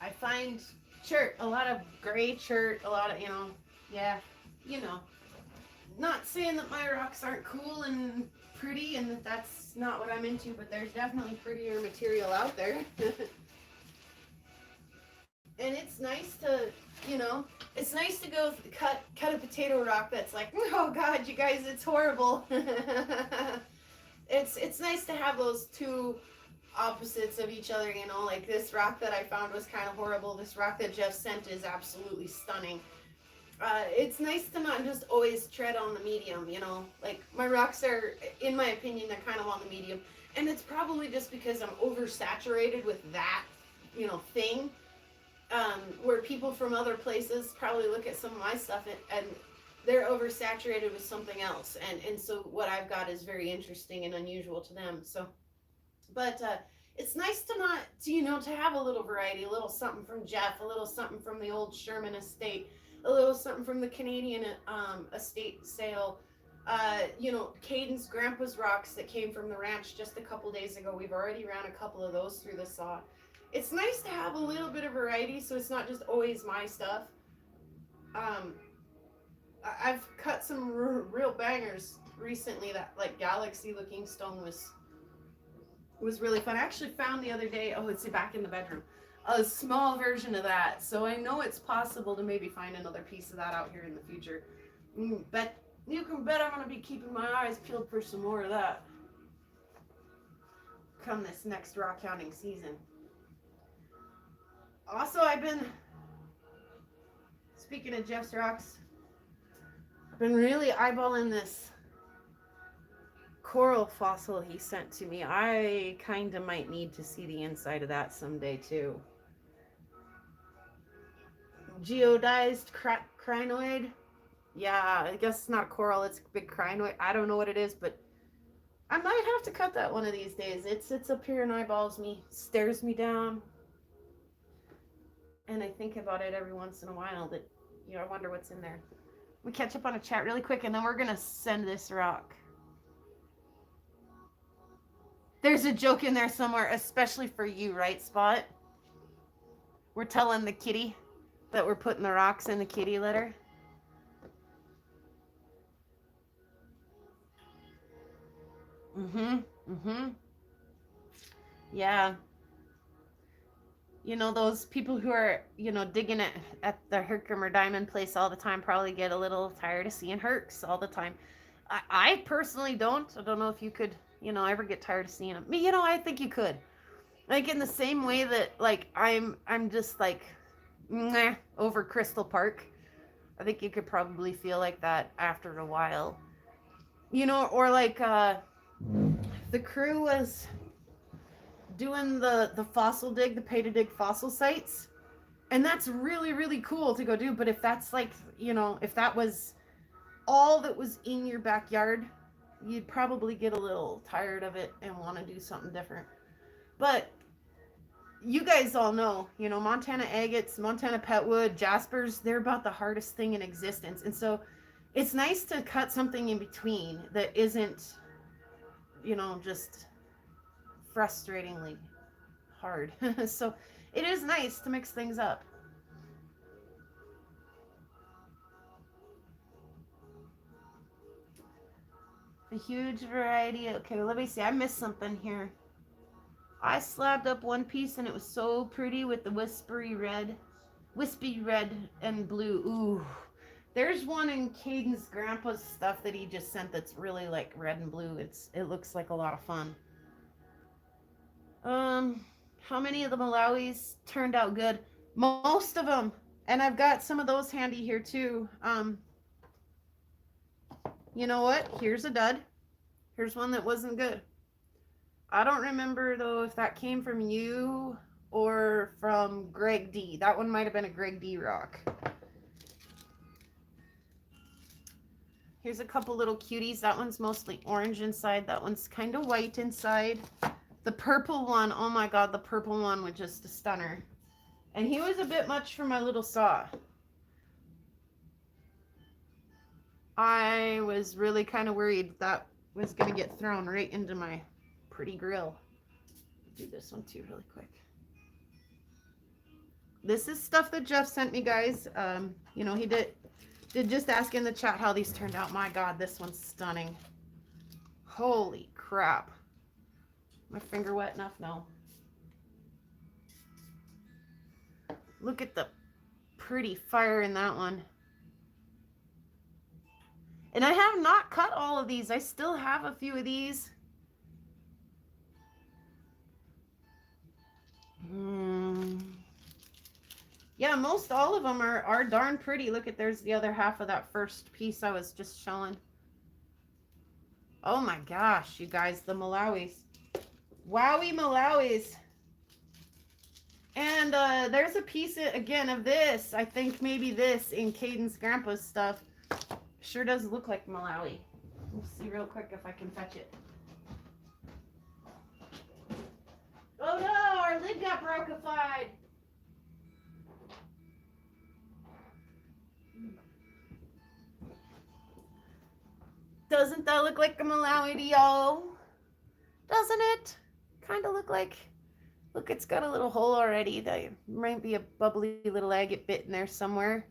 I find a lot of gray chert, a lot of, not saying that my rocks aren't cool and pretty and that's not what I'm into, but there's definitely prettier material out there. And it's nice to, it's nice to go cut a potato rock that's like, oh God, you guys, it's horrible. It's nice to have those two opposites of each other, you know, like this rock that I found was kind of horrible. This rock that Jeff sent is absolutely stunning. It's nice to not just always tread on the medium, you know, like my rocks are, in my opinion, they're kind of on the medium, and it's probably just because I'm oversaturated with that, you know, thing, where people from other places probably look at some of my stuff and they're oversaturated with something else, and so what I've got is very interesting and unusual to them. So, but it's nice to not to, you know, to have a little variety, a little something from Jeff, a little something from the old Sherman estate, a little something from the Canadian estate sale. You know, Caden's grandpa's rocks that came from the ranch just a couple days ago. We've already ran a couple of those through the saw. It's nice to have a little bit of variety, so it's not just always my stuff. I've cut some real bangers recently. That like galaxy looking stone was really fun. I actually found the other day, oh, it's back in the bedroom, a small version of that. So I know it's possible to maybe find another piece of that out here in the future. But you can bet I'm going to be keeping my eyes peeled for some more of that come this next rock hounding season. Also, I've been, speaking of Jeff's rocks, I've been really eyeballing this coral fossil he sent to me. I kind of might need to see the inside of that someday too. Geodized crinoid. Yeah, I guess it's not a coral, it's a big crinoid. I don't know what it is, but I might have to cut that one of these days. It sits up here and eyeballs me, stares me down. And I think about it every once in a while that, you know, I wonder what's in there. We catch up on a chat really quick and then we're going to send this rock. There's a joke in there somewhere, especially for you, right, Spot? We're telling the kitty that we're putting the rocks in the kitty litter. Yeah. You know, those people who are, you know, digging it at the Herkimer Diamond place all the time probably get a little tired of seeing Hercs all the time. I personally don't. I don't know if you could, you know, ever get tired of seeing them. You know, I think you could. Like in the same way that, like, I'm just like, meh, over Crystal Park. I think you could probably feel like that after a while. You know, or like, the crew was doing the fossil dig, the pay to dig fossil sites. And that's really, really cool to go do. But if that's like, you know, if that was all that was in your backyard, you'd probably get a little tired of it and want to do something different. But you guys all know, you know, Montana agates, Montana petwood, jaspers, they're about the hardest thing in existence. And so it's nice to cut something in between that isn't, you know, just frustratingly hard. So it is nice to mix things up. A huge variety. Okay, let me see. I missed something here. I slabbed up one piece and it was so pretty with the wispy red and blue. Ooh. There's one in Caden's grandpa's stuff that he just sent that's really like red and blue. It looks like a lot of fun. How many of the Malawis turned out good? Most of them. And I've got some of those handy here too. You know what? Here's a dud. Here's one that wasn't good. I don't remember though if that came from you or from Greg D. That one might have been a Greg D rock. Here's a couple little cuties. That one's mostly orange inside. That one's kind of white inside. The purple one, oh my god, the purple one was just a stunner. And he was a bit much for my little saw. I was really kind of worried that was going to get thrown right into my pretty grill. Do this one too really quick. This is stuff that Jeff sent me, guys. You know, he did just ask in the chat how these turned out. My god, this one's stunning. Holy crap. My finger wet enough? No. Look at the pretty fire in that one. And I have not cut all of these. I still have a few of these. Yeah, most all of them are darn pretty. Look at, there's the other half of that first piece I was just showing. Oh my gosh, you guys, the Malawis. Wowie Malawis. And there's a piece again of this. I think maybe this in Caden's grandpa's stuff. Sure does look like Malawi. Let's see real quick if I can fetch it. Oh no, our lid got brokified. Doesn't that look like a Malawi to y'all? Doesn't it? Kind of look like, look, it's got a little hole already. There might be a bubbly little agate bit in there somewhere.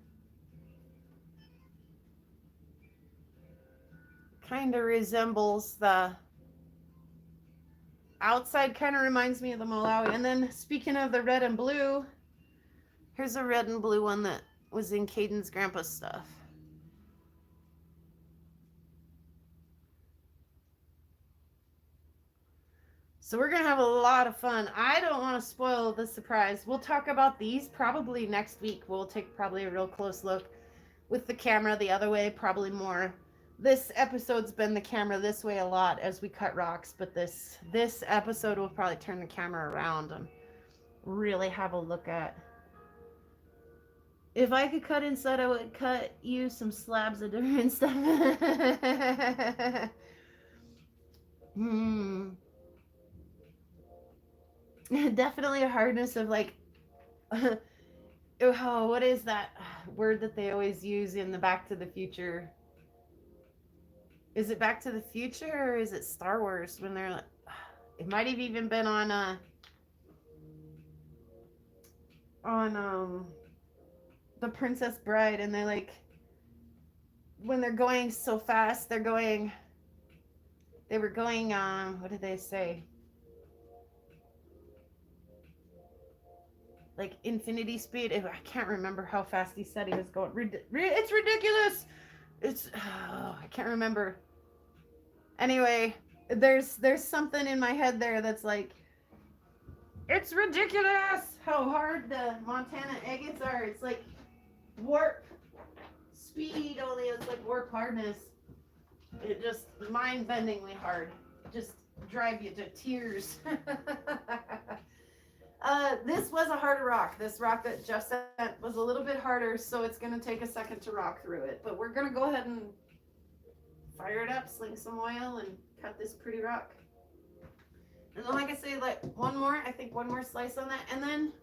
Kind of resembles the outside, kind of reminds me of the Malawi. And then speaking of the red and blue, here's a red and blue one that was in Caden's grandpa's stuff. So we're going to have a lot of fun. I don't want to spoil the surprise. We'll talk about these probably next week. We'll take probably a real close look with the camera the other way, probably more. This episode's been the camera this way a lot as we cut rocks, but this episode will probably turn the camera around and really have a look at. If I could cut inside, I would cut you some slabs of different stuff. Definitely a hardness of like, oh, what is that word that they always use in the Back to the Future? Is it Back to the Future or is it Star Wars when they're like, it might have even been on The Princess Bride, and they like, when they're going so fast, they were going, what did they say? Like infinity speed. I can't remember how fast he said he was going. It's ridiculous. I can't remember. Anyway, there's something in my head there that's like, it's ridiculous how hard the Montana agates are. It's like warp speed, only it's like warp hardness. It just mind-bendingly hard. Just drive you to tears. This was a harder rock. This rock that Jeff sent was a little bit harder, so it's going to take a second to rock through it. But we're going to go ahead and fire it up, sling some oil, and cut this pretty rock. And then, like I say, like one more slice on that. And then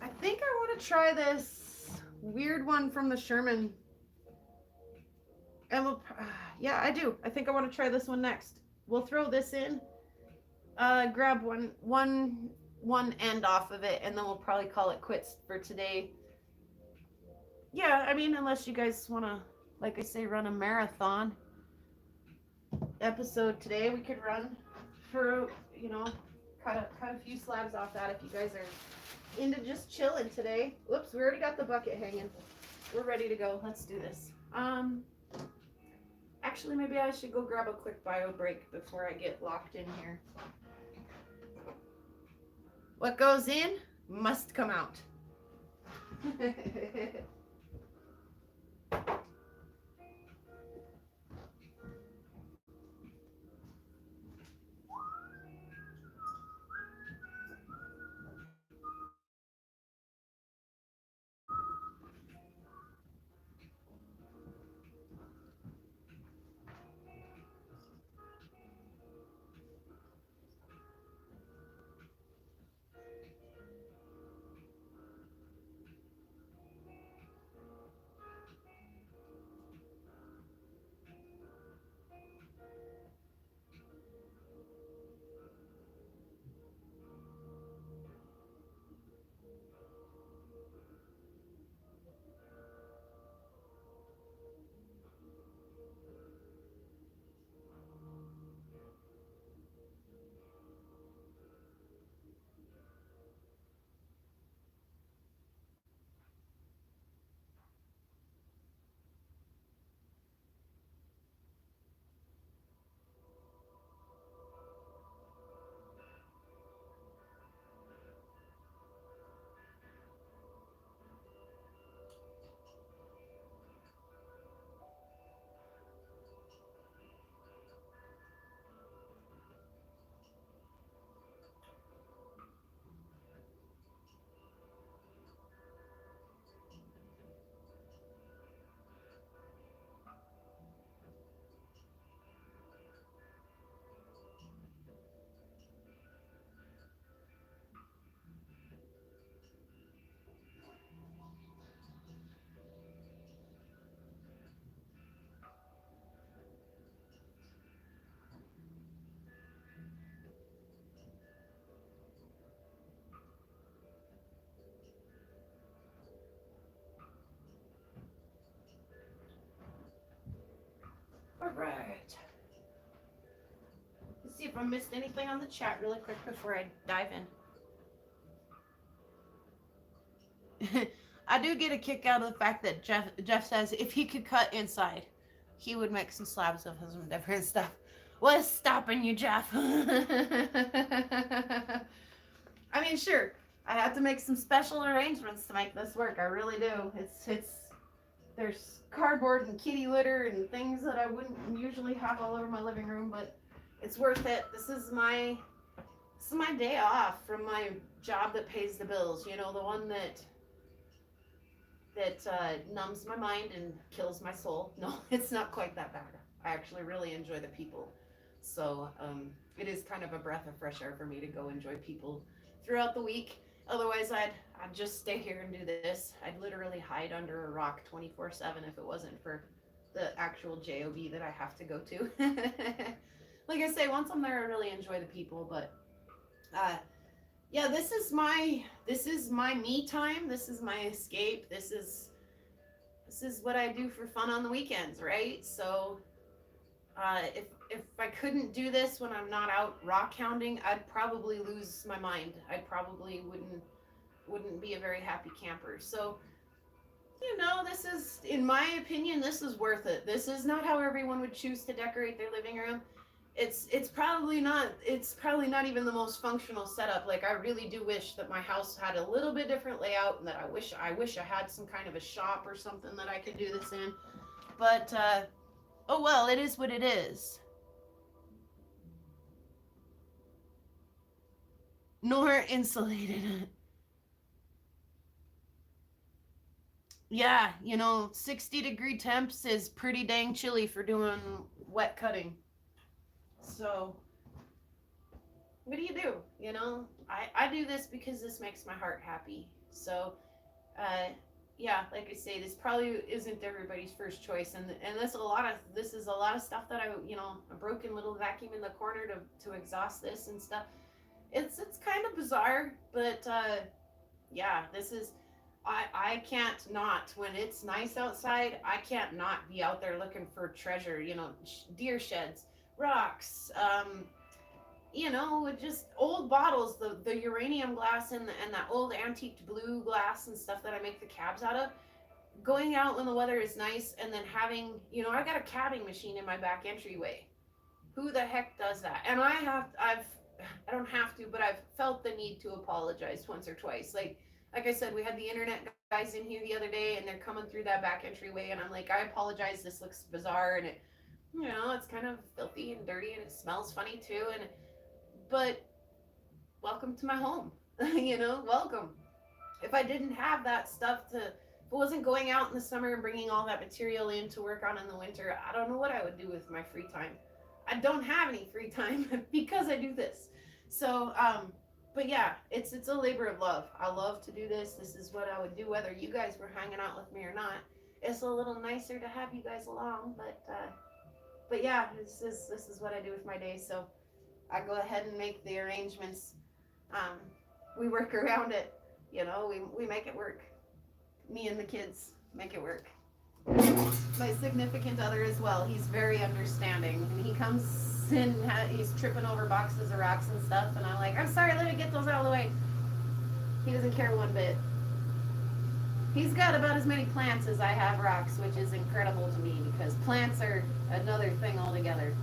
I think I want to try this weird one from the Sherman. And yeah, I do. I think I want to try this one next. We'll throw this in, grab one end off of it, and then we'll probably call it quits for today. Yeah, I mean, unless you guys want to, like I say, run a marathon episode today, we could run for, cut a few slabs off that if you guys are into just chilling today. Whoops, we already got the bucket hanging. We're ready to go. Let's do this. Actually, maybe I should go grab a quick bio break before I get locked in here. What goes in must come out. if I missed anything on the chat really quick before I dive in. I do get a kick out of the fact that Jeff says if he could cut inside, he would make some slabs of some different stuff. What's stopping you, Jeff? I mean, sure, I have to make some special arrangements to make this work. I really do. There's cardboard and kitty litter and things that I wouldn't usually have all over my living room, but it's worth it. This is my day off from my job that pays the bills. You know, the one that numbs my mind and kills my soul. No, it's not quite that bad. I actually really enjoy the people. So it is kind of a breath of fresh air for me to go enjoy people throughout the week. Otherwise, I'd just stay here and do this. I'd literally hide under a rock 24/7 if it wasn't for the actual job that I have to go to. Like I say, once I'm there, I really enjoy the people. But yeah, this is my me time. This is my escape. This is what I do for fun on the weekends, right? So if I couldn't do this when I'm not out rock hounding, I'd probably lose my mind. I probably wouldn't be a very happy camper. So, you know, this is, in my opinion, this is worth it. This is not how everyone would choose to decorate their living room. It's probably not even the most functional setup. Like, I really do wish that my house had a little bit different layout, and that I wish I had some kind of a shop or something that I could do this in. But oh well, it is what it is. Nor insulated. Yeah, you know, 60-degree temps is pretty dang chilly for doing wet cutting. So, what do you do? You know, I do this because this makes my heart happy. So, yeah, like I say, this probably isn't everybody's first choice, and this is a lot of stuff that a broken little vacuum in the corner to exhaust this and stuff. It's kind of bizarre, but yeah, this is. I can't not, when it's nice outside, I can't not be out there looking for treasure, you know, deer sheds, rocks, just old bottles, the uranium glass and that old antique blue glass and stuff that I make the cabs out of. Going out when the weather is nice and then having, I got a cabbing machine in my back entryway. Who the heck does that? And I don't have to, but I've felt the need to apologize once or twice. Like I said, we had the internet guys in here the other day, and they're coming through that back entryway, and I'm like, I apologize, this looks bizarre, and it, it's kind of filthy and dirty, and it smells funny too, but welcome to my home, welcome. If I didn't have that stuff if I wasn't going out in the summer and bringing all that material in to work on in the winter, I don't know what I would do with my free time. I don't have any free time because I do this. So, but yeah, it's a labor of love. I love to do this. This is what I would do whether you guys were hanging out with me or not. It's a little nicer to have you guys along, but yeah, this is what I do with my day. So I go ahead and make the arrangements. We work around it. We make it work. Me and the kids make it work. My significant other as well. He's very understanding, and he comes in, he's tripping over boxes of rocks and stuff, and I'm like, I'm sorry, let me get those out of the way. He doesn't care one bit. He's got about as many plants as I have rocks, which is incredible to me because plants are another thing altogether.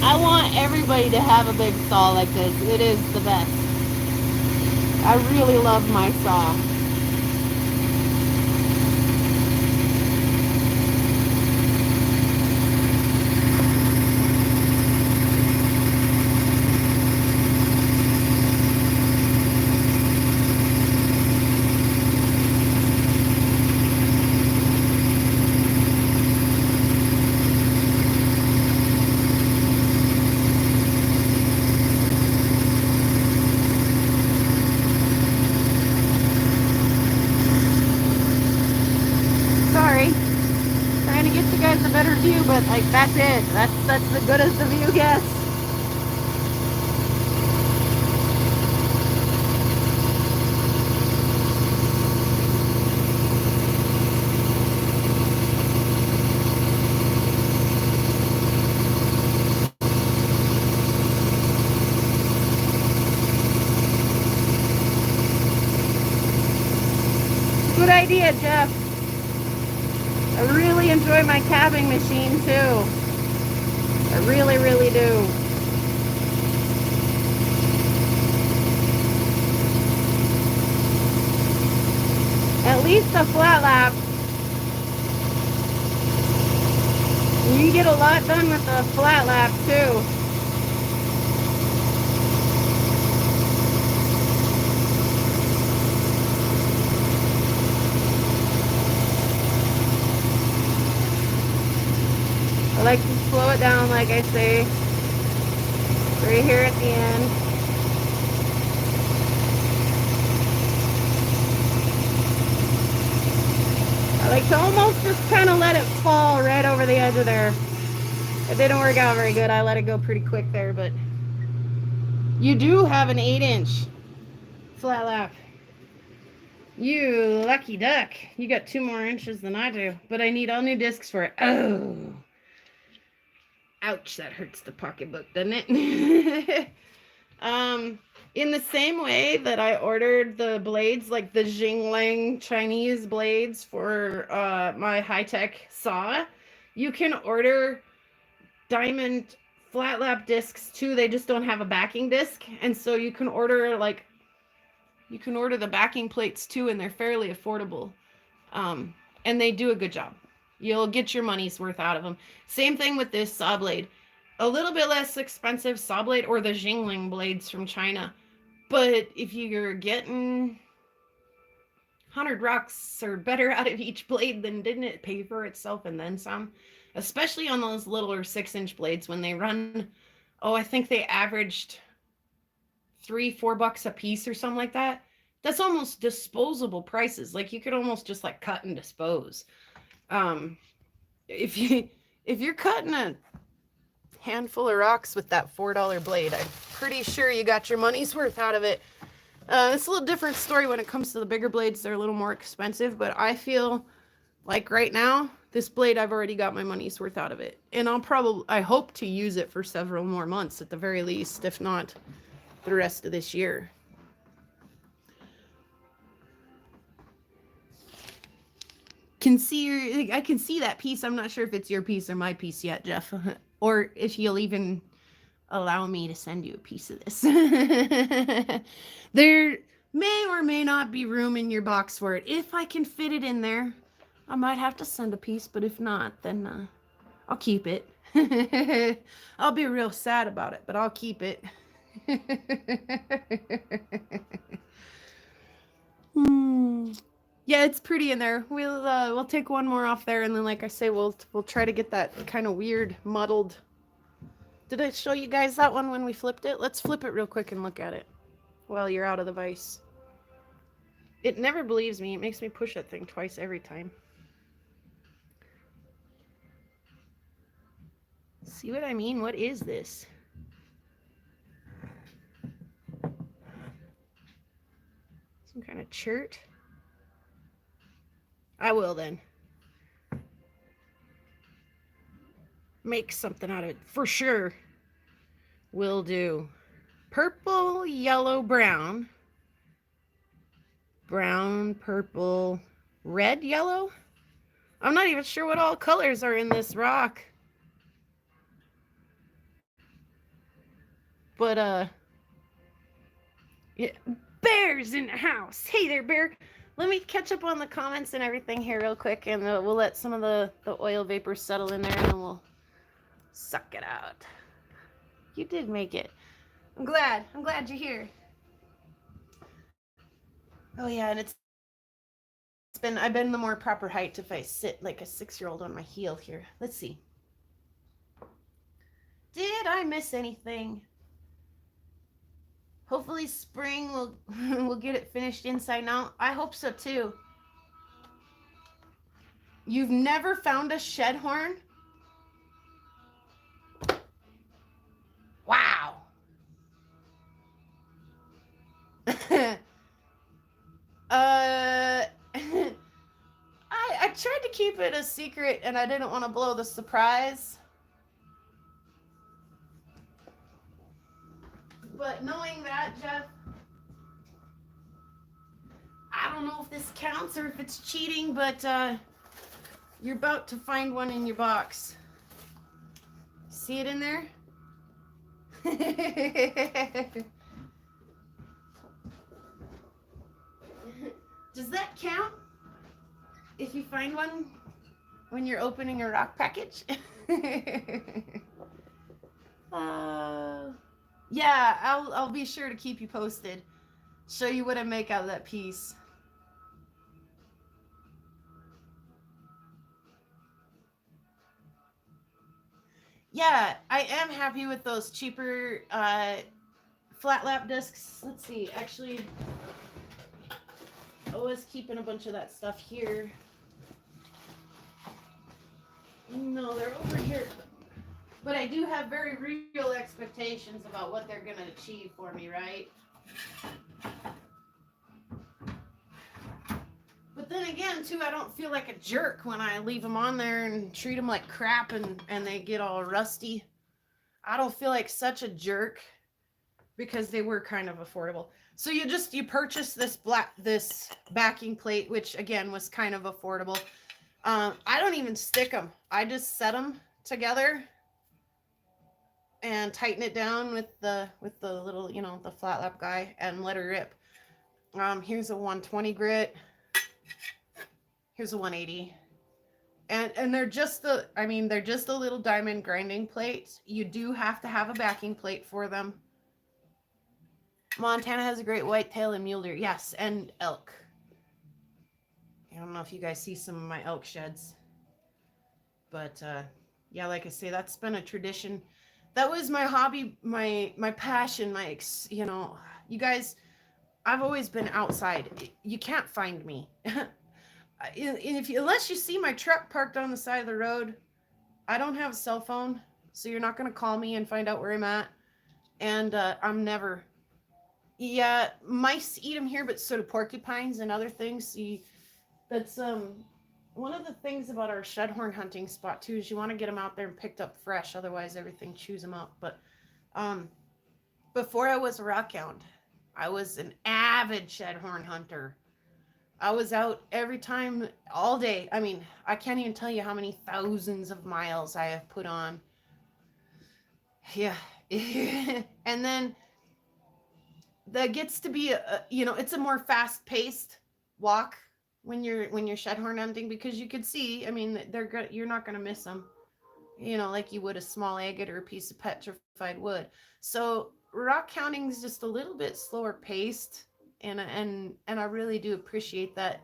I want everybody to have a big saw like this. It is the best. I really love my saw. Sorry. Trying to get you guys a better view, but like that's it. That's the good as the view gets. Good idea, Jeff. I really enjoy my cabbing machine too. I really, really do. At least a flat lap. You can get a lot done with a flat lap too. I like to slow it down, like I say, right here at the end. I like to almost just kind of let it fall right over the edge of there. It didn't work out very good. I let it go pretty quick there, but you do have an 8-inch flat lap. You lucky duck. You got 2 more inches than I do, but I need all new discs for it. Oh. Ouch, that hurts the pocketbook, doesn't it? In the same way that I ordered the blades, like the Jingling Chinese blades for my high-tech saw, you can order diamond flat lap discs too. They just don't have a backing disc, and so you can order the backing plates too, and they're fairly affordable. And they do a good job. You'll get your money's worth out of them. Same thing with this saw blade. A little bit less expensive saw blade or the Jingling blades from China. But if you're getting 100 rocks or better out of each blade, then didn't it pay for itself and then some? Especially on those littler 6-inch blades when they run, I think they averaged $3-4 a piece or something like that. That's almost disposable prices. Like you could almost just like cut and dispose. If you're cutting a handful of rocks with that $4 blade, I'm pretty sure you got your money's worth out of it. It's a little different story when it comes to the bigger blades. They're a little more expensive, but I feel like right now, this blade, I've already got my money's worth out of it. And I hope to use it for several more months at the very least, if not the rest of this year. I can see that piece. I'm not sure if it's your piece or my piece yet, Jeff, or if you'll even allow me to send you a piece of this. There may or may not be room in your box for it. If I can fit it in there, I might have to send a piece, but if not, then I'll keep it. I'll be real sad about it, but I'll keep it. Yeah, it's pretty in there. We'll take one more off there, and then like I say, we'll try to get that kind of weird muddled. Did I show you guys that one when we flipped it? Let's flip it real quick and look at it while you're out of the vise. It never believes me. It makes me push that thing twice every time. See what I mean? What is this? Some kind of chert? I will then. Make something out of it for sure. Will do. Purple, yellow, brown. Brown, purple, red, yellow. I'm not even sure what all colors are in this rock. But, yeah. Bear's in the house. Hey there, Bear. Let me catch up on the comments and everything here real quick, and we'll let some of the oil vapor settle in there, and then we'll suck it out. You did make it. I'm glad. I'm glad you're here. Oh, yeah, and I've been the more proper height if I sit like a 6-year-old on my heel here. Let's see. Did I miss anything? Hopefully spring will will get it finished inside and out. I hope so too. You've never found a shed horn? Wow. I tried to keep it a secret and I didn't want to blow the surprise. But knowing that, Jeff, I don't know if this counts or if it's cheating, but you're about to find one in your box. See it in there? Does that count? If you find one when you're opening a rock package? Yeah, I'll be sure to keep you posted. Show you what I make out of that piece. Yeah, I am happy with those cheaper flat lap discs. Let's see, actually, I was keeping a bunch of that stuff here. No, they're over here. But I do have very real expectations about what they're going to achieve for me, right? But then again, too, I don't feel like a jerk when I leave them on there and treat them like crap and they get all rusty. I don't feel like such a jerk because they were kind of affordable. So you purchase this backing plate, which again was kind of affordable. I don't even stick them. I just set them together and tighten it down with the little, the flat lap guy and let her rip. Here's a 120 grit. Here's a 180. And they're just the little diamond grinding plates. You do have to have a backing plate for them. Montana has a great whitetail and mule deer. Yes, and elk. I don't know if you guys see some of my elk sheds. But yeah, like I say, that's been a tradition. That was my hobby, my passion, you guys, I've always been outside. You can't find me. Unless you see my truck parked on the side of the road. I don't have a cell phone, so you're not going to call me and find out where I'm at. And I'm never. Yeah, mice eat them here, but so do porcupines and other things. See, that's one of the things about our shedhorn hunting spot too is you want to get them out there and picked up fresh, otherwise everything chews them up. But before I was a rock hound, I was an avid shedhorn hunter. I was out every time, all day. I mean, I can't even tell you how many thousands of miles I have put on. Yeah. And then that gets to be it's a more fast-paced walk when you're shedhorn hunting, because you could see, I mean, you're not going to miss them, like you would a small agate or a piece of petrified wood. So rock hounding is just a little bit slower paced, and I really do appreciate that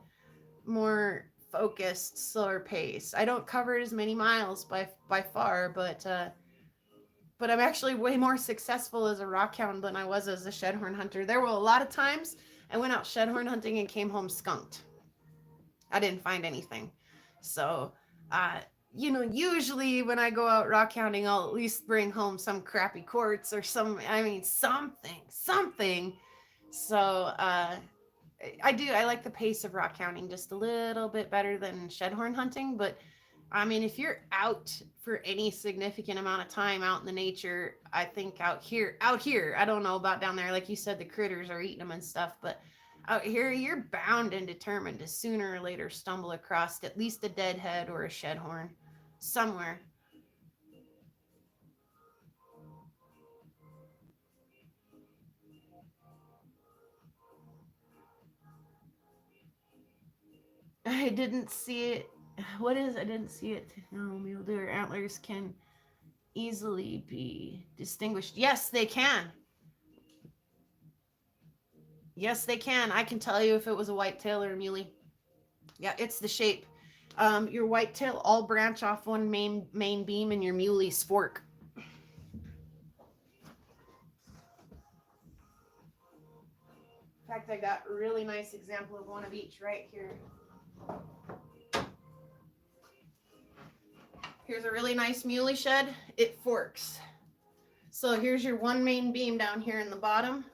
more focused, slower pace. I don't cover as many miles by far, but I'm actually way more successful as a rock hound than I was as a shedhorn hunter. There were a lot of times I went out shedhorn hunting and came home skunked. I didn't find anything. So, usually when I go out rock hounding, I'll at least bring home some crappy quartz or something. So, I like the pace of rock hounding just a little bit better than shedhorn hunting. But I mean, if you're out for any significant amount of time out in the nature, I think out here, I don't know about down there. Like you said, the critters are eating them and stuff, but out here, you're bound and determined to sooner or later stumble across at least a deadhead or a shed horn somewhere. I didn't see it. What is? I didn't see it. No, mule deer antlers can easily be distinguished. Yes, they can. Yes, they can. I can tell you if it was a whitetail or a muley. Yeah, it's the shape. Your whitetail all branch off one main beam, and your muley's fork. In fact, I got a really nice example of one of each right here. Here's a really nice muley shed. It forks. So here's your one main beam down here in the bottom.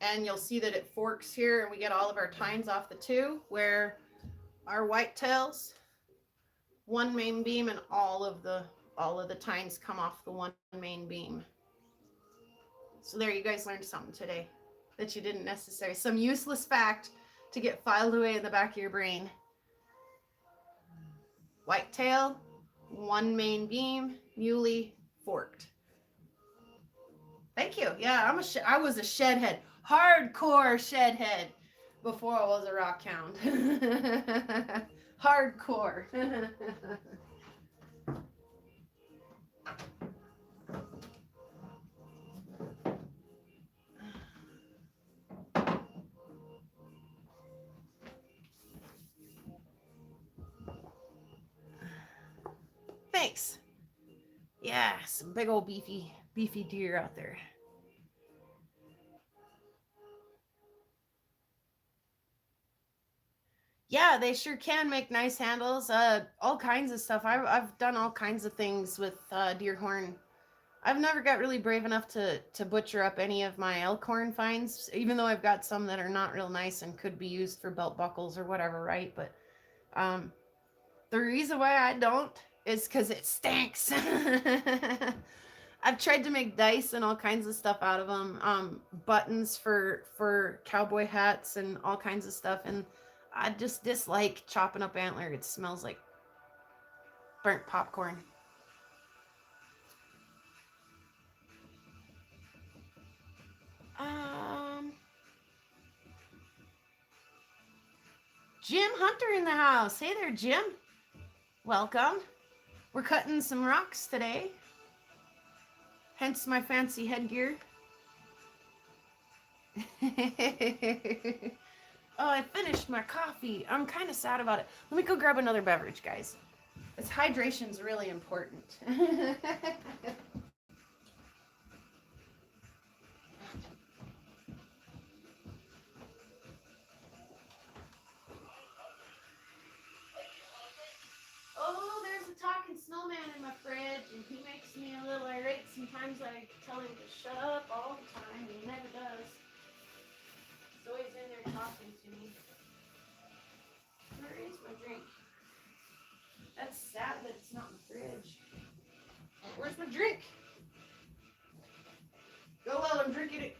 And you'll see that it forks here, and we get all of our tines off the two, where our whitetails, one main beam, and all of the tines come off the one main beam. So there, you guys learned something today that you didn't necessarily, some useless fact to get filed away in the back of your brain. Whitetail, one main beam, muley, forked. Thank you. Yeah, I was a shed head, hardcore shed head before I was a rock hound. Hardcore. Thanks. Yeah, some big old beefy deer out there. Yeah, they sure can make nice handles. All kinds of stuff. I've done all kinds of things with deer horn. I've never got really brave enough to butcher up any of my elk horn finds, even though I've got some that are not real nice and could be used for belt buckles or whatever, right? But the reason why I don't is because it stinks. I've tried to make dice and all kinds of stuff out of them, buttons for cowboy hats and all kinds of stuff, and I just dislike chopping up antler. It smells like burnt popcorn. Jim Hunter in the house. Hey there, Jim. Welcome. We're cutting some rocks today. Hence my fancy headgear. Oh, I finished my coffee. I'm kind of sad about it. Let me go grab another beverage, guys. This hydration's really important. Oh, there's a talking snowman in my fridge, and he makes me a little irate. Sometimes I tell him to shut up all the time, and he never does. He's always in there talking to me. Where is my drink? That's sad that it's not in the fridge. Where's my drink? Go well, I'm drinking it.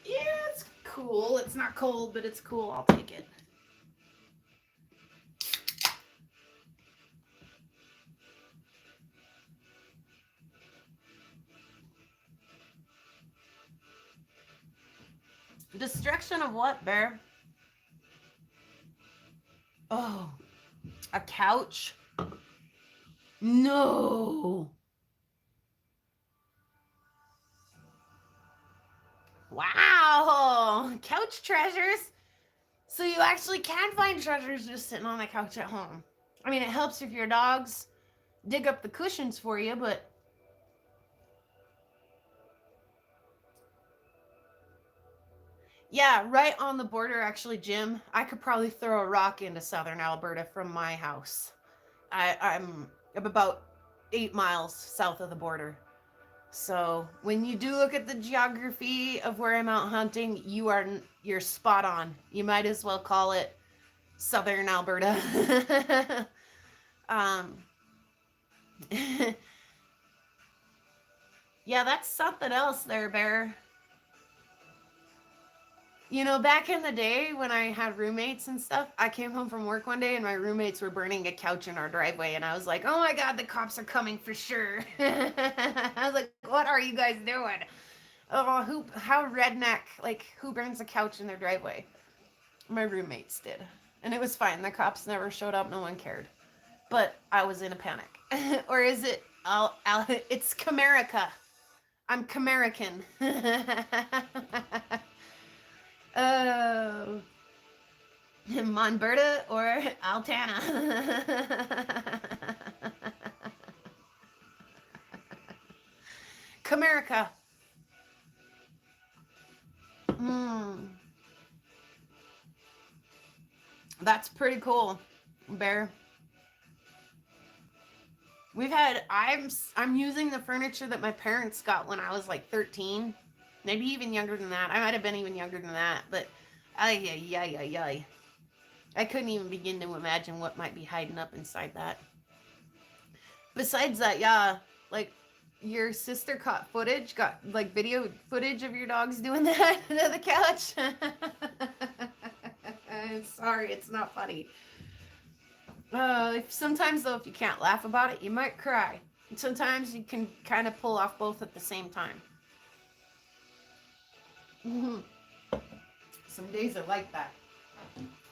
Yeah, it's cool. It's not cold, but it's cool. I'll take it. Destruction of what, Bear? Oh, a couch? No. Wow, couch treasures. So you actually can find treasures just sitting on the couch at home. I mean, it helps if your dogs dig up the cushions for you, but yeah, right on the border, actually, Jim. I could probably throw a rock into southern Alberta from my house. I'm about 8 miles south of the border. So when you do look at the geography of where I'm out hunting, you're spot on. You might as well call it southern Alberta. Yeah, that's something else there, Bear. You know, back in the day when I had roommates and stuff, I came home from work one day and my roommates were burning a couch in our driveway, and I was like, "Oh my god, the cops are coming for sure." I was like, "What are you guys doing? Oh, how redneck? Like, who burns a couch in their driveway?" My roommates did, and it was fine. The cops never showed up. No one cared, but I was in a panic. Or is it? It's Comerica. I'm Comerican. Oh, Monberta or Altana? Comerica. That's pretty cool, Bear. I'm using the furniture that my parents got when I was like 13, maybe even younger than that. I might have been even younger than that, but I couldn't even begin to imagine what might be hiding up inside that. Besides that, yeah, like your sister got like video footage of your dogs doing that to the couch. Sorry, it's not funny. Sometimes though, if you can't laugh about it, you might cry. And sometimes you can kind of pull off both at the same time. Some days are like that.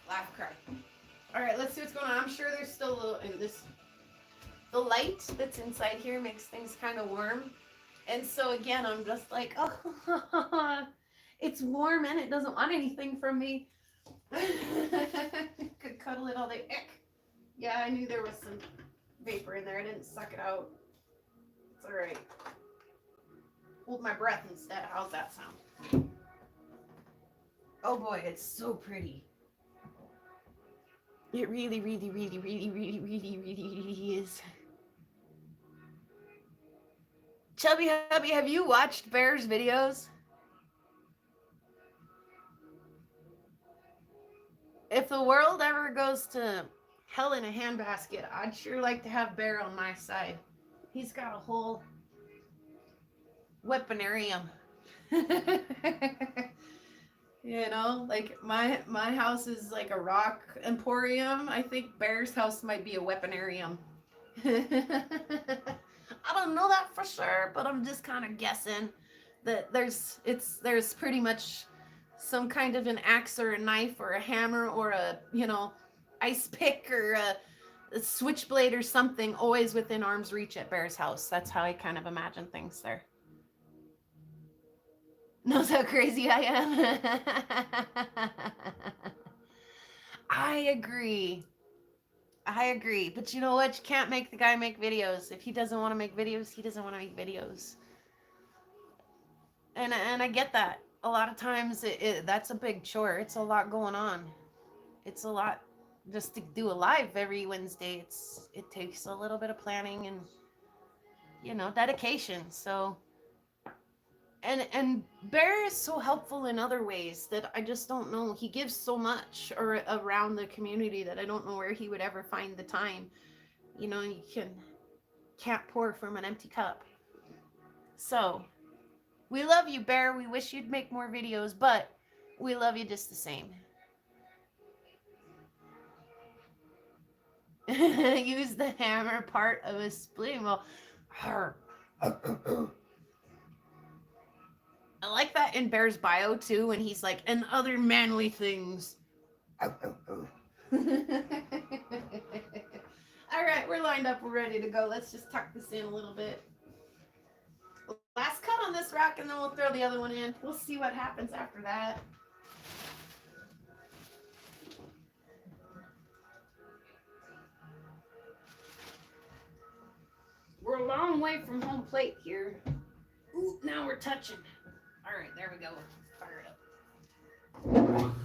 Laugh, cry. All right, let's see what's going on. I'm sure there's still a little in this. The light that's inside here makes things kind of warm, and so again, I'm just like, oh, it's warm and it doesn't want anything from me. Could cuddle it all day. Yeah, I knew there was some vapor in there. I didn't suck it out. It's all right. Hold my breath instead. How's that sound? Oh boy, it's so pretty. It really, really, really, really, really, really, really, really is. Chubby Hubby, have you watched Bear's videos? If the world ever goes to hell in a handbasket, I'd sure like to have Bear on my side. He's got a whole weaponarium. You know, like my house is like a rock emporium. I think Bear's house might be a weaponarium. I don't know that for sure, but I'm just kind of guessing that there's pretty much some kind of an axe or a knife or a hammer or a, you know, ice pick or a switchblade or something always within arm's reach at Bear's house. That's how I kind of imagine things there. Knows how crazy I am. I agree. But you know what? You can't make the guy make videos. If he doesn't want to make videos, he doesn't want to make videos. And I get that. A lot of times that's a big chore. It's a lot going on. It's a lot just to do a live every Wednesday. It takes a little bit of planning and, you know, dedication. So and Bear is so helpful in other ways that I just don't know. He gives so much or around the community that I don't know where he would ever find the time. You know, you can't pour from an empty cup. So we love you, Bear. We wish you'd make more videos, but we love you just the same. Use the hammer part of a splitting wheel. I like that in Bear's bio too, when he's like, and other manly things. All right, we're lined up. We're ready to go. Let's just tuck this in a little bit. Last cut on this rack, and then we'll throw the other one in. We'll see what happens after that. We're a long way from home plate here. Ooh, now we're touching. All right, there we go. Fire it up.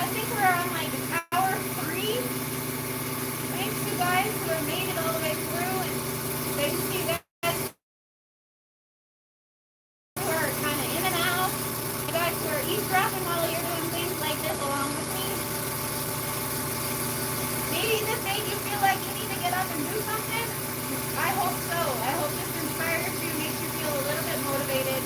I think we're on like hour 3. Thanks you guys who have made it all the way through, and thanks to you guys who are kind of in and out. You guys who are eavesdropping while you're doing things like this along with me. Maybe this made you feel like you need to get up and do something. I hope so. I hope this inspires you, makes you feel a little bit motivated.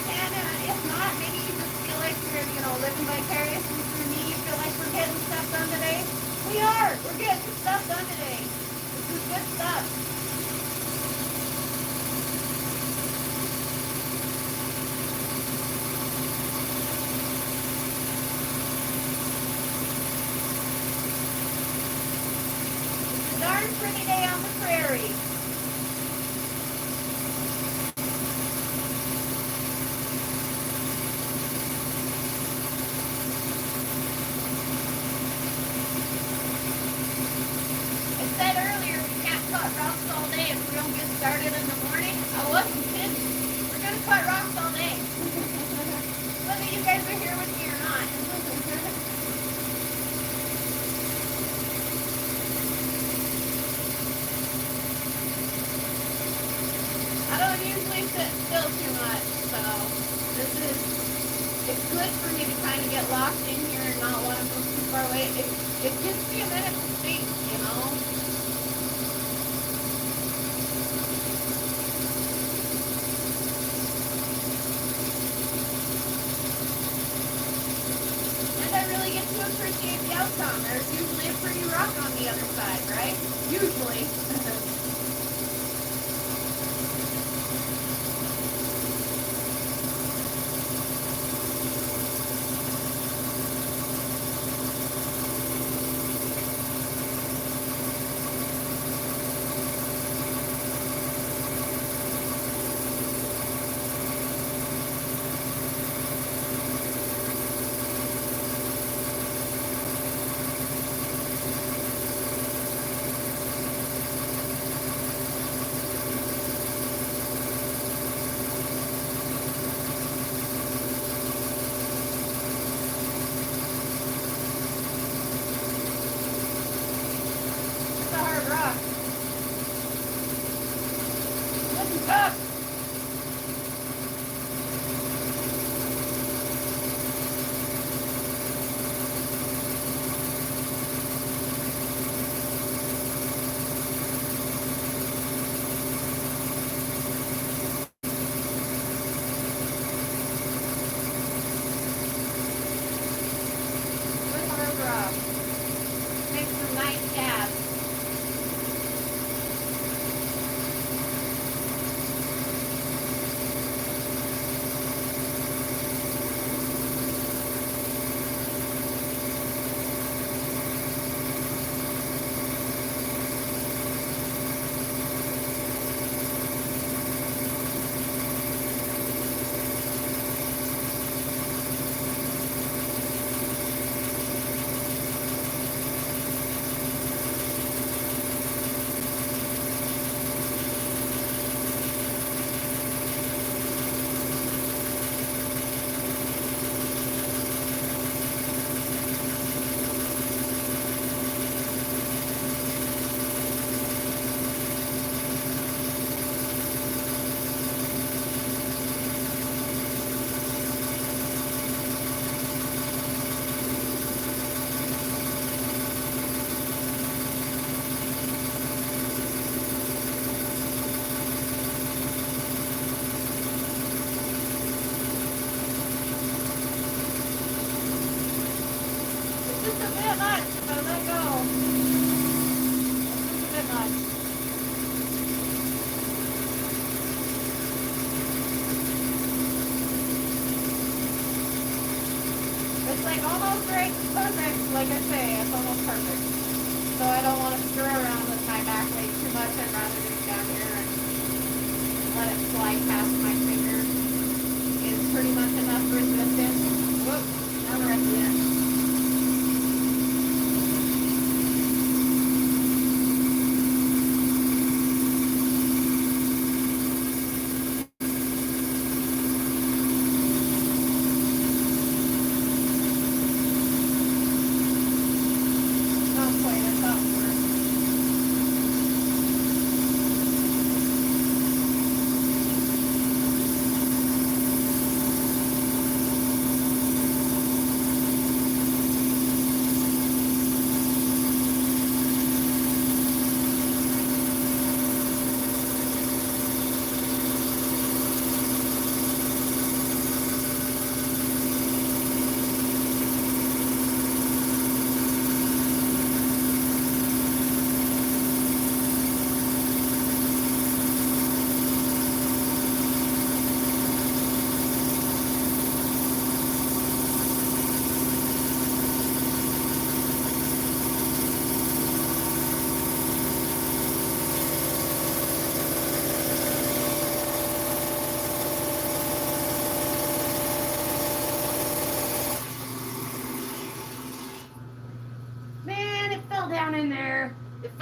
And if not, maybe you just feel like you're, living vicariously through me. You feel like we're getting stuff done today. We are. We're getting stuff done today. This is good stuff. It's a darn pretty day on the prairie. Started in the morning. I wasn't kidding. We're gonna cut rocks all day. Whether you guys are here with me or not. I don't usually sit still too much, so it's good for me to kind of get locked in here and not want to move too far away. It gives me a minute to think, appreciate the outcome. There's usually a pretty rock on the other side, right? Usually. Like I say, it's almost perfect. So I don't want to screw around with my back leg too much. I'd rather just down here and let it slide past my fingers. It's pretty much enough resistance. Whoop, now the rest of it.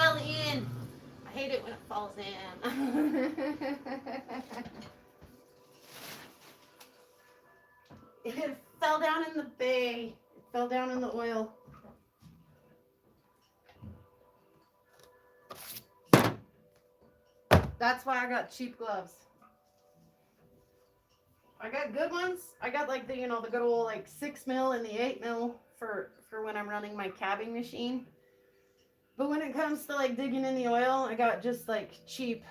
fell in. I hate it when it falls in. It fell down in the bay. It fell down in the oil. That's why I got cheap gloves. I got good ones. I got like the, you know, the good old like 6 mil and the 8 mil for when I'm running my cabbing machine. But when it comes to like digging in the oil, I got just like cheap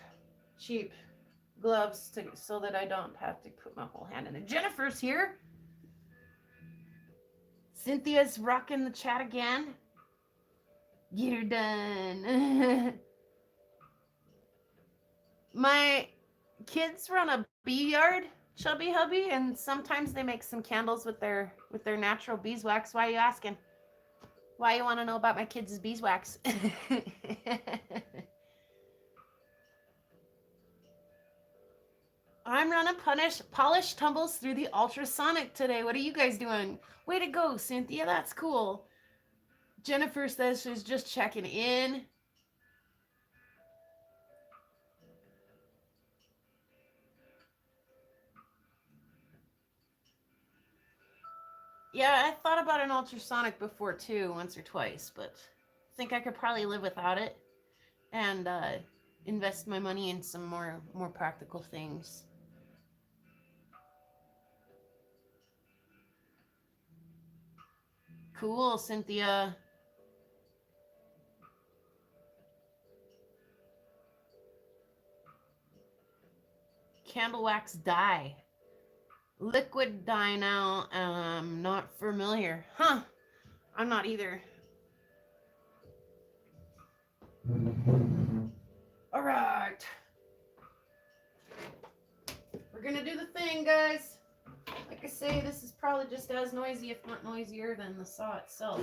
gloves so that I don't have to put my whole hand in it. Jennifer's here. Cynthia's rocking the chat again. Get her done. My kids run a bee yard, Chubby Hubby, and sometimes they make some candles with their natural beeswax. Why are you asking? Why you want to know about my kids' beeswax? I'm running polish tumbles through the ultrasonic today. What are you guys doing? Way to go, Cynthia. That's cool. Jennifer says she's just checking in. Yeah, I thought about an ultrasonic before too, once or twice, but I think I could probably live without it and invest my money in some more practical things. Cool, Cynthia. Candle wax dye. Liquid dye now. Not familiar. Huh. I'm not either. All right. We're gonna do the thing, guys. Like I say, this is probably just as noisy, if not noisier, than the saw itself.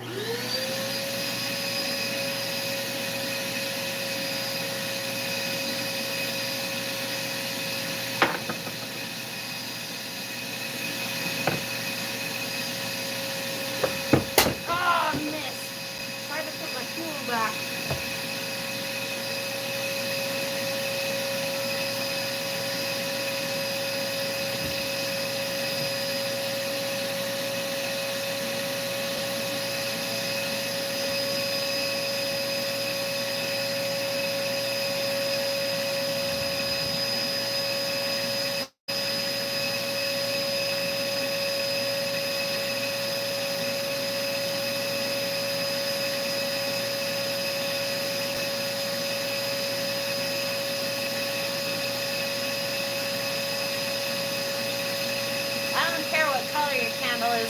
Oh, missed. Tried to put my tool back.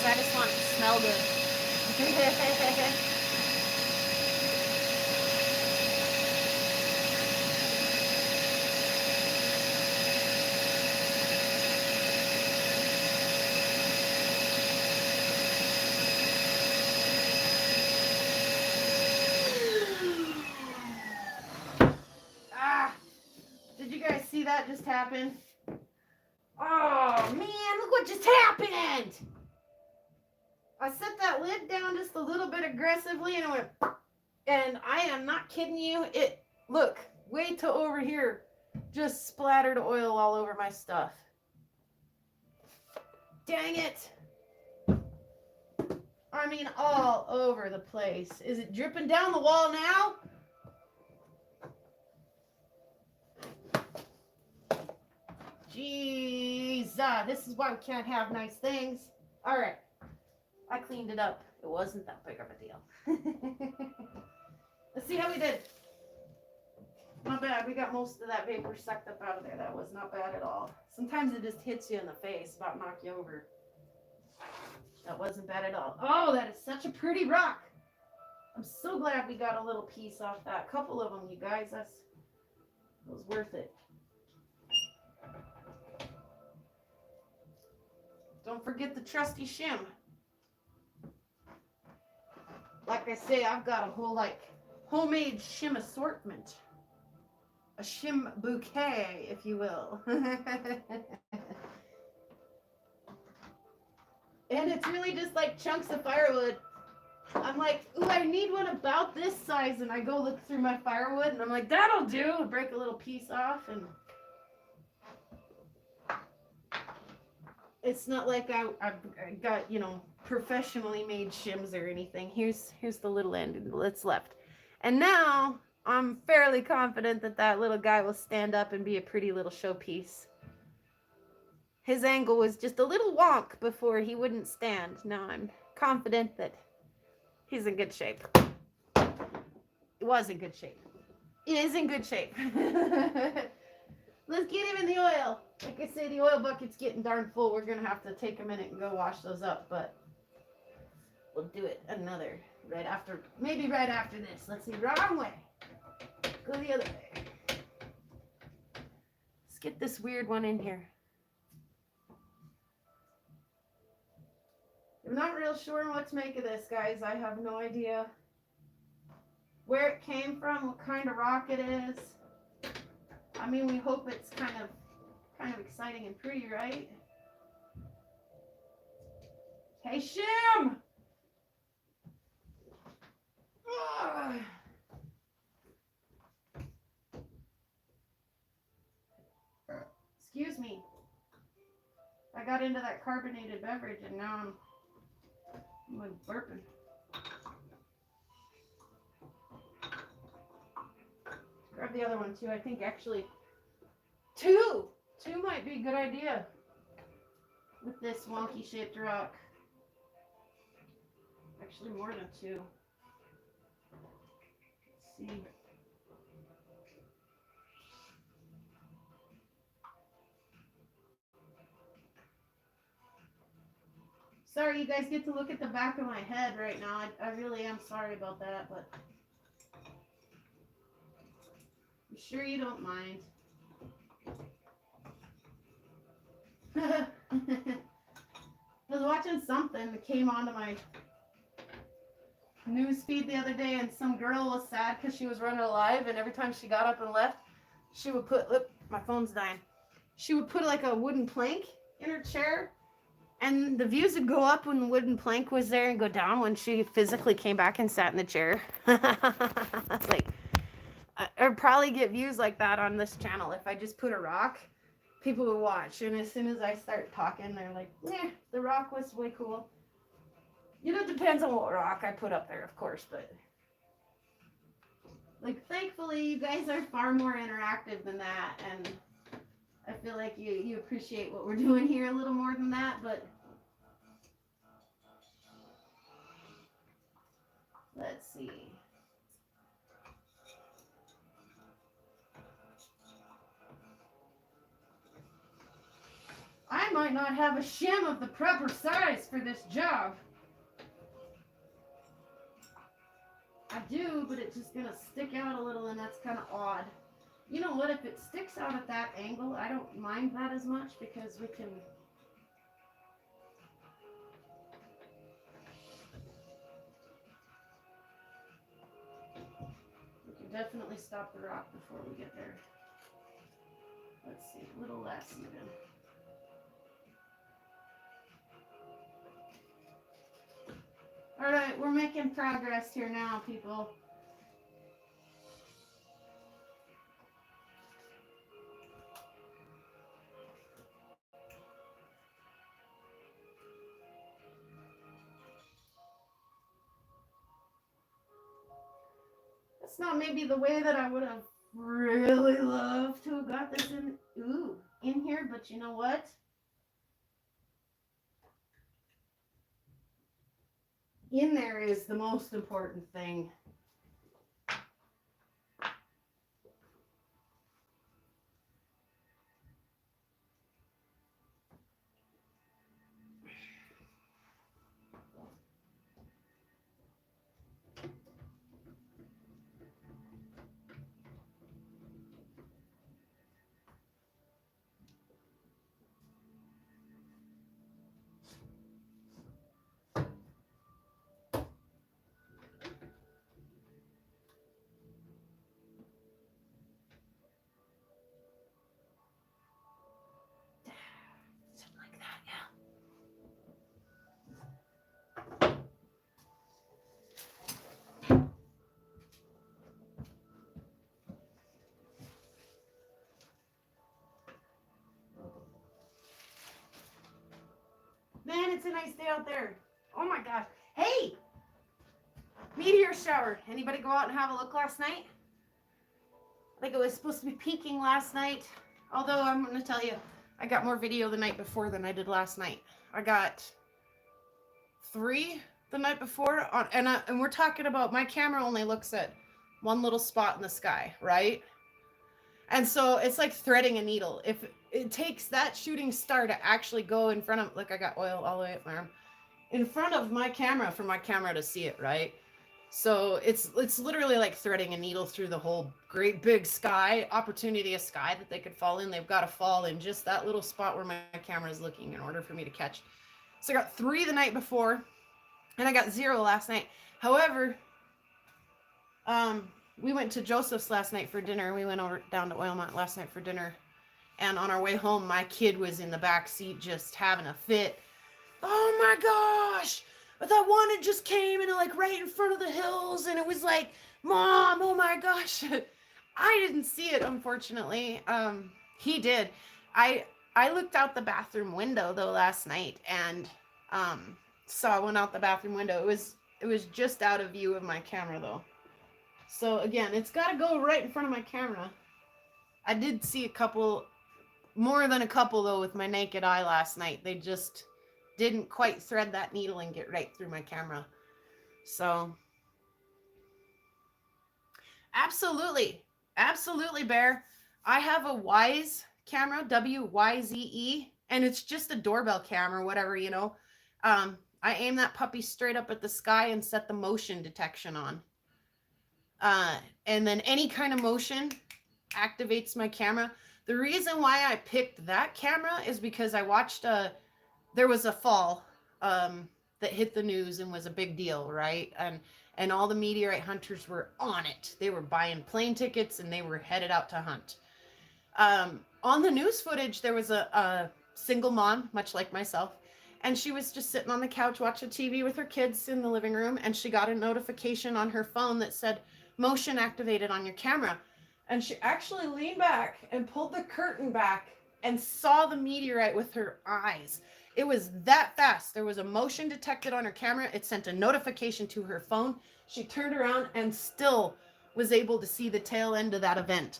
I just want it to smell good. Did you guys see that just happen? Oh man, look what just happened! I set that lid down just a little bit aggressively and it went, and I am not kidding you, it, look, way to over here, just splattered oil all over my stuff. Dang it. I mean, all over the place. Is it dripping down the wall now? Jeez, this is why we can't have nice things. All right. I cleaned it up. It wasn't that big of a deal. Let's see how we did. Not bad. We got most of that vapor sucked up out of there. That was not bad at all. Sometimes it just hits you in the face, about knock you over. That wasn't bad at all. Oh, that is such a pretty rock. I'm so glad we got a little piece off that. Couple of them, you guys. That was worth it. Don't forget the trusty shim. Like I say, I've got a whole homemade shim assortment. A shim bouquet, if you will. And it's really just like chunks of firewood. I'm like, ooh, I need one about this size, and I go look through my firewood, and I'm like, that'll do. I break a little piece off, and it's not like I got, you know, professionally made shims or anything. Here's the little end that's left. And now I'm fairly confident that that little guy will stand up and be a pretty little showpiece. His angle was just a little wonk before he wouldn't stand. Now I'm confident that he's in good shape. It was in good shape. It is in good shape. Let's get him in the oil. Like I say, the oil bucket's getting darn full. We're gonna have to take a minute and go wash those up, but we'll do it another right after, maybe right after this. Let's see, wrong way. Go the other way. Let's get this weird one in here. I'm not real sure what to make of this, guys. I have no idea where it came from, what kind of rock it is. I mean, we hope it's kind of exciting and pretty, right? Hey, Shim! Ugh. Excuse me. I got into that carbonated beverage and now I'm like burping. Grab the other one too. I think actually two might be a good idea with this wonky shaped rock. Actually more than two. Let's see. Sorry, you guys get to look at the back of my head right now. I really am sorry about that, but I'm sure you don't mind. I was watching something that came onto my news feed the other day, and some girl was sad because she was running a live, and every time she got up and left, she would put, look, my phone's dying. She would put like a wooden plank in her chair, and the views would go up when the wooden plank was there and go down when she physically came back and sat in the chair. It's like, I'd probably get views like that on this channel if I just put a rock. People would watch, and as soon as I start talking, they're like, "Yeah, the rock was way cool." You know, it depends on what rock I put up there, of course, but like, thankfully, you guys are far more interactive than that, and I feel like you appreciate what we're doing here a little more than that, but let's see. I might not have a shim of the proper size for this job. I do, but it's just gonna stick out a little, and that's kind of odd. You know what? If it sticks out at that angle, I don't mind that as much because we can definitely stop the rock before we get there. Let's see, a little less even. All right, we're making progress here now, people. That's not maybe the way that I would have really loved to have got this in here, but you know what? In there is the most important thing. it's a nice day out there. Oh my gosh. Hey! Meteor shower. Anybody go out and have a look last night? I think it was supposed to be peaking last night. Although I'm going to tell you, I got more video the night before than I did last night. I got 3 the night before. And we're talking about, my camera only looks at one little spot in the sky, right? And so it's like threading a needle. If it takes that shooting star to actually go in front of, look, I got oil all the way up my arm, in front of my camera for my camera to see it, right? So it's literally like threading a needle through the whole great big sky, opportunity of sky that they could fall in. They've got to fall in just that little spot where my camera is looking in order for me to catch. So I got 3 the night before, and I got 0 last night. However, we went to Joseph's last night for dinner. We went over down to Oilmont last night for dinner. And on our way home, my kid was in the back seat just having a fit. Oh my gosh! But that one, it just came and like right in front of the hills, and it was like, Mom, oh my gosh. I didn't see it, unfortunately. He did. I looked out the bathroom window though last night, and saw one out the bathroom window. It was just out of view of my camera though. So again, it's got to go right in front of my camera. I did see a couple, more than a couple though, with my naked eye last night. They just didn't quite thread that needle and get right through my camera. So absolutely, Bear. I have a Wyze camera, WYZE, and it's just a doorbell camera, whatever, you know. I aim that puppy straight up at the sky and set the motion detection on. And then any kind of motion activates my camera. The reason why I picked that camera is because I watched there was a fall that hit the news and was a big deal, right? And all the meteorite hunters were on it. They were buying plane tickets and they were headed out to hunt. On the news footage, there was a single mom, much like myself, and she was just sitting on the couch watching TV with her kids in the living room, and she got a notification on her phone that said, motion activated on your camera. And she actually leaned back and pulled the curtain back and saw the meteorite with her eyes. It was that fast. There was a motion detected on her camera. It sent a notification to her phone. She turned around and still was able to see the tail end of that event.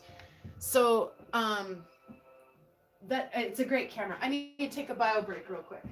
So that it's a great camera. I need to take a bio break real quick.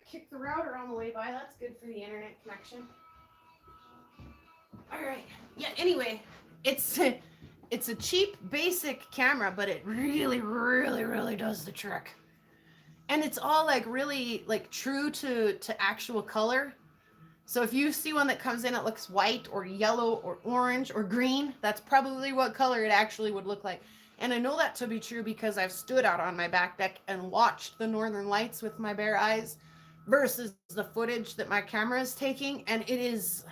Kick the router on the way by. That's good for the internet connection. All right. Yeah, anyway, it's a cheap, basic camera, but it really, really, really does the trick. And it's all like really like true to actual color. So if you see one that comes in, it looks white or yellow or orange or green, that's probably what color it actually would look like. And I know that to be true because I've stood out on my back deck and watched the northern lights with my bare eyes versus the footage that my camera is taking, and it is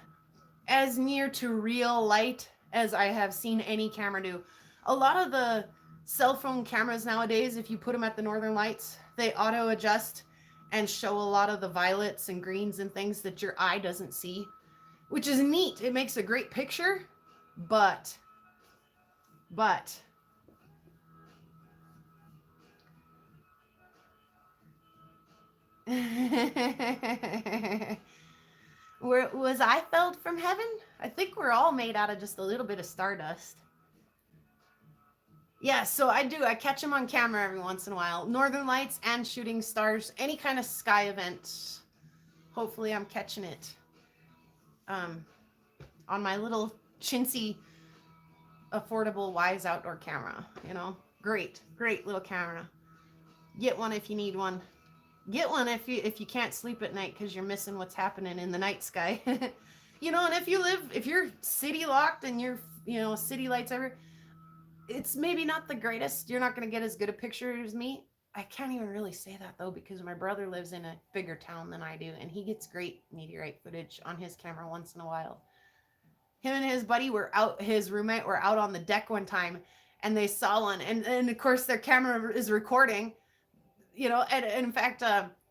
as near to real light as I have seen any camera do. A lot of the cell phone cameras nowadays, if you put them at the northern lights, they auto adjust and show a lot of the violets and greens and things that your eye doesn't see, which is neat. It makes a great picture, but where was I felled from heaven? I think we're all made out of just a little bit of stardust. Yeah, so I catch them on camera every once in a while. Northern Lights and shooting stars, any kind of sky event. Hopefully I'm catching it on my little chintzy, affordable Wise outdoor camera, you know. Great little camera. Get one if you need one. Get one if you can't sleep at night because you're missing what's happening in the night sky. You know, and if you're city locked and you're, you know, city lights everywhere, it's maybe not the greatest. You're not going to get as good a picture as me. I can't even really say that though, because my brother lives in a bigger town than I do, and he gets great meteorite footage on his camera once in a while. Him and his buddy his roommate were out on the deck one time, and they saw one, and of course their camera is recording, you know, and in fact,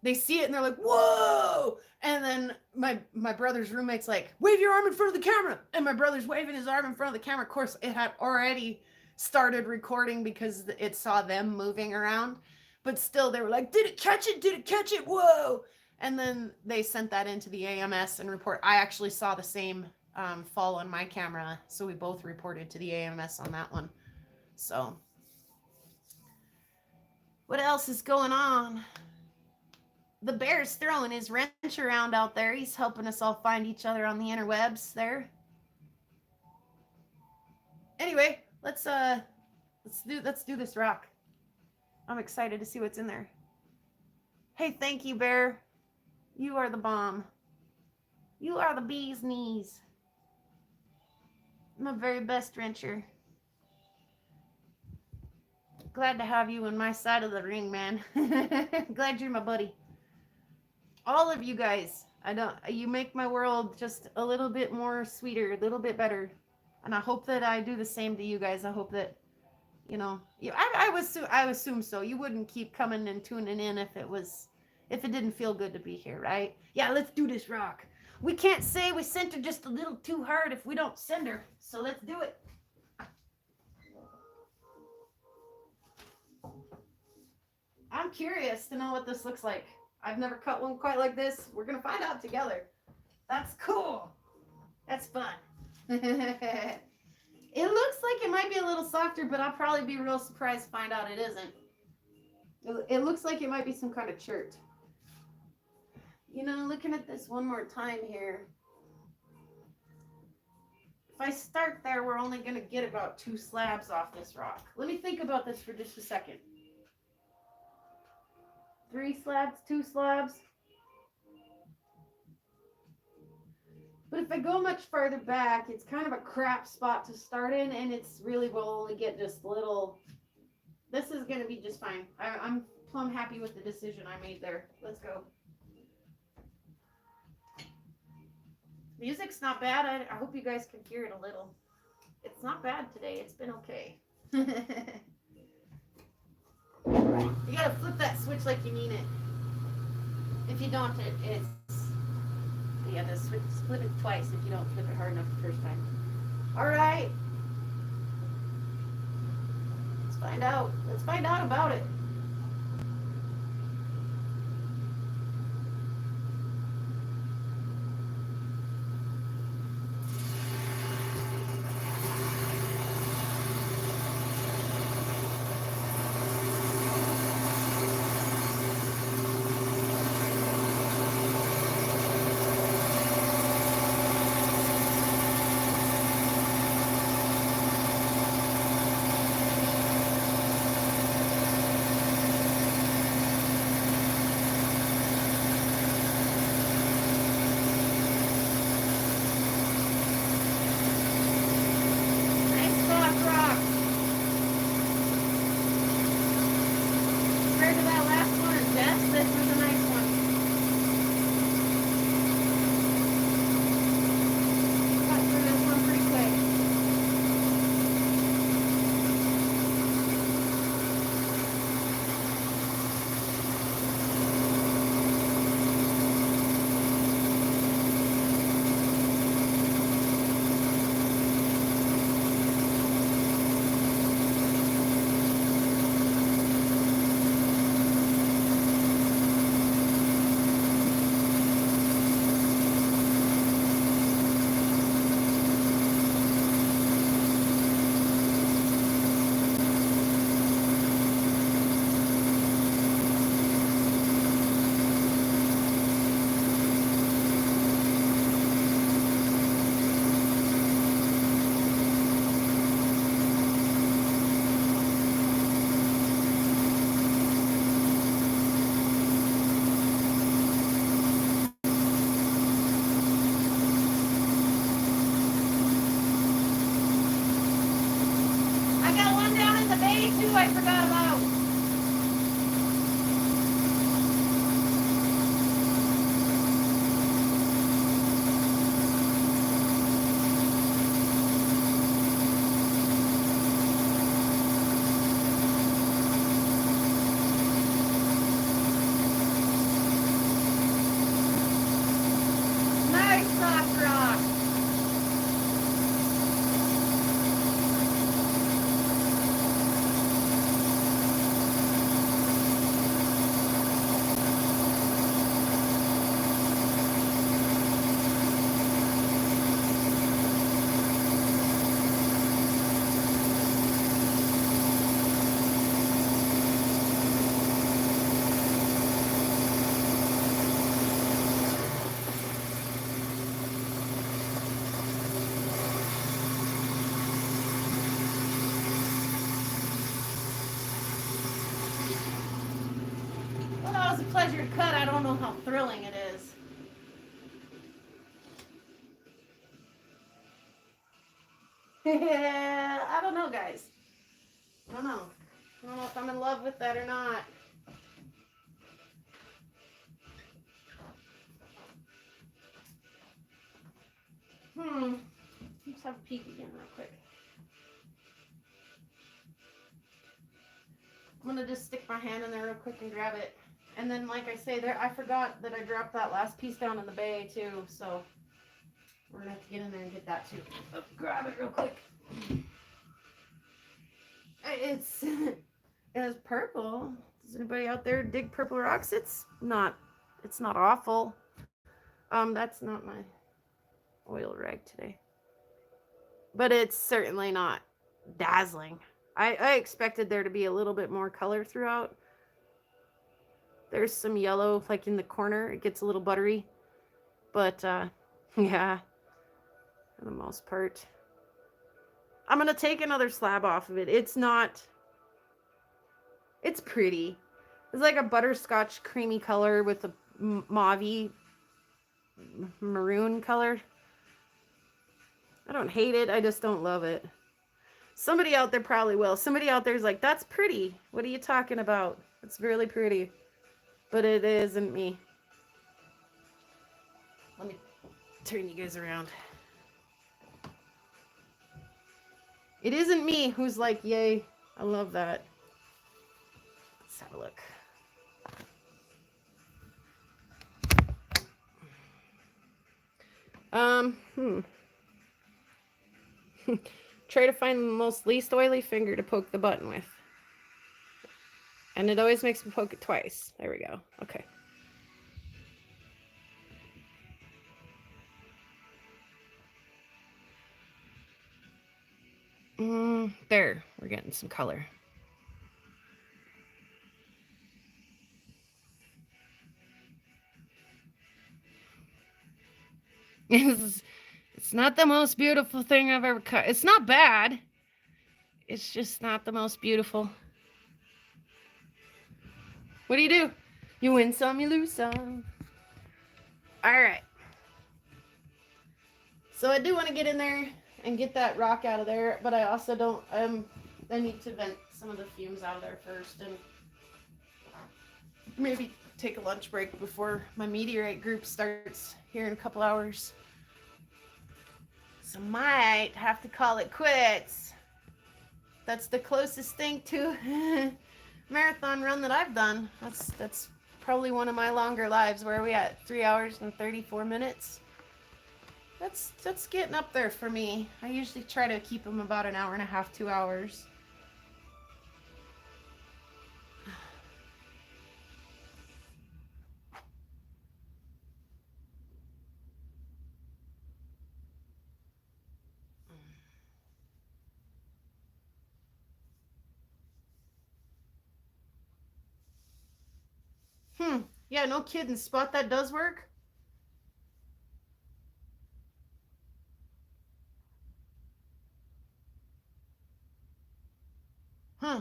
they see it and they're like, whoa! And then my brother's roommate's like, wave your arm in front of the camera. And my brother's waving his arm in front of the camera. Of course, it had already started recording because it saw them moving around. But still, they were like, did it catch it? Did it catch it? Whoa! And then they sent that into the AMS and report. I actually saw the same fall on my camera. So we both reported to the AMS on that one. So what else is going on? The bear's throwing his wrench around out there. He's helping us all find each other on the interwebs there. Anyway, let's do this rock. I'm excited to see what's in there. Hey, thank you, bear. You are the bomb. You are the bee's knees. My very best wrencher. Glad to have you on my side of the ring, man. Glad you're my buddy. All of you guys, you make my world just a little bit more sweeter, a little bit better. And I hope that I do the same to you guys. I hope that, you know, I assume so. You wouldn't keep coming and tuning in if it didn't feel good to be here, right? Yeah, let's do this rock. We can't say we sent her just a little too hard if we don't send her. So let's do it. I'm curious to know what this looks like. I've never cut one quite like this. We're going to find out together. That's cool. That's fun. It looks like it might be a little softer, but I'll probably be real surprised to find out it isn't. It looks like it might be some kind of chert. You know, looking at this one more time here. If I start there, we're only going to get about 2 slabs off this rock. Let me think about this for just a second. 3 slabs, 2 slabs. But if I go much farther back, it's kind of a crap spot to start in, and it's really will only get just little. This is going to be just fine. I'm plumb happy with the decision I made there. Let's go. Music's not bad. I hope you guys can hear it a little. It's not bad today. It's been okay. You gotta flip that switch like you mean it. If you don't, it's you have to split it twice if you don't flip it hard enough the first time. Alright. Let's find out. Let's find out about it. I forgot about. Nice soft rock. Well, that was a pleasure to cut. I don't know how thrilling it is. I don't know, guys. I don't know. I don't know if I'm in love with that or not. Let's have a peek again real quick. I'm gonna just stick my hand in there real quick and grab it. And then, like I say, there I forgot that I dropped that last piece down in the bay too. So we're gonna have to get in there and get that too. Oh, grab it real quick. It's purple. Does anybody out there dig purple rocks? It's not awful. That's not my oil rag today. But it's certainly not dazzling. I expected there to be a little bit more color throughout. There's some yellow like in the corner. It gets a little buttery. But yeah, for the most part. I'm going to take another slab off of it. It's pretty. It's like a butterscotch creamy color with a mauve-y maroon color. I don't hate it. I just don't love it. Somebody out there probably will. Somebody out there's like, that's pretty. What are you talking about? It's really pretty. But it isn't me. Let me turn you guys around. It isn't me who's like, yay, I love that. Let's have a look. Try to find the most least oily finger to poke the button with. And it always makes me poke it twice. There we go. Okay. There. We're getting some color. It's not the most beautiful thing I've ever cut. It's not bad. It's just not the most beautiful. What do? You win some, you lose some. All right. So I do want to get in there and get that rock out of there, but I also don't, I need to vent some of the fumes out of there first and maybe take a lunch break before my meteorite group starts here in a couple hours. So might have to call it quits. That's the closest thing to marathon run that I've done. That's probably one of my longer lives. Where are we at? 3 hours and 34 minutes. That's getting up there for me. I usually try to keep them about an hour and a half, 2 hours. Yeah, no kidding. Spot that does work. Huh.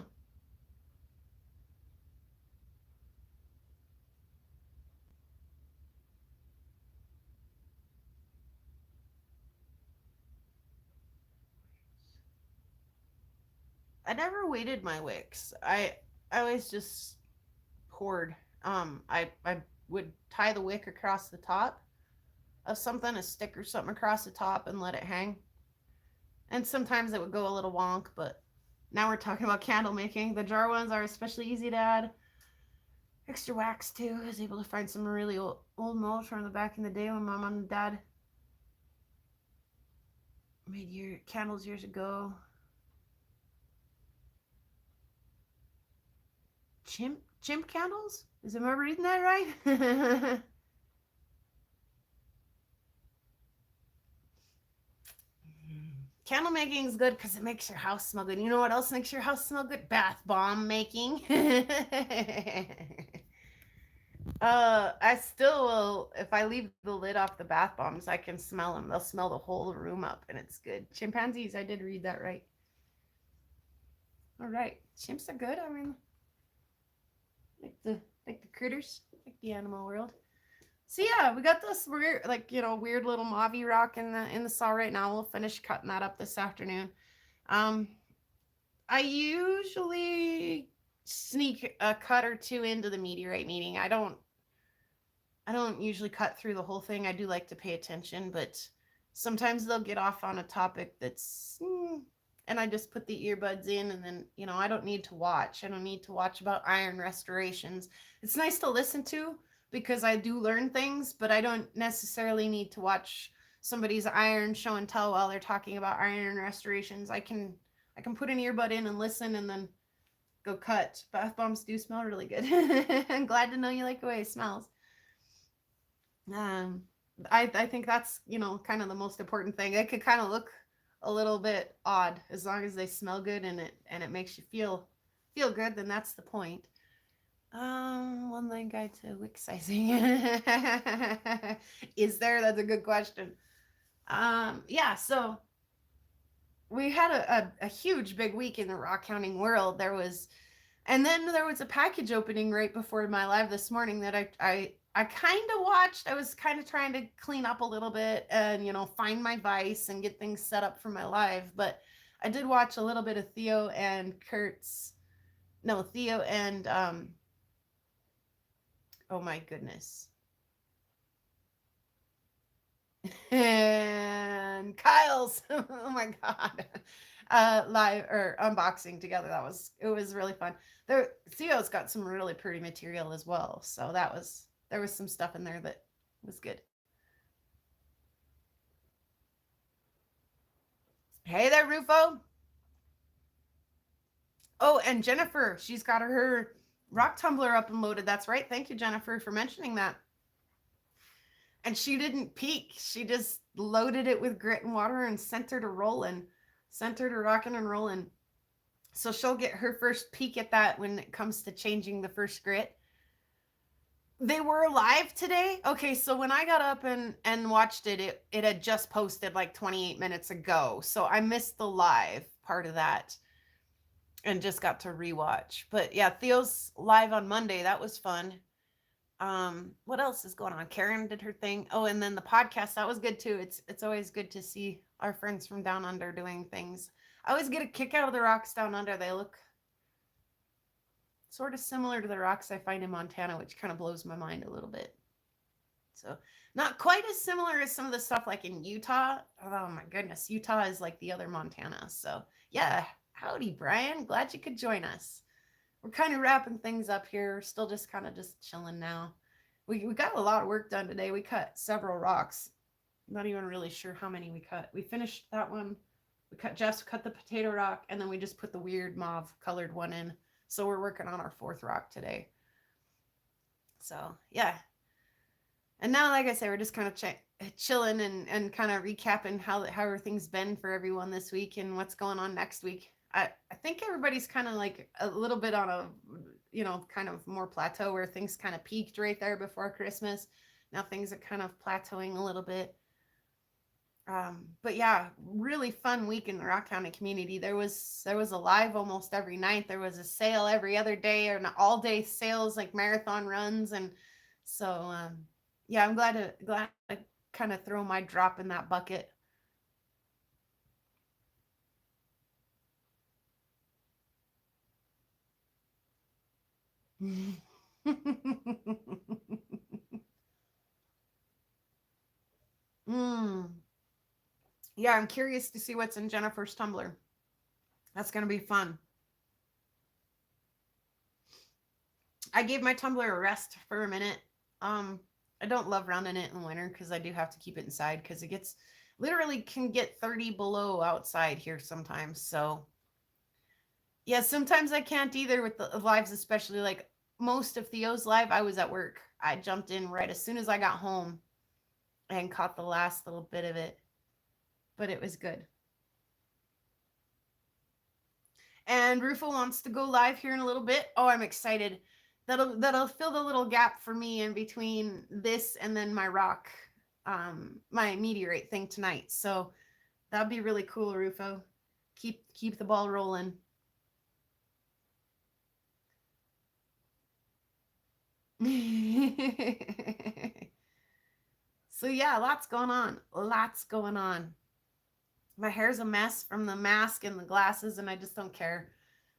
I never weighted my wicks. I always just poured. I would tie the wick across the top of something, a stick or something across the top, and let it hang. And sometimes it would go a little wonk, but now we're talking about candle making. The jar ones are especially easy to add. Extra wax too. I was able to find some really old molds from the back in the day when my mom and dad made candles years ago. Chimp candles? Am I reading that right? Candle making is good because it makes your house smell good. You know what else makes your house smell good? Bath bomb making. I still will, if I leave the lid off the bath bombs, I can smell them. They'll smell the whole room up, and it's good. Chimpanzees, I did read that right. All right, chimps are good. I mean, like the critters, like the animal world. So yeah, we got this weird, weird little mauve rock in the saw right now. We'll finish cutting that up this afternoon. I usually sneak a cut or two into the meteorite meeting. I don't usually cut through the whole thing. I do like to pay attention, but sometimes they'll get off on a topic that's and I just put the earbuds in, and then, I don't need to watch. I don't need to watch about iron restorations. It's nice to listen to because I do learn things, but I don't necessarily need to watch somebody's iron show and tell while they're talking about iron restorations. I can put an earbud in and listen and then go cut. Bath bombs do smell really good. I'm glad to know you like the way it smells. I think that's, kind of the most important thing. It could kind of look a little bit odd as long as they smell good and it makes you feel good, then that's the point. One line guide to wick sizing. Is there? That's a good question. Yeah, so we had a huge big week in the rock counting world. And then there was a package opening right before my live this morning that I kind of watched. I was kind of trying to clean up a little bit and, find my vice and get things set up for my live. But I did watch a little bit of Theo and oh my goodness. And Kyle's, oh my God, live or unboxing together. It was really fun. Theo's got some really pretty material as well. So there was some stuff in there that was good. Hey there, Rufo. Oh, and Jennifer, she's got her rock tumbler up and loaded. That's right. Thank you, Jennifer, for mentioning that. And she didn't peek. She just loaded it with grit and water and sent her to rocking and rolling. So she'll get her first peek at that when it comes to changing the first grit. They were live today. Okay, so when I got up and watched it had just posted like 28 minutes ago. So I missed the live part of that and just got to rewatch. But yeah, Theo's live on Monday. That was fun. What else is going on? Karen did her thing. Oh, and then the podcast, that was good too. It's always good to see our friends from down under doing things. I always get a kick out of the rocks down under. They look sort of similar to the rocks I find in Montana, which kind of blows my mind a little bit. So not quite as similar as some of the stuff like in Utah. Oh my goodness, Utah is like the other Montana. So yeah, howdy, Brian. Glad you could join us. We're kind of wrapping things up here. We're still just kind of just chilling now. We got a lot of work done today. We cut several rocks. Not even really sure how many we cut. We finished that one. Jess cut the potato rock, and then we just put the weird mauve colored one in. So we're working on our fourth rock today. So yeah. And now, like I say, we're just kind of chilling and kind of recapping how everything's been for everyone this week and what's going on next week. I think everybody's kind of like a little bit on a, kind of more plateau where things kind of peaked right there before Christmas. Now things are kind of plateauing a little bit. But yeah, really fun week in the Rock County community. There was a live almost every night. There was a sale every other day, or an all day sales, like marathon runs. And so, yeah, I'm glad to kind of throw my drop in that bucket. mm. Yeah, I'm curious to see what's in Jennifer's tumbler. That's going to be fun. I gave my tumbler a rest for a minute. I don't love running it in winter because I do have to keep it inside because it gets literally can get 30 below outside here sometimes. So yeah, sometimes I can't either with the lives, especially like most of Theo's live. I was at work. I jumped in right as soon as I got home and caught the last little bit of it, but it was good. And Rufo wants to go live here in a little bit. Oh, I'm excited. That'll fill the little gap for me in between this and then my rock, my meteorite thing tonight. So that'd be really cool, Rufo. Keep the ball rolling. So yeah, lots going on. Lots going on. My hair's a mess from the mask and the glasses, and I just don't care.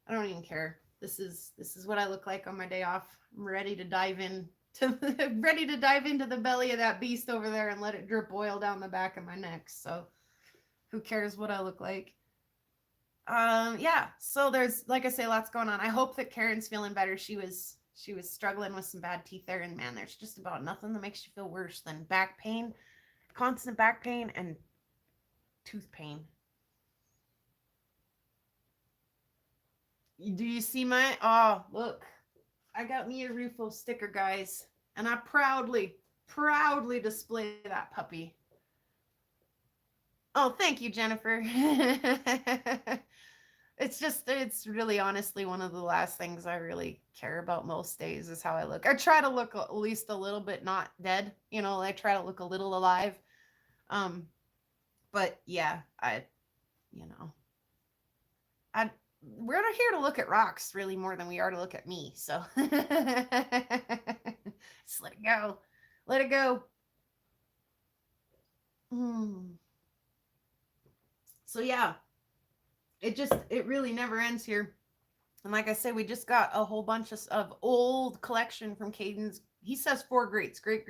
I don't even care. This is what I look like on my day off. I'm ready to dive in ready to dive into the belly of that beast over there and let it drip oil down the back of my neck. So who cares what I look like? Yeah, so there's, like I say, lots going on. I hope that Karen's feeling better. She was struggling with some bad teeth there, and man, there's just about nothing that makes you feel worse than back pain, constant back pain, and tooth pain. Do you see my, oh, look, I got me a Rufo sticker, guys, and I proudly display that puppy. Oh, thank you, Jennifer. It's really honestly one of the last things I really care about most days is how I look. I try to look at least a little bit not dead, I try to look a little alive. But yeah, we're not here to look at rocks really more than we are to look at me. So just let it go. Let it go. So yeah, it really never ends here. And like I said, we just got a whole bunch of old collection from Caden's. He says 4 greats, great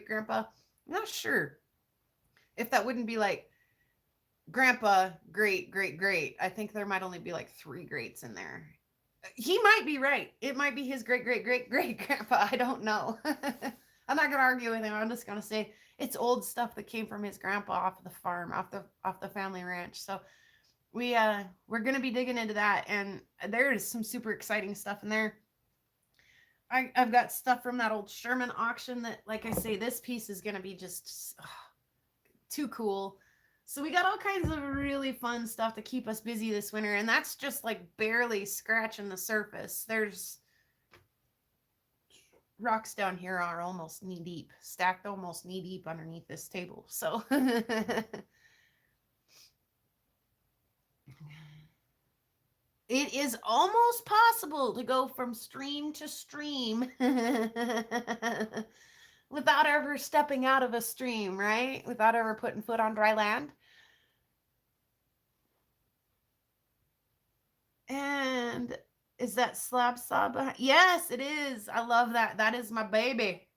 grandpa. I'm not sure if that wouldn't be like grandpa, great. I think there might only be like 3 greats in there. He might be right. It might be his great grandpa. I don't know. I'm not gonna argue with him. I'm just gonna say it's old stuff that came from his grandpa off the farm, off the family ranch. So we're gonna be digging into that, and there is some super exciting stuff in there. I've got stuff from that old Sherman auction that, like I say, this piece is gonna be just too cool. So we got all kinds of really fun stuff to keep us busy this winter, and that's just like barely scratching the surface. There's rocks down here are almost knee deep, stacked almost knee deep underneath this table. So it is almost possible to go from stream to stream without ever stepping out of a stream, right? Without ever putting foot on dry land. And is that slab saw behind? Yes, it is. I love that. That is my baby.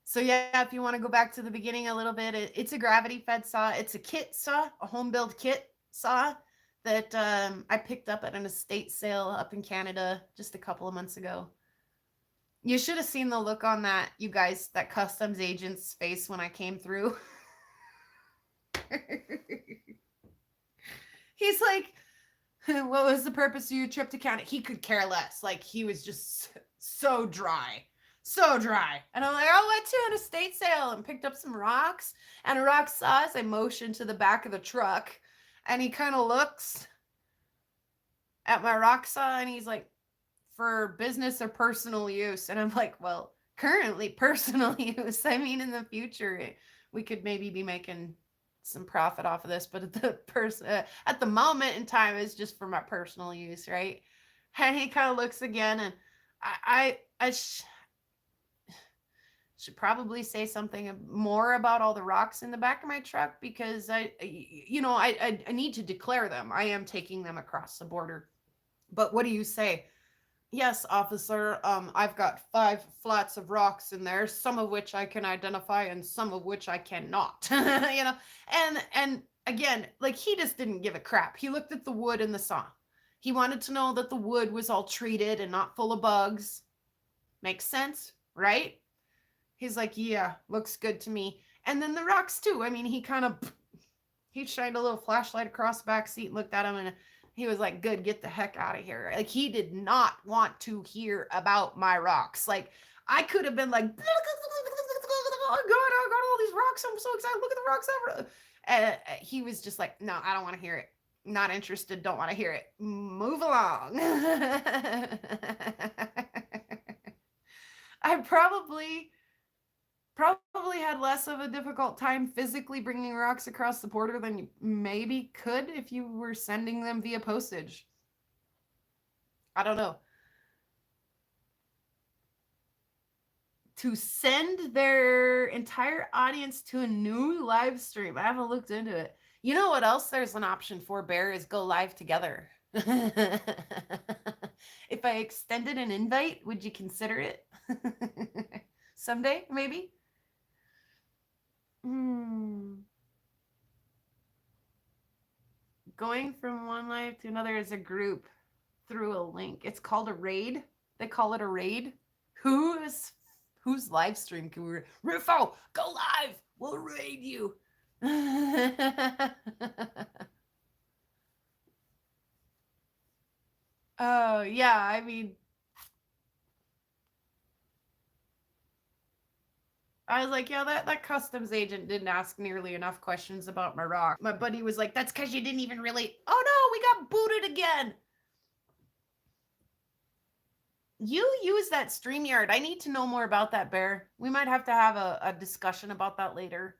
So yeah, if you want to go back to the beginning a little bit, it's a gravity fed saw. It's a kit saw, a home build kit saw that I picked up at an estate sale up in Canada just a couple of months ago. You should have seen the look on that, you guys, that customs agent's face when I came through. He's like, what was the purpose of your trip to Canada? He could care less. Like, he was just so dry. So dry. And I'm like, I went to an estate sale and picked up some rocks and a rock saw as I motioned to the back of the truck. And he kind of looks at my rock saw and he's like, for business or personal use? And I'm like, well, currently personal use. I mean, in the future, we could maybe be making some profit off of this, but at the moment in time, it's just for my personal use, right? And he kind of looks again, and I should probably say something more about all the rocks in the back of my truck because I need to declare them. I am taking them across the border. But what do you say? Yes, officer. I've got 5 flats of rocks in there, some of which I can identify and some of which I cannot. And again, like he just didn't give a crap. He looked at the wood and the saw. He wanted to know that the wood was all treated and not full of bugs. Makes sense, right? He's like, "Yeah, looks good to me." And then the rocks too. I mean, he shined a little flashlight across the back seat, looked at him, and he was like, "Good, get the heck out of here." Like he did not want to hear about my rocks. Like I could have been like, "Oh God, I got all these rocks. I'm so excited. Look at the rocks ever." He was just like, "No, I don't want to hear it. Not interested. Don't want to hear it. Move along." I probably had less of a difficult time physically bringing rocks across the border than you maybe could if you were sending them via postage. I don't know. To send their entire audience to a new live stream. I haven't looked into it. You know what else there's an option for, Bear, is go live together. If I extended an invite, would you consider it? Someday, maybe? Going from one live to another as a group through a link. It's called a raid. They call it a raid. Whose live stream can we Rufo, go live. We'll raid you. Oh, yeah, I mean, I was like, yeah, that customs agent didn't ask nearly enough questions about my rock. My buddy was like, that's because you didn't even really. Oh no, we got booted again. You use that StreamYard. I need to know more about that, Bear. We might have to have a discussion about that later.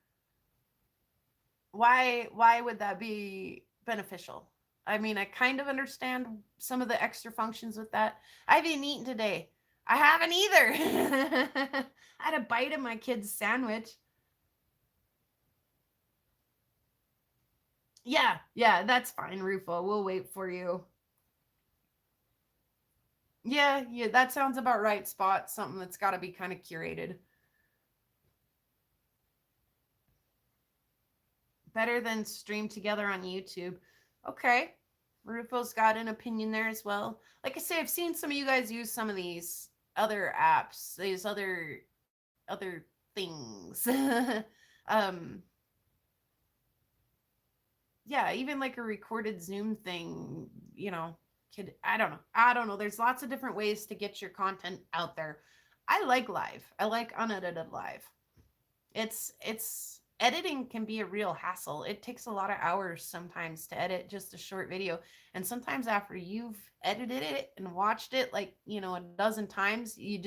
Why would that be beneficial? I mean, I kind of understand some of the extra functions with that. I haven't eaten today. I haven't either. I had a bite of my kid's sandwich. Yeah, that's fine, Rufo. We'll wait for you. Yeah, that sounds about right, Spot. Something that's got to be kind of curated. Better than stream together on YouTube. Okay. Rufo's got an opinion there as well. Like I say, I've seen some of you guys use some of these other apps, these other things. um yeah, even like a recorded Zoom thing, I don't know. There's lots of different ways to get your content out there. I like live. I like unedited live. It's editing can be a real hassle. It takes a lot of hours sometimes to edit just a short video. And sometimes after you've edited it and watched it like, a dozen times, you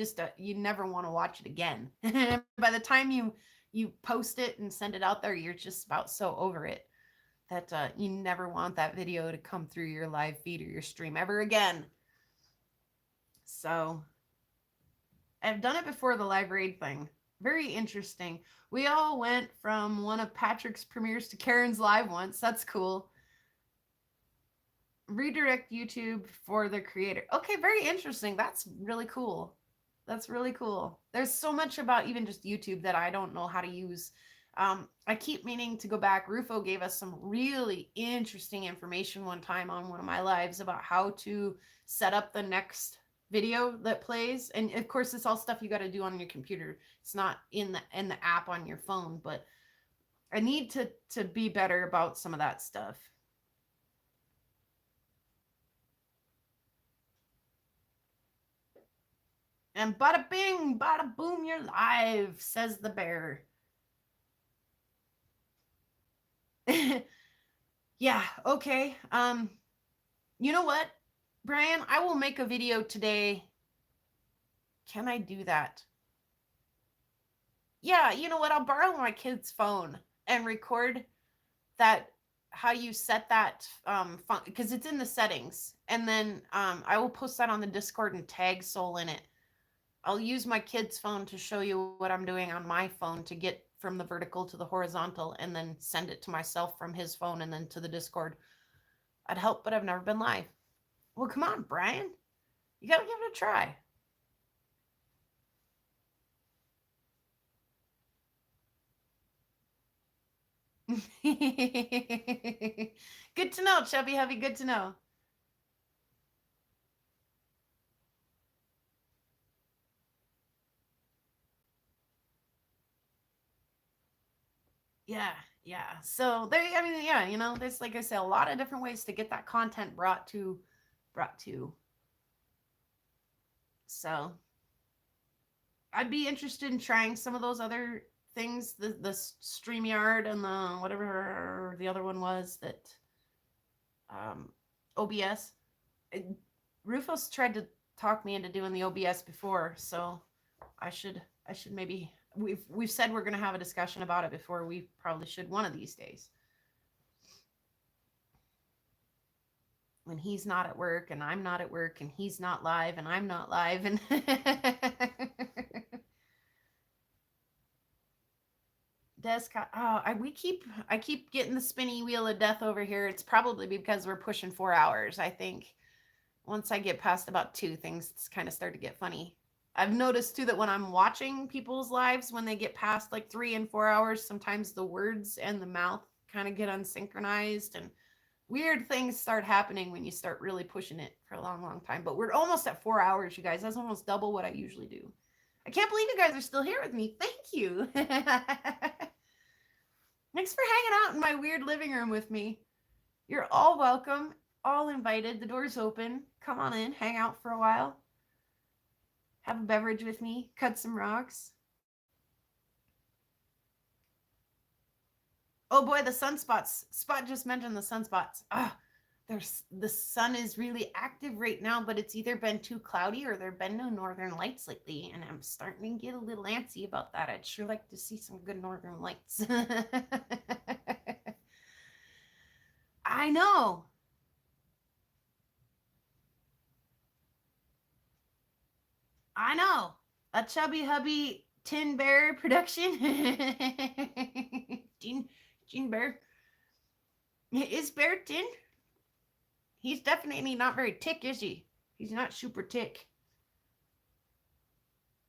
never want to watch it again. By the time you post it and send it out there, you're just about so over it that you never want that video to come through your live feed or your stream ever again. So I've done it before, the live raid thing. Very interesting. We all went from one of Patrick's premieres to Karen's live once. That's cool. Redirect YouTube for the creator. Okay, very interesting. That's really cool. That's really cool. There's so much about even just YouTube that I don't know how to use. I keep meaning to go back. Rufo gave us some really interesting information one time on one of my lives about how to set up the next video that plays. And of course, it's all stuff you got to do on your computer. It's not in the app on your phone, but I need to be better about some of that stuff. And bada bing, bada boom, you're live, says the bear. Yeah, okay. You know what, Brian? I will make a video today. Can I do that? Yeah, you know what? I'll borrow my kid's phone and record that, how you set that because it's in the settings. And then I will post that on the Discord and tag Soul in it. I'll use my kid's phone to show you what I'm doing on my phone to get from the vertical to the horizontal, and then send it to myself from his phone and then to the Discord. I'd help, but I've never been live. Well, come on, Brian. You gotta give it a try. Good to know, Chubby Hubby. Good to know. Yeah, yeah. So there, I mean, yeah, you know, there's, like I said, a lot of different ways to get that content brought to. So I'd be interested in trying some of those other things, the StreamYard and the whatever the other one was that OBS. Rufus tried to talk me into doing the OBS before, so I should maybe we've said we're gonna have a discussion about it before. We probably should one of these days. When he's not at work and I'm not at work and he's not live and I'm not live and Descott. Oh, I keep getting the spinny wheel of death over here. It's probably because we're pushing 4 hours. I think once I get past about 2, things kind of start to get funny. I've noticed too that when I'm watching people's lives, when they get past like 3 and 4 hours, sometimes the words and the mouth kind of get unsynchronized and weird things start happening when you start really pushing it for a long, long time. But we're almost at 4 hours, you guys. That's almost double what I usually do. I can't believe you guys are still here with me. Thank you. Thanks for hanging out in my weird living room with me. You're all welcome, all invited. The door's open. Come on in, hang out for a while. Have a beverage with me, cut some rocks. Oh boy, the sunspots. Spot just mentioned the sunspots. The sun is really active right now, but it's either been too cloudy or there have been no northern lights lately, and I'm starting to get a little antsy about that. I'd sure like to see some good northern lights. I know. I know. A chubby hubby tin bear production. Tin bear. Is bear tin? He's definitely not very tick, is he? He's not super tick.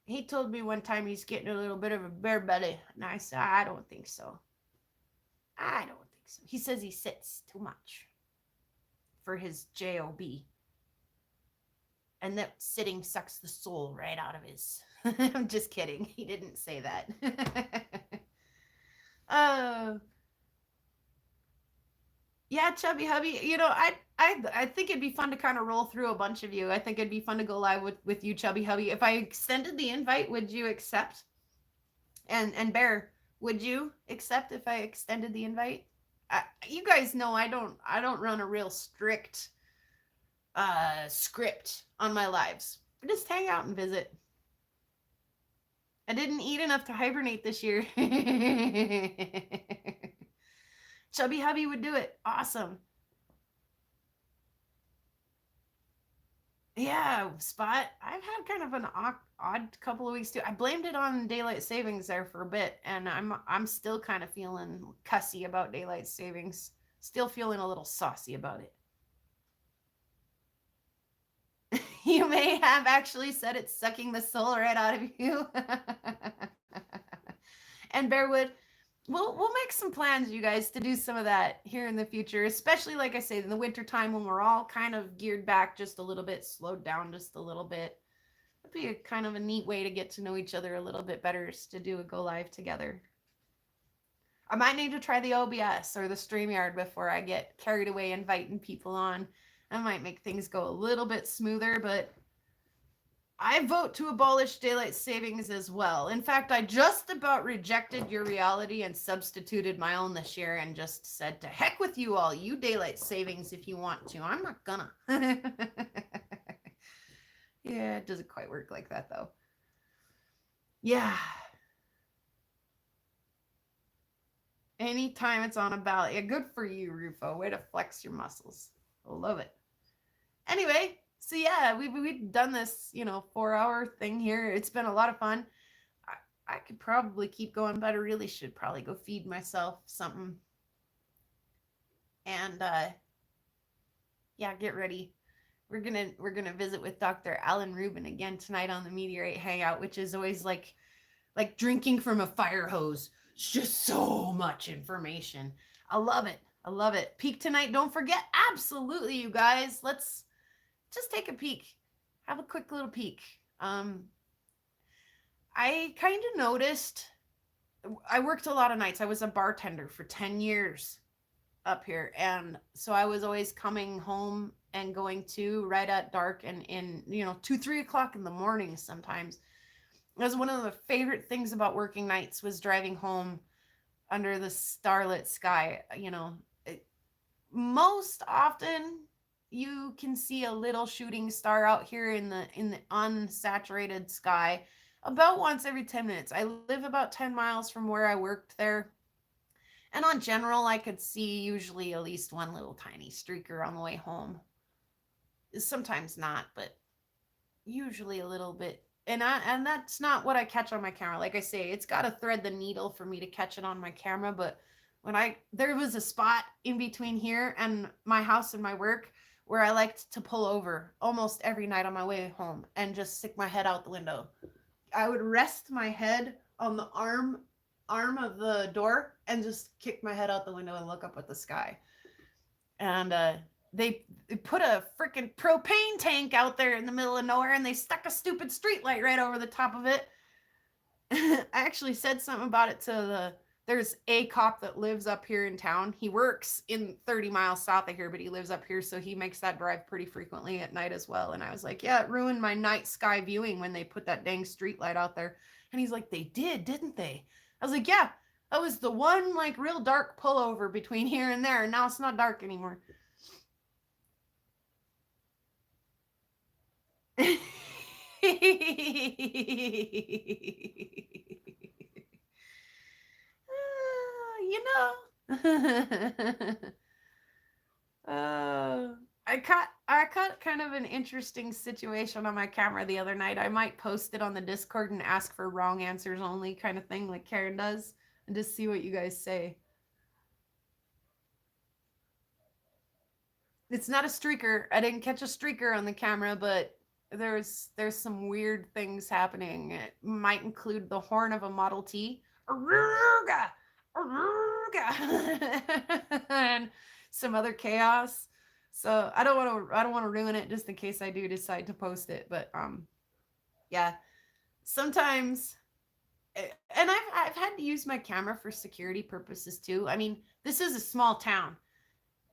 He told me one time he's getting a little bit of a bear belly. And I said, I don't think so. I don't think so. He says he sits too much for his job. And that sitting sucks the soul right out of his. I'm just kidding. He didn't say that. Yeah, chubby hubby. You know, I think it'd be fun to kind of roll through a bunch of you. I think it'd be fun to go live with you, chubby hubby. If I extended the invite, would you accept? And Bear, would you accept if I extended the invite? You guys know I don't run a real strict script on my lives. Just hang out and visit. I didn't eat enough to hibernate this year. Chubby hubby would do it. Awesome. Yeah, Spot. I've had kind of an odd couple of weeks too. I blamed it on daylight savings there for a bit, and I'm still kind of feeling cussy about daylight savings. Still feeling a little saucy about it. You may have actually said it's sucking the soul right out of you. And Bearwood, we'll make some plans, you guys, to do some of that here in the future, especially like I say, in the winter time when we're all kind of geared back just a little bit, slowed down just a little bit. It'd be a kind of a neat way to get to know each other a little bit better, is to do a go live together. I might need to try the OBS or the StreamYard before I get carried away inviting people on. That might make things go a little bit smoother, but I vote to abolish daylight savings as well. In fact, I just about rejected your reality and substituted my own this year and just said, to heck with you all, you daylight savings if you want to. I'm not gonna. Yeah, it doesn't quite work like that though. Yeah. Anytime it's on a ballot. Yeah, good for you, Rufo. Way to flex your muscles. I love it. Anyway, so yeah, we've done this, 4-hour thing here. It's been a lot of fun. I could probably keep going, but I really should probably go feed myself something. And yeah, get ready. we're gonna visit with Dr. Alan Rubin again tonight on the Meteorite Hangout, which is always like drinking from a fire hose. It's just so much information. I love it. I love it. Peek tonight. Don't forget. Absolutely, you guys. Let's just take a peek. Have a quick little peek. I kind of noticed. I worked a lot of nights. I was a bartender for 10 years up here, and so I was always coming home and going to right at dark, and in 2-3 o'clock in the morning sometimes. It was one of the favorite things about working nights was driving home under the starlit sky. Most often you can see a little shooting star out here in the unsaturated sky about once every 10 minutes. I live about 10 miles from where I worked there. And on general, I could see usually at least one little tiny streaker on the way home. Sometimes not, but usually a little bit. And that's not what I catch on my camera. Like I say, it's got to thread the needle for me to catch it on my camera. But there was a spot in between here and my house and my work where I liked to pull over almost every night on my way home and just stick my head out the window. I would rest my head on the arm of the door and just kick my head out the window and look up at the sky. And they put a freaking propane tank out there in the middle of nowhere, and they stuck a stupid street light right over the top of it. I actually said something about it to there's a cop that lives up here in town. He works in 30 miles south of here, but he lives up here, so he makes that drive pretty frequently at night as well. And I was like, yeah, it ruined my night sky viewing when they put that dang street light out there. And he's like, they did, didn't they? I was like, yeah, that was the one like real dark pullover between here and there, and now it's not dark anymore. You know. I caught kind of an interesting situation on my camera the other night. I might post it on the Discord and ask for wrong answers only kind of thing like Karen does, and just see what you guys say. It's not a streaker. I didn't catch a streaker on the camera, but there's some weird things happening. It might include the horn of a Model T. Aruga! Aruga! And some other chaos. So I don't want to ruin it just in case I do decide to post it. But yeah, sometimes, and I've had to use my camera for security purposes too. I mean, this is a small town.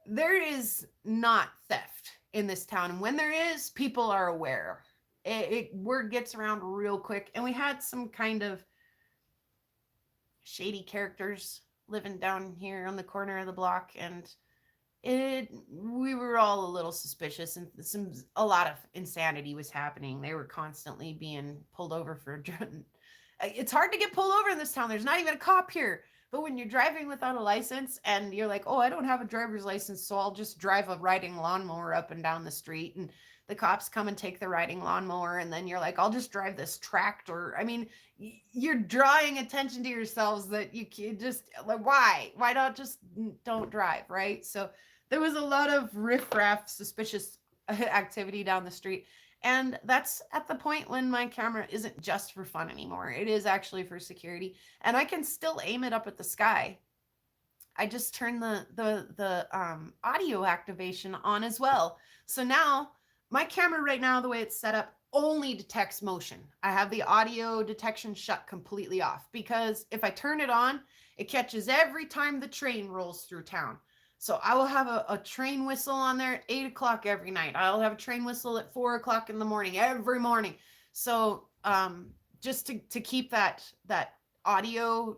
There is not theft in this town, and when there is, people are aware. Word gets around real quick, and we had some kind of shady characters living down here on the corner of the block, and we were all a little suspicious, and a lot of insanity was happening. They were constantly being pulled over for it's hard to get pulled over in this town. There's not even a cop here. But when you're driving without a license and you're like, oh, I don't have a driver's license, so I'll just drive a riding lawnmower up and down the street, and the cops come and take the riding lawnmower, and then you're like, I'll just drive this tractor. I mean, you're drawing attention to yourselves that you just like, why not just don't drive, right? So there was a lot of riffraff, suspicious activity down the street. And that's at the point when my camera isn't just for fun anymore. It is actually for security, and I can still aim it up at the sky. I just turned the audio activation on as well. So now my camera right now, the way it's set up, only detects motion. I have the audio detection shut completely off, because if I turn it on, it catches every time the train rolls through town. So I will have a train whistle on there at 8 o'clock every night. I'll have a train whistle at 4 o'clock in the morning, every morning. So just to keep that audio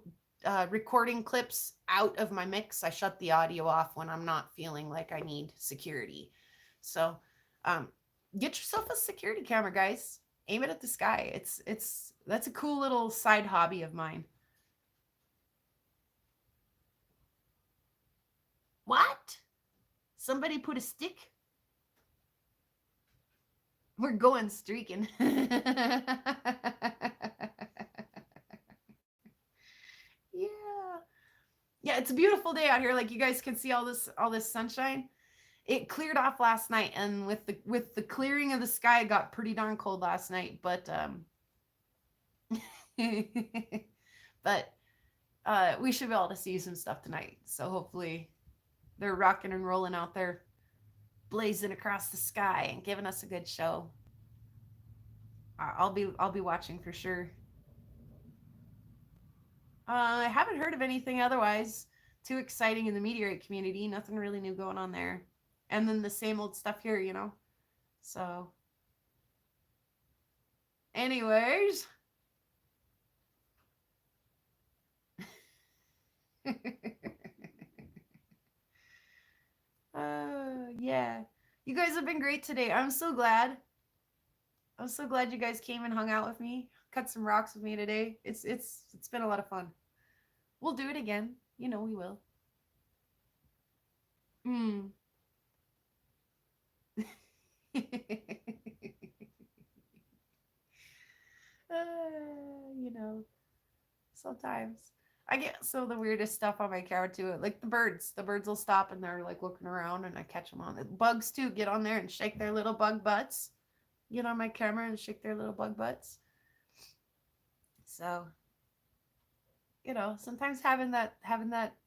recording clips out of my mix, I shut the audio off when I'm not feeling like I need security. So get yourself a security camera, guys. Aim it at the sky. That's a cool little side hobby of mine. What? Somebody put a stick? We're going streaking. Yeah. Yeah, it's a beautiful day out here. Like, you guys can see all this sunshine. it cleared off last night, and with the clearing of the sky, it got pretty darn cold last night. But but we should be able to see some stuff tonight. So hopefully they're rocking and rolling out there, blazing across the sky and giving us a good show. I'll be watching for sure. I haven't heard of anything otherwise too exciting in the meteorite community. Nothing really new going on there. And then the same old stuff here, you know. So anyways. Yeah. You guys have been great today. I'm so glad. I'm so glad you guys came and hung out with me. Cut some rocks with me today. It's been a lot of fun. We'll do it again. You know we will. Hmm. You know, sometimes I get so the weirdest stuff on my camera too. Like the birds. The birds will stop and they're like looking around and I catch them on the bugs too. Get on there and shake their little bug butts. Get on my camera and shake their little bug butts. So, you know, sometimes having that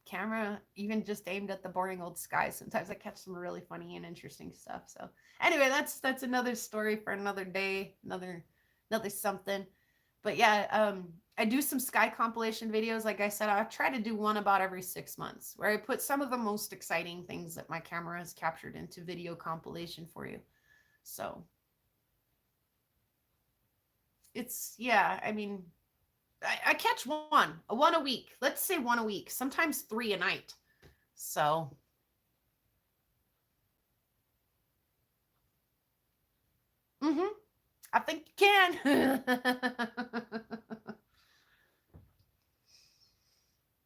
camera even just aimed at the boring old sky, sometimes I catch some really funny and interesting stuff. So anyway, that's another story for another day, another something. But yeah, I do some sky compilation videos. Like I said, I try to do one about every 6 months where I put some of the most exciting things that my camera has captured into video compilation for you. So it's, yeah, I mean, I catch one a week. Let's say one a week, sometimes 3 a night. So I think you can.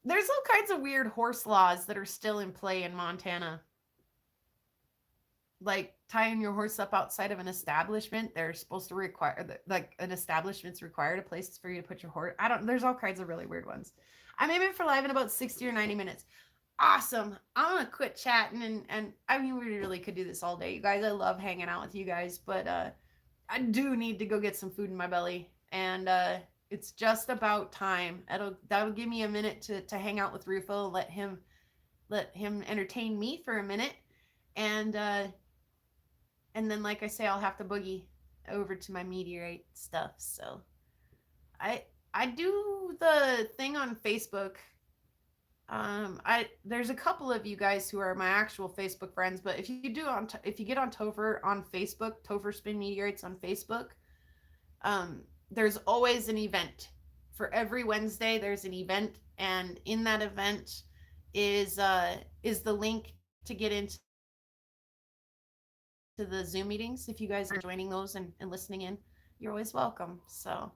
There's all kinds of weird horse laws that are still in play in Montana. Like tying your horse up outside of an establishment, they're supposed to require, like an establishment's required a place for you to put your horse. There's all kinds of really weird ones. I'm aiming for live in about 60 or 90 minutes. Awesome. I'm gonna quit chatting and I mean, we really could do this all day, you guys. I love hanging out with you guys, but I do need to go get some food in my belly, and it's just about time. That'll give me a minute to hang out with Rufo, let him entertain me for a minute, and then, like I say, I'll have to boogie over to my meteorite stuff. So I do the thing on Facebook. There's a couple of you guys who are my actual Facebook friends, but if you get on Topher on Facebook, Topher Spin Meteorites on Facebook, there's always an event. For every Wednesday, there's an event, and in that event is the link to get into the Zoom meetings. If you guys are joining those and listening in, you're always welcome. So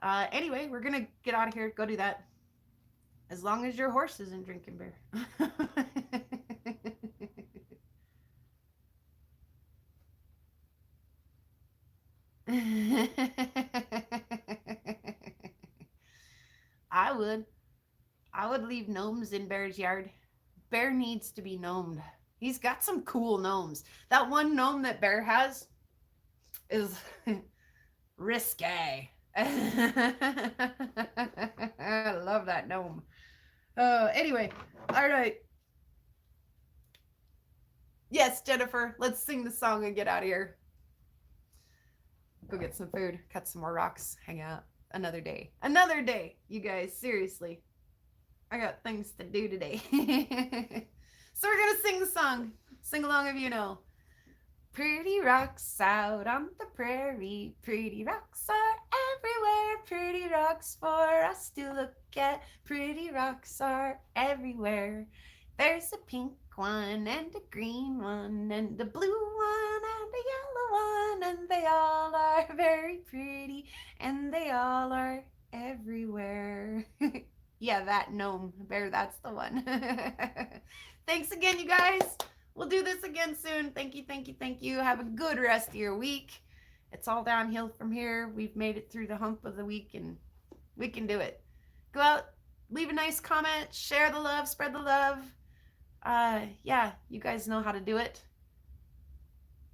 anyway, we're gonna get out of here, go do that. As long as your horse isn't drinking beer. I would leave gnomes in Bear's yard. Bear needs to be gnomed. He's got some cool gnomes. That one gnome that Bear has is risque. I love that gnome. Anyway, all right. Yes, Jennifer, let's sing the song and get out of here. Go get some food, cut some more rocks, hang out. Another day. Another day, you guys, seriously. I got things to do today. So we're gonna sing the song. Sing along if you know. Pretty rocks out on the prairie. Pretty rocks are everywhere. Pretty rocks for us to look at. Pretty rocks are everywhere. There's a pink one and a green one and a blue one and a yellow one, and they all are very pretty, and they all are everywhere. Yeah, that gnome Bear, that's the one. Thanks again, you guys. We'll do this again soon. Thank you, thank you, thank you. Have a good rest of your week. It's all downhill from here. We've made it through the hump of the week, and we can do it. Go out, leave a nice comment, share the love, spread the love. Yeah, you guys know how to do it.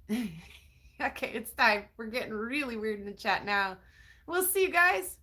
Okay, it's time. We're getting really weird in the chat now. We'll see you guys.